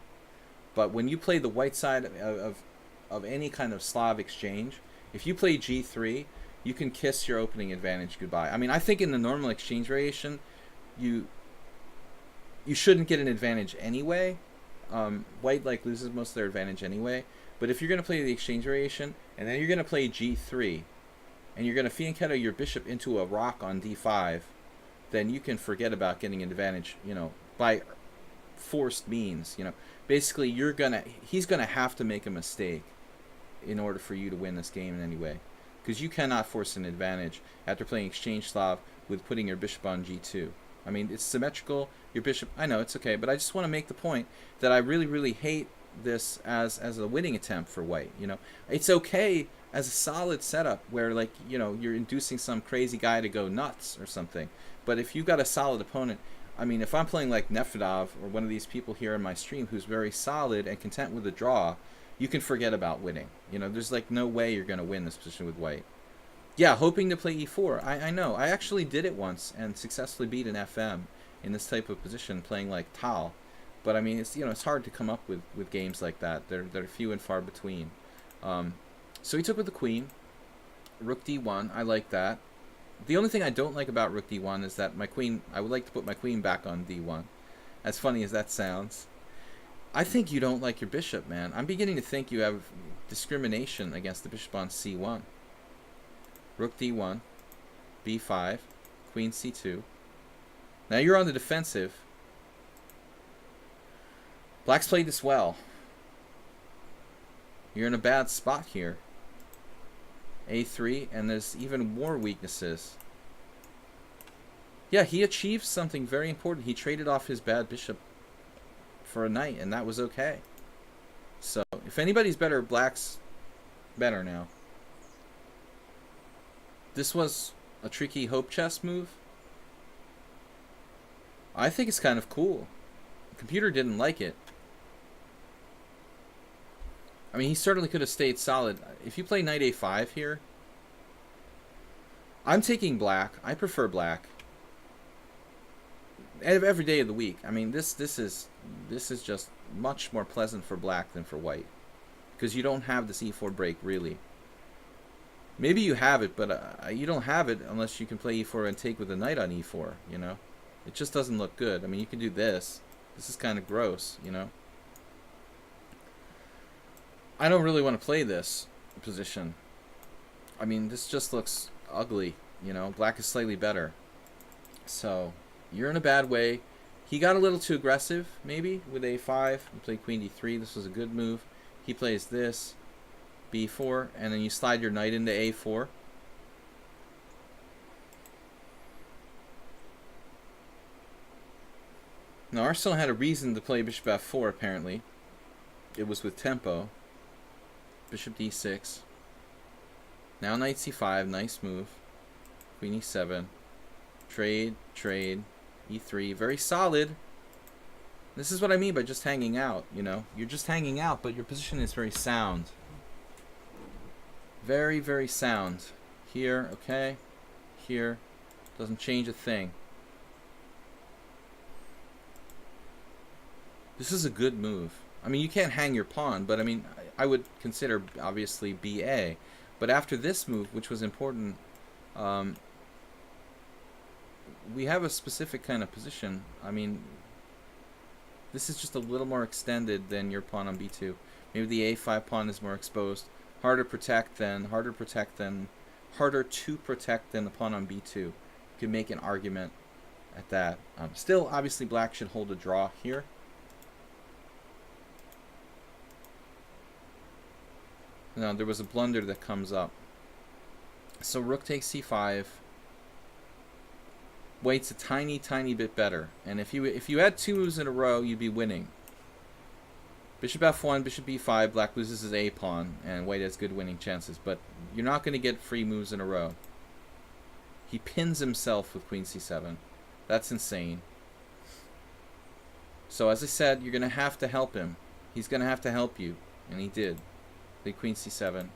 But when you play the white side of any kind of Slav exchange, if you play g3, you can kiss your opening advantage goodbye. I mean, I think in the normal exchange variation, you shouldn't get an advantage anyway. White loses most of their advantage anyway. But if you're going to play the exchange variation, and then you're going to play g3, and you're going to fianchetto your bishop into a rock on d5, then you can forget about getting an advantage, by forced means. Basically, he's going to have to make a mistake in order for you to win this game in any way. Because you cannot force an advantage after playing exchange Slav with putting your bishop on g2. I mean, it's symmetrical. Your bishop, I know, it's okay, but I just want to make the point that I really, really hate this as a winning attempt for white. It's okay as a solid setup where you're inducing some crazy guy to go nuts or something. But if you've got a solid opponent, I mean, if I'm playing like Nefedov or one of these people here in my stream who's very solid and content with a draw, you can forget about winning. There's no way you're going to win this position with white. Yeah, hoping to play e4. I know. I actually did it once and successfully beat an FM in this type of position playing like Tal. But I mean, it's hard to come up with games like that. They're few and far between. So he took with the queen. Rook d1. I like that. The only thing I don't like about rook d1 is that I would like to put my queen back on d1. As funny as that sounds. I think you don't like your bishop, man. I'm beginning to think you have discrimination against the bishop on c1. Rook d1. b5. Queen c2. Now you're on the defensive. Black's played this well. You're in a bad spot here. a3, and there's even more weaknesses. Yeah, he achieved something very important. He traded off his bad bishop for a knight, and that was okay. So, if anybody's better, black's better now. This was a tricky hope chess move. I think it's kind of cool. The computer didn't like it. I mean, he certainly could have stayed solid. If you play knight a5 here, I'm taking black. I prefer black. Every day of the week. I mean, this is just much more pleasant for black than for white, because you don't have this e4 break really. Maybe you have it, but you don't have it unless you can play e4 and take with a knight on e4. It just doesn't look good. I mean, you can do this. This is kind of gross. I don't really want to play this position. I mean, this just looks ugly. Black is slightly better. So, you're in a bad way. He got a little too aggressive, maybe, with a5. You play queen d3. This was a good move. He plays this, b4, and then you slide your knight into a4. Now, Arsenal had a reason to play bishop f4, apparently. It was with tempo. Bishop d6. Now knight c5, nice move. Queen e7. Trade, trade. e3, very solid. This is what I mean by just hanging out, you know. You're just hanging out, but your position is very sound. Very, very sound. Here, okay. Here. Doesn't change a thing. This is a good move. I mean, you can't hang your pawn, but I mean, I would consider, obviously, BA. But after this move, which was important, we have a specific kind of position. I mean, this is just a little more extended than your pawn on b2. Maybe the a5 pawn is more exposed. Harder to protect than the pawn on b2. You can make an argument at that. Still, obviously, black should hold a draw here. Now, there was a blunder that comes up. So rook takes c5. White's a tiny, tiny bit better. And if you had 2 moves in a row, you'd be winning. Bishop f1, bishop b5, black loses his a pawn, and white has good winning chances. But you're not going to get free moves in a row. He pins himself with queen c7. That's insane. So as I said, you're going to have to help him. He's going to have to help you. And he did. Played queen c7,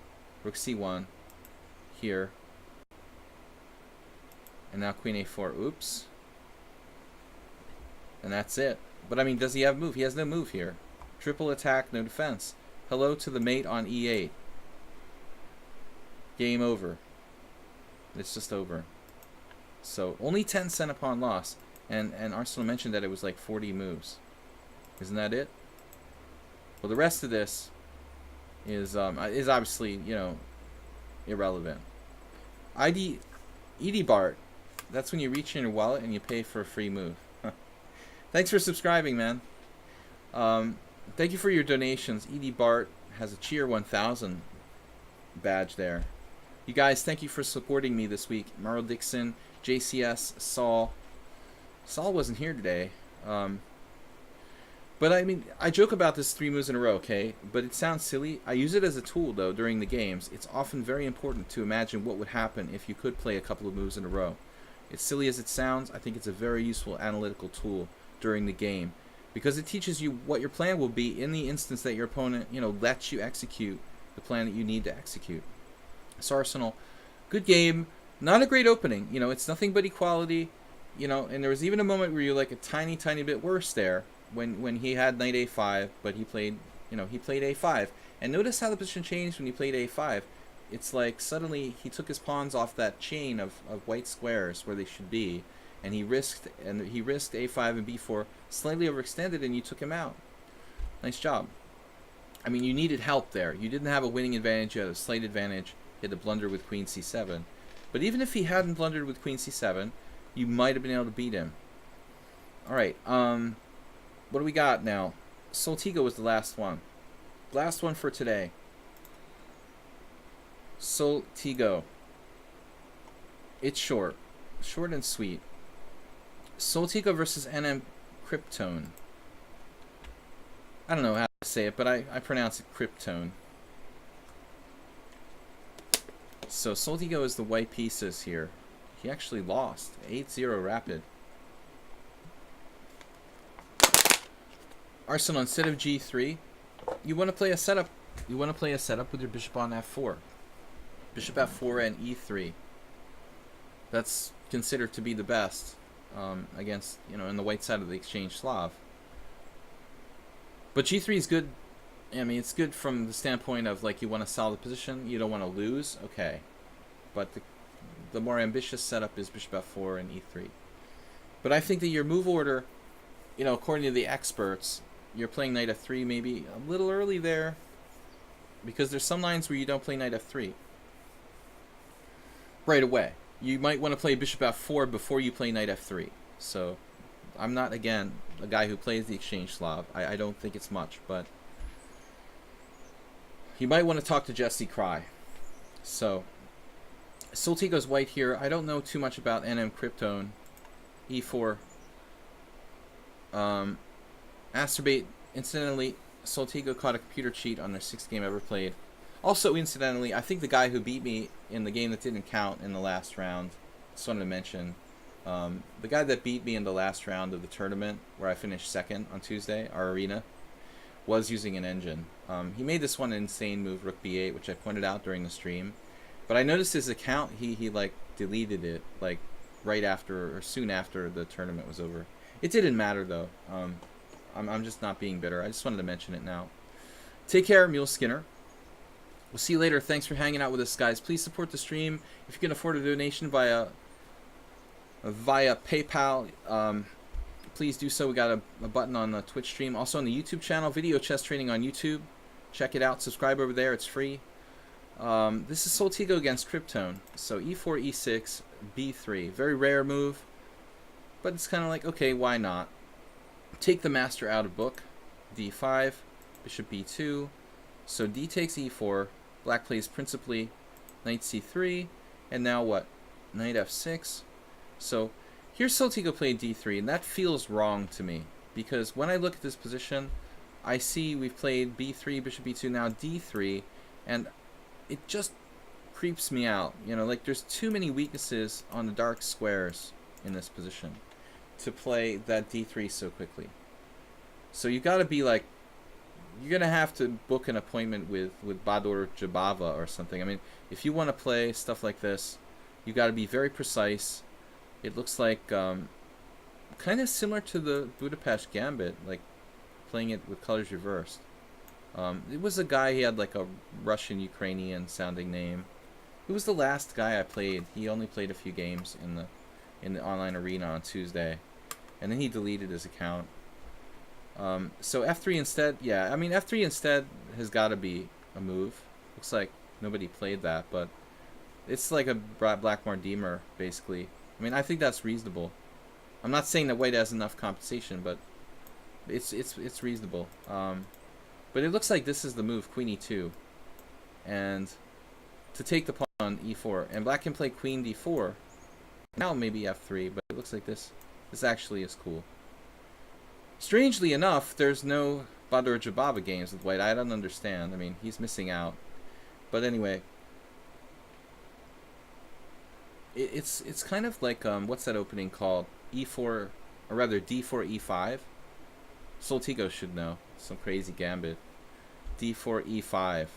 rook c1, here. And now queen a4. Oops. And that's it. But I mean, does he have move? He has no move here. Triple attack, no defense. Hello to the mate on e8. Game over. It's just over. So only 10 cent upon loss. And Arsenal mentioned that it was like 40 moves. Isn't that it? Well, the rest of this is obviously, you know, irrelevant. ED Bart. That's when you reach in your wallet and you pay for a free move. Thanks for subscribing, man. Thank you for your donations. ED Bart has a Cheer 1000 badge there. You guys, thank you for supporting me this week. Merle Dixon, JCS, Saul. Saul wasn't here today. But I mean, I joke about this 3 moves in a row, okay? But it sounds silly. I use it as a tool, though, during the games. It's often very important to imagine what would happen if you could play a couple of moves in a row. As silly as it sounds, I think it's a very useful analytical tool during the game, because it teaches you what your plan will be in the instance that your opponent, you know, lets you execute the plan that you need to execute. So Arsenal, good game. Not a great opening. You know, it's nothing but equality. You know, and there was even a moment where you're like a tiny, tiny bit worse there. When he had knight a5, but he played a5. And notice how the position changed when he played a5. It's like suddenly he took his pawns off that chain of white squares where they should be, and he risked a5 and b4, slightly overextended, and you took him out. Nice job. I mean, you needed help there. You didn't have a winning advantage. You had a slight advantage. You had to blunder with queen c7. But even if he hadn't blundered with queen c7, you might have been able to beat him. All right. What do we got now? Soltigo was the last one. Last one for today. Soltigo. It's short. Short and sweet. Soltigo versus NM Kryptone. I don't know how to say it, but I pronounce it Kryptone. So Soltigo is the white pieces here. He actually lost. 8-0 rapid. Arsenal, instead of g3, you want to play a setup. You want to play a setup with your bishop on f4. Bishop f4 and e3. That's considered to be the best against, you know, in the white side of the exchange Slav. But g3 is good. I mean, it's good from the standpoint of, like, you want to solve the position. You don't want to lose. Okay. But the more ambitious setup is bishop f4 and e3. But I think that your move order, you know, according to the experts, you're playing knight f3 maybe a little early there, because there's some lines where you don't play knight f3 right away. You might want to play bishop f4 before you play knight f3. So I'm not, again, a guy who plays the exchange Slav. I don't think it's much, but you might want to talk to Jesse Cry. So Soltigo's white here. I don't know too much about NM Kryptone. e4. Masturbate. Incidentally, Soltigo caught a computer cheat on their 6th game ever played. Also, incidentally, I think the guy who beat me in the game that didn't count in the last round, just wanted to mention, the guy that beat me in the last round of the tournament, where I finished second on Tuesday, our arena, was using an engine. He made this one insane move, rook b8, which I pointed out during the stream. But I noticed his account, he like deleted it like right after or soon after the tournament was over. It didn't matter though. I'm just not being bitter. I just wanted to mention it now. Take care, Mule Skinner. We'll see you later. Thanks for hanging out with us, guys. Please support the stream if you can afford a donation via PayPal. Please do so. We got a button on the Twitch stream, also on the YouTube channel, Video Chess Training on YouTube. Check it out. Subscribe over there. It's free. This is Soltigo against Kryptone. So e4, e6, b3. Very rare move, but it's kind of like, okay, why not? Take the master out of book. d5, bishop b2. So d takes e4. Black plays principally knight c3. And now what? Knight f6. So here's Soltigo playing d3, and that feels wrong to me. Because when I look at this position, I see we've played b3, bishop b2, now d3. And it just creeps me out. You know, like there's too many weaknesses on the dark squares in this position to play that d3 so quickly. So you got to be like, you're going to have to book an appointment with Badur Jabava or something. I mean, if you want to play stuff like this, you got to be very precise. It looks like kind of similar to the Budapest Gambit, like playing it with colors reversed. It was a guy, he had like a Russian-Ukrainian sounding name. Who was the last guy I played? He only played a few games in the online arena on Tuesday. And then he deleted his account. So f3 instead, yeah, I mean f3 instead has got to be a move. Looks like nobody played that, but it's like a Blackmore Deemer, basically. I mean, I think that's reasonable. I'm not saying that white has enough compensation, but it's reasonable. But it looks like this is the move, queen e2. And to take the pawn on e4. And black can play queen d4. Now maybe f3, but it looks like this actually is cool. Strangely enough, there's no Badur Jabava games with white. I don't understand. I mean, he's missing out. But anyway, it's kind of like, what's that opening called? E4, or rather d4, e5. Soltigo should know. Some crazy gambit. d4, e5.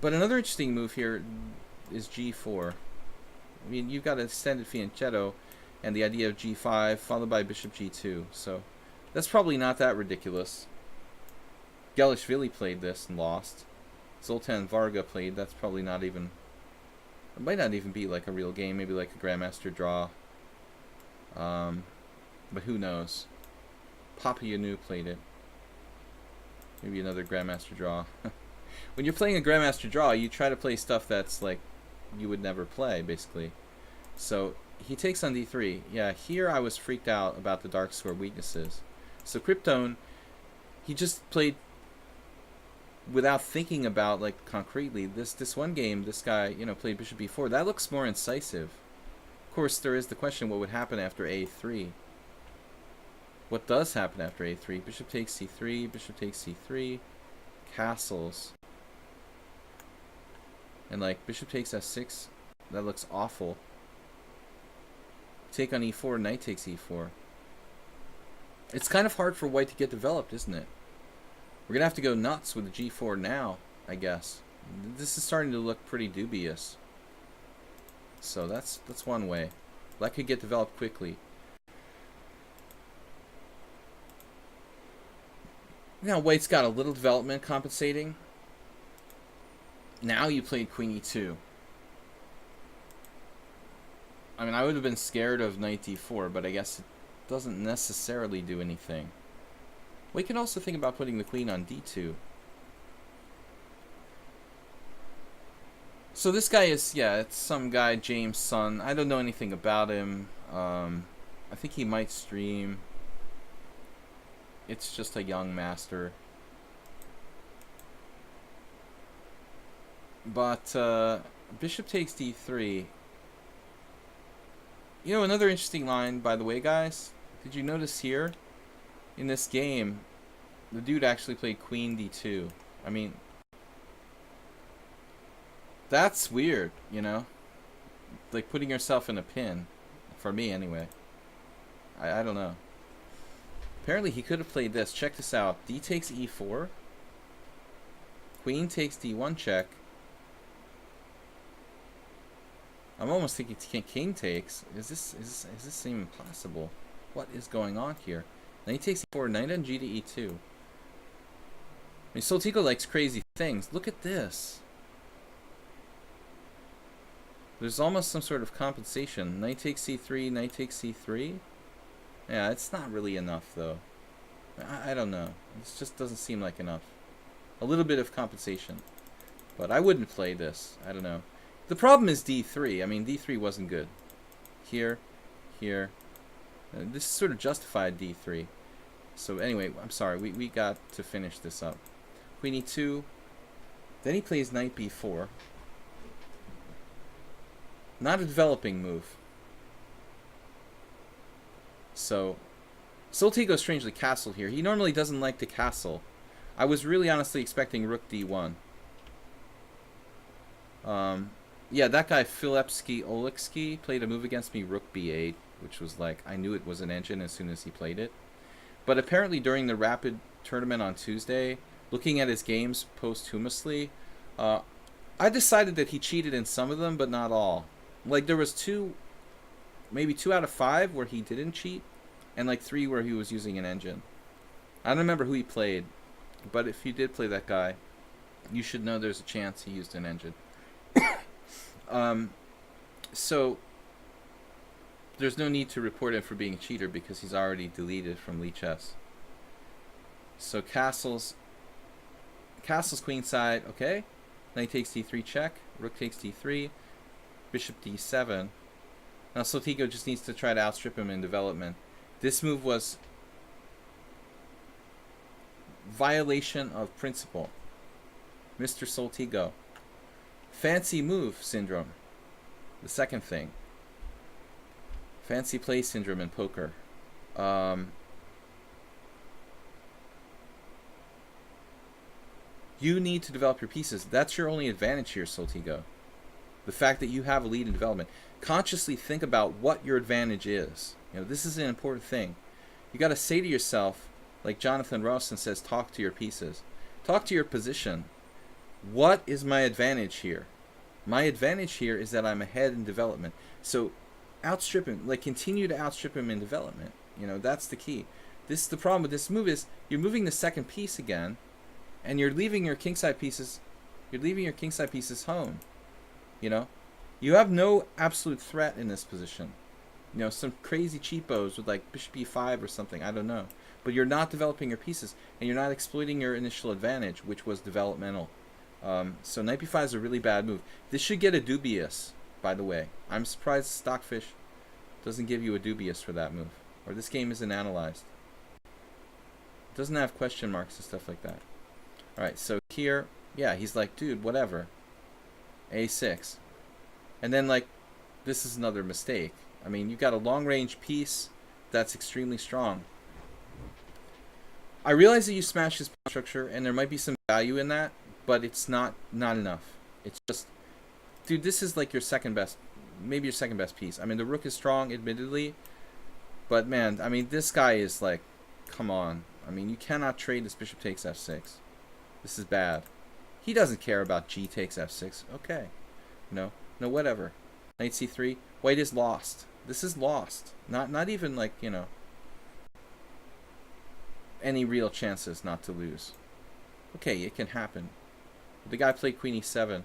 But another interesting move here is g4. I mean, you've got an extended fianchetto and the idea of g5 followed by bishop g2. So that's probably not that ridiculous. Gelishvili played this and lost. Zoltan Varga played. That's probably not even... It might not even be like a real game. Maybe like a Grandmaster draw. But who knows? Papayonou played it. Maybe another Grandmaster draw. When you're playing a Grandmaster draw, you try to play stuff that's like you would never play, basically. So he takes on d3. Yeah, here I was freaked out about the dark square weaknesses. So Kryptone, he just played without thinking about, like, concretely. This one game, this guy, you know, played bishop b4. That looks more incisive. Of course, there is the question, what would happen after a3? What does happen after a3? Bishop takes c3, bishop takes c3, castles. And, like, bishop takes f6. That looks awful. Take on e4, knight takes e4. It's kind of hard for white to get developed, isn't it? We're going to have to go nuts with the g4 now, I guess. This is starting to look pretty dubious. So that's one way. Black could get developed quickly. Now white's got a little development compensating. Now you played queen e2. I mean, I would have been scared of knight d4, but I guess it doesn't necessarily do anything. We can also think about putting the queen on d2. So this guy is, yeah, it's some guy, James Sun. I don't know anything about him. I think he might stream. It's just a young master. But bishop takes d3. You know, another interesting line, by the way, guys. Did you notice here? In this game, the dude actually played queen d2. I mean, that's weird, you know? Like putting yourself in a pin. For me, anyway. I don't know. Apparently, he could have played this. Check this out. D takes e4. Queen takes d1 check. I'm almost thinking king takes. Is this even possible? What is going on here? Knight takes e4, knight on g to e2. I mean, Soltigo likes crazy things. Look at this. There's almost some sort of compensation. Knight takes c3, knight takes c3. Yeah, it's not really enough, though. I don't know. This just doesn't seem like enough. A little bit of compensation. But I wouldn't play this. I don't know. The problem is d3. I mean, d3 wasn't good. Here, here. This sort of justified d3. So anyway, I'm sorry. We got to finish this up. Queen e2. Then he plays knight b4. Not a developing move. So, Soltigo strangely castled here. He normally doesn't like to castle. I was really honestly expecting rook d1. Yeah, that guy Filipski Olekski played a move against me, rook b8, which was like, I knew it was an engine as soon as he played it. But apparently during the Rapid tournament on Tuesday, looking at his games posthumously, I decided that he cheated in some of them, but not all. Like, there was maybe 2 out of 5 where he didn't cheat, and like 3 where he was using an engine. I don't remember who he played, but if you did play that guy, you should know there's a chance he used an engine. So there's no need to report him for being a cheater because he's already deleted from lichess. So castles queenside, okay. Knight takes d3 check, rook takes d3, bishop d7. Now Soltigo just needs to try to outstrip him in development. This move was violation of principle. Mr. Soltigo. Fancy move syndrome. The second thing. Fancy play syndrome in poker. You need to develop your pieces. That's your only advantage here, Soltigo. The fact that you have a lead in development. Consciously think about what your advantage is. You know, this is an important thing. You got to say to yourself, like Jonathan Ralston says, talk to your pieces. Talk to your position. What is my advantage here? My advantage here is that I'm ahead in development. So outstrip him, like continue to outstrip him in development. You know, that's the key. This is the problem with this move is you're moving the second piece again, and you're leaving your kingside pieces. You're leaving your kingside pieces home. You know, you have no absolute threat in this position. You know, some crazy cheapos with like bishop e5 or something. I don't know, but you're not developing your pieces, and you're not exploiting your initial advantage, which was developmental. So knight b5 is a really bad move. This should get a dubious, by the way. I'm surprised Stockfish doesn't give you a dubious for that move. Or this game isn't analyzed. It doesn't have question marks and stuff like that. Alright, so here, yeah, he's like, dude, whatever. a6. And then, like, this is another mistake. I mean, you've got a long-range piece that's extremely strong. I realize that you smashed his structure, and there might be some value in that, but it's not enough. It's just, dude, this is like your second best, maybe your second best piece. I mean, the rook is strong, admittedly, but man, I mean, this guy is like, come on. I mean, you cannot trade this bishop takes f6. This is bad. He doesn't care about g takes f6. Okay. No, whatever. Knight c3. White is lost. This is lost. Not even like, you know, any real chances not to lose. Okay, it can happen. The guy played queen e7.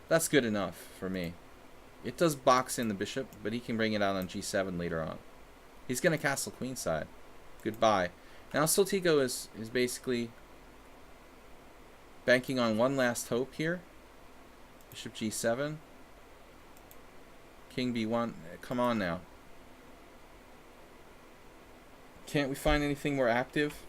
That's good enough for me. It does box in the bishop, but he can bring it out on g7 later on. He's going to castle queenside. Goodbye. Now Soltigo is basically banking on one last hope here. Bishop g7. King b1. Come on now. Can't we find anything more active?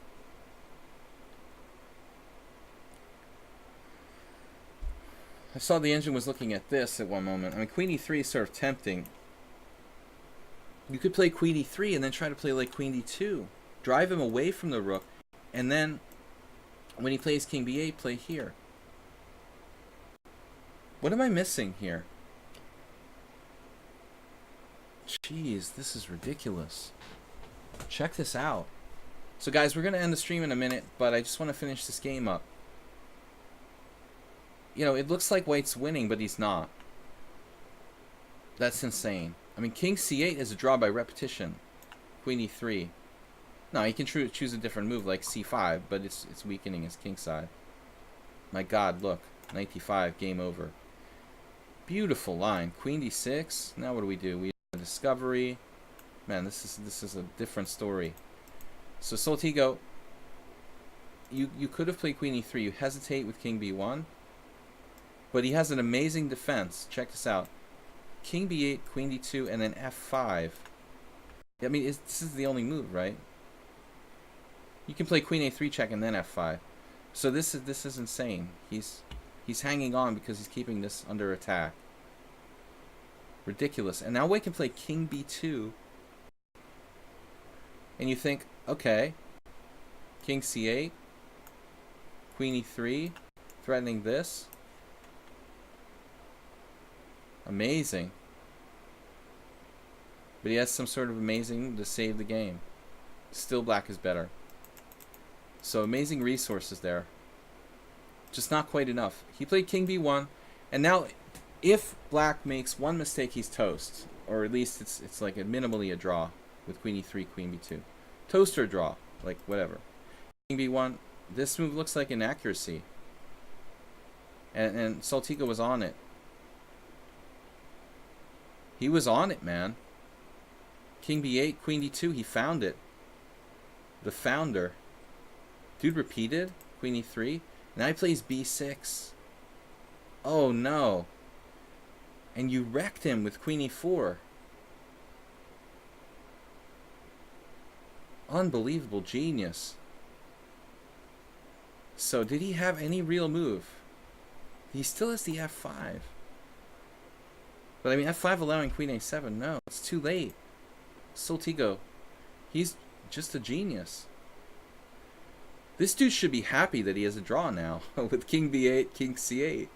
I saw the engine was looking at this at one moment. I mean, queen e3 is sort of tempting. You could play queen e3 and then try to play like queen d2. Drive him away from the rook. And then When he plays king b8, play here. What am I missing here? Jeez, this is ridiculous. Check this out. So guys, we're going to end the stream in a minute, but I just want to finish this game up. You know, it looks like White's winning, but he's not. That's insane. I mean, king c8 is a draw by repetition. Queen e3. No, he can choose a different move like c5, but it's weakening his king side. My god, look. Knight d5, game over. Beautiful line. Queen d6. Now what do? We have a discovery. Man, this is a different story. So Soltigo, you could have played queen e3. You hesitate with king b1. But he has an amazing defense. Check this out. King b8, queen d2, and then f5. I mean, this is the only move, right? You can play queen a3 check and then f5. So this is insane. He's hanging on because he's keeping this under attack. Ridiculous. And now White can play king b2. And you think, okay, king c8, queen e3, threatening this. Amazing. But he has some sort of amazing to save the game. Still black is better. So amazing resources there. Just not quite enough. He played king b1, and now if black makes one mistake, he's toast. Or at least it's like minimally a draw with queen e3, queen b2. Toast or draw, like whatever. King b1, this move looks like inaccuracy. And Soltigo was on it. He was on it, man. King b8, queen d2, he found it. The founder. Dude repeated. Queen e3. Now he plays b6. Oh no. And you wrecked him with queen e4. Unbelievable genius. So did he have any real move? He still has the f5. But I mean, f5 allowing queen a7. No, it's too late. Soltigo, he's just a genius. This dude should be happy that he has a draw now with king b8, king c8.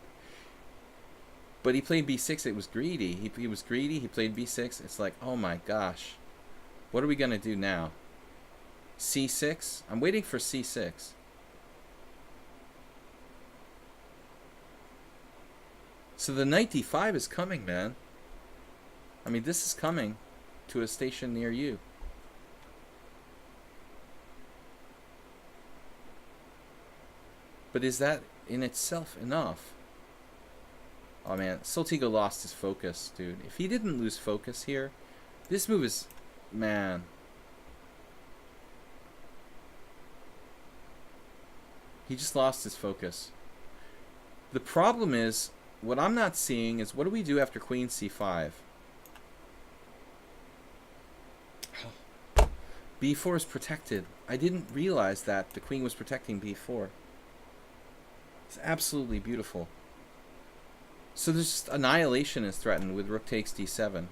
But he played b6. It was greedy. He was greedy. He played b6. It's like, oh my gosh. What are we going to do now? c6? I'm waiting for c6. So the knight d5 is coming, man. I mean, this is coming to a station near you. But is that in itself enough? Oh man, Soltigo lost his focus, dude. If he didn't lose focus here, this move is... Man. He just lost his focus. The problem is, what I'm not seeing is, what do we do after queen c5? b4 is protected. I didn't realize that the queen was protecting b4. It's absolutely beautiful. So there's just annihilation is threatened with rook takes d7.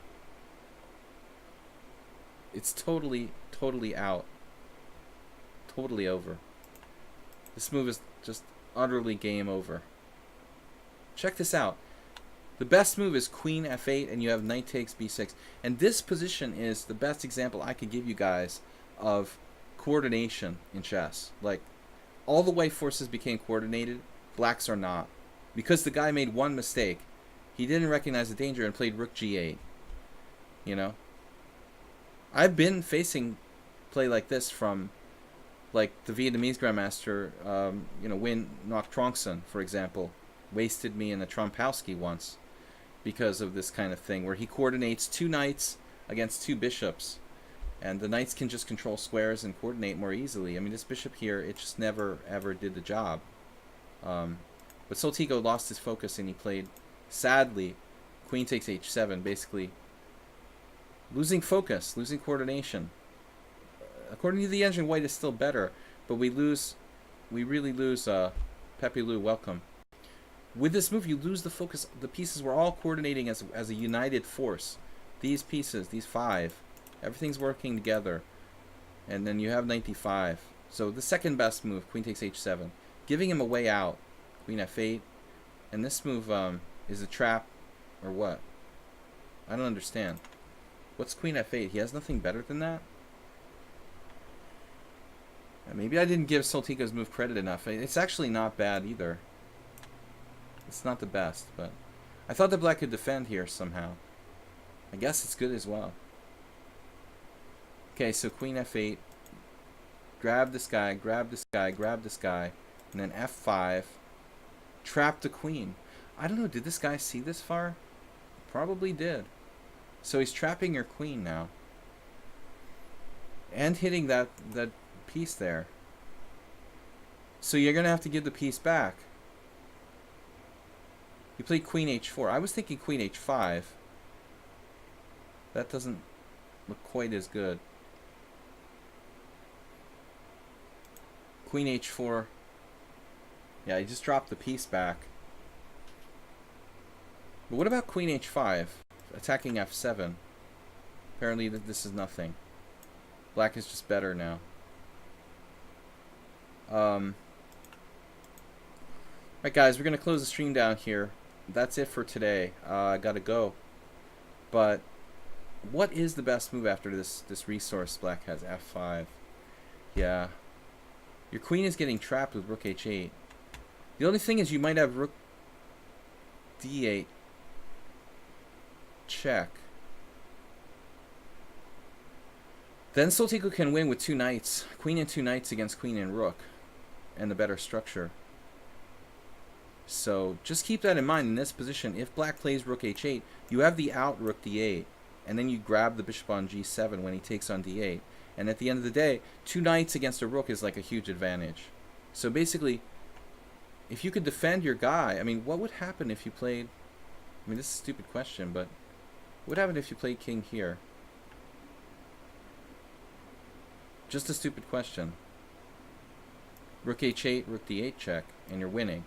It's totally out. Totally over. This move is just utterly game over. Check this out. The best move is queen f8 and you have knight takes b6. And this position is the best example I could give you guys of coordination in chess. Like, all the white forces became coordinated, blacks are not. Because the guy made one mistake. He didn't recognize the danger and played rook g8. You know? I've been facing play like this from, like, the Vietnamese grandmaster, you know, Win Ngoc Truongson, for example. Wasted me in a Trompowski once because of this kind of thing, where he coordinates two knights against two bishops. And the knights can just control squares and coordinate more easily. I mean, this bishop here, it just never, ever did the job. But Soltigo lost his focus and he played, sadly, queen takes h7, basically losing focus, losing coordination. According to the engine, white is still better, but we really lose, Pepe Lu, welcome. With this move, you lose the focus. The pieces were all coordinating as a united force. These pieces, these five, everything's working together. And then you have knight d5. So the second best move, queen takes h7. giving him a way out. Queen f8. And this move is a trap or what? I don't understand. What's queen f8? He has nothing better than that? Maybe I didn't give Soltico's move credit enough. It's actually not bad either. It's not the best, but I thought that black could defend here somehow. I guess it's good as well. Okay, so queen f8. Grab this guy, grab this guy, grab this guy. And then f5. Trap the queen. I don't know, did this guy see this far? Probably did. So he's trapping your queen now. And hitting that piece there. So you're going to have to give the piece back. You played queen h4. I was thinking queen h5. That doesn't look quite as good. Queen h4. Yeah, he just dropped the piece back. But what about queen h5? Attacking f7. Apparently this is nothing. Black is just better now. Alright guys, we're going to close the stream down here. That's it for today. I gotta go. But what is the best move after this resource? Black has f5. Yeah. Your queen is getting trapped with rook h8. The only thing is you might have rook d8 check. Then Soltico can win with 2 knights. Queen and 2 knights against queen and rook. And the better structure. So just keep that in mind in this position. If black plays rook h8, you have the out rook d8. And then you grab the bishop on g7 when he takes on d8. And at the end of the day, 2 knights against a rook is like a huge advantage. So basically, if you could defend your guy, I mean, what would happen if you played... I mean, this is a stupid question, but what would happen if you played king here? Just a stupid question. Rook h8, rook d8 check, and you're winning.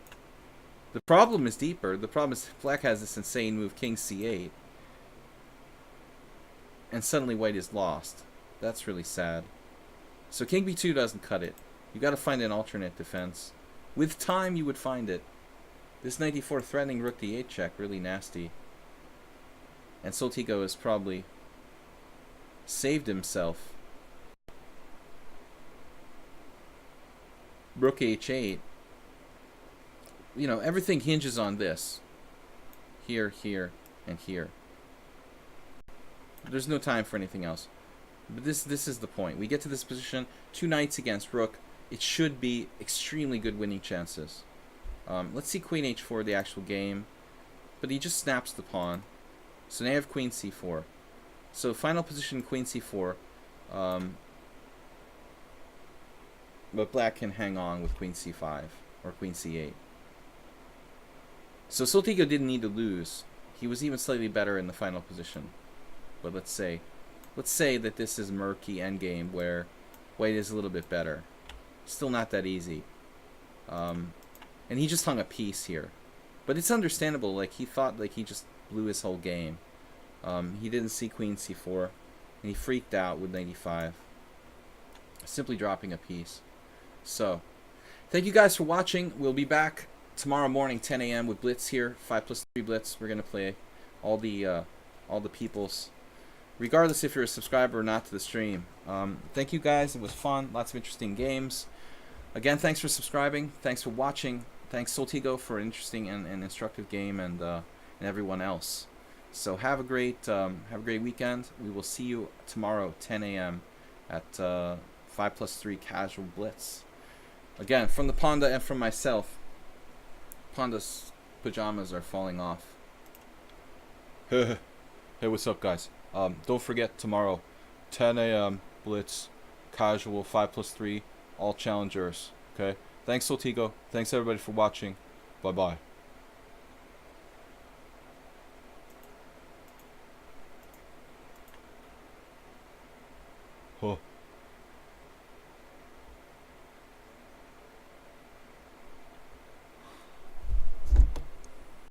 The problem is deeper. The problem is black has this insane move, king c8. And suddenly white is lost. That's really sad. So king b2 doesn't cut it. You got to find an alternate defense. With time, you would find it. This knight d4 threatening rook d8 check, really nasty. And Soltico has probably saved himself. Rook h8. You know, everything hinges on this. Here, here, and here. There's no time for anything else. But this is the point. We get to this position, 2 knights against rook. It should be extremely good winning chances. Let's see queen h4, the actual game. But he just snaps the pawn. So now you have queen c4. So final position, queen c4. But black can hang on with queen c5 or queen c8. So Soltico didn't need to lose. He was even slightly better in the final position. But let's say that this is murky endgame where white is a little bit better. Still not that easy. And he just hung a piece here. But it's understandable. Like, he thought like he just blew his whole game. He didn't see queen c4. And he freaked out with knight e5. Simply dropping a piece. So, thank you guys for watching. We'll be back tomorrow morning, 10 a.m. with Blitz here. 5+3 Blitz. We're going to play all the peoples. Regardless if you're a subscriber or not to the stream. Thank you guys. It was fun. Lots of interesting games. Again, thanks for subscribing. Thanks for watching. Thanks Soltico for an interesting and instructive game, and everyone else. So have a great weekend. We will see you tomorrow, 10 a.m. at 5+3 Casual Blitz. Again, from the Panda and from myself. Panda's pajamas are falling off. Hey, what's up, guys? Don't forget tomorrow, 10 a.m. Blitz, Casual 5+3, all challengers. Okay. Thanks, Soltico. Thanks everybody for watching. Bye bye. Huh.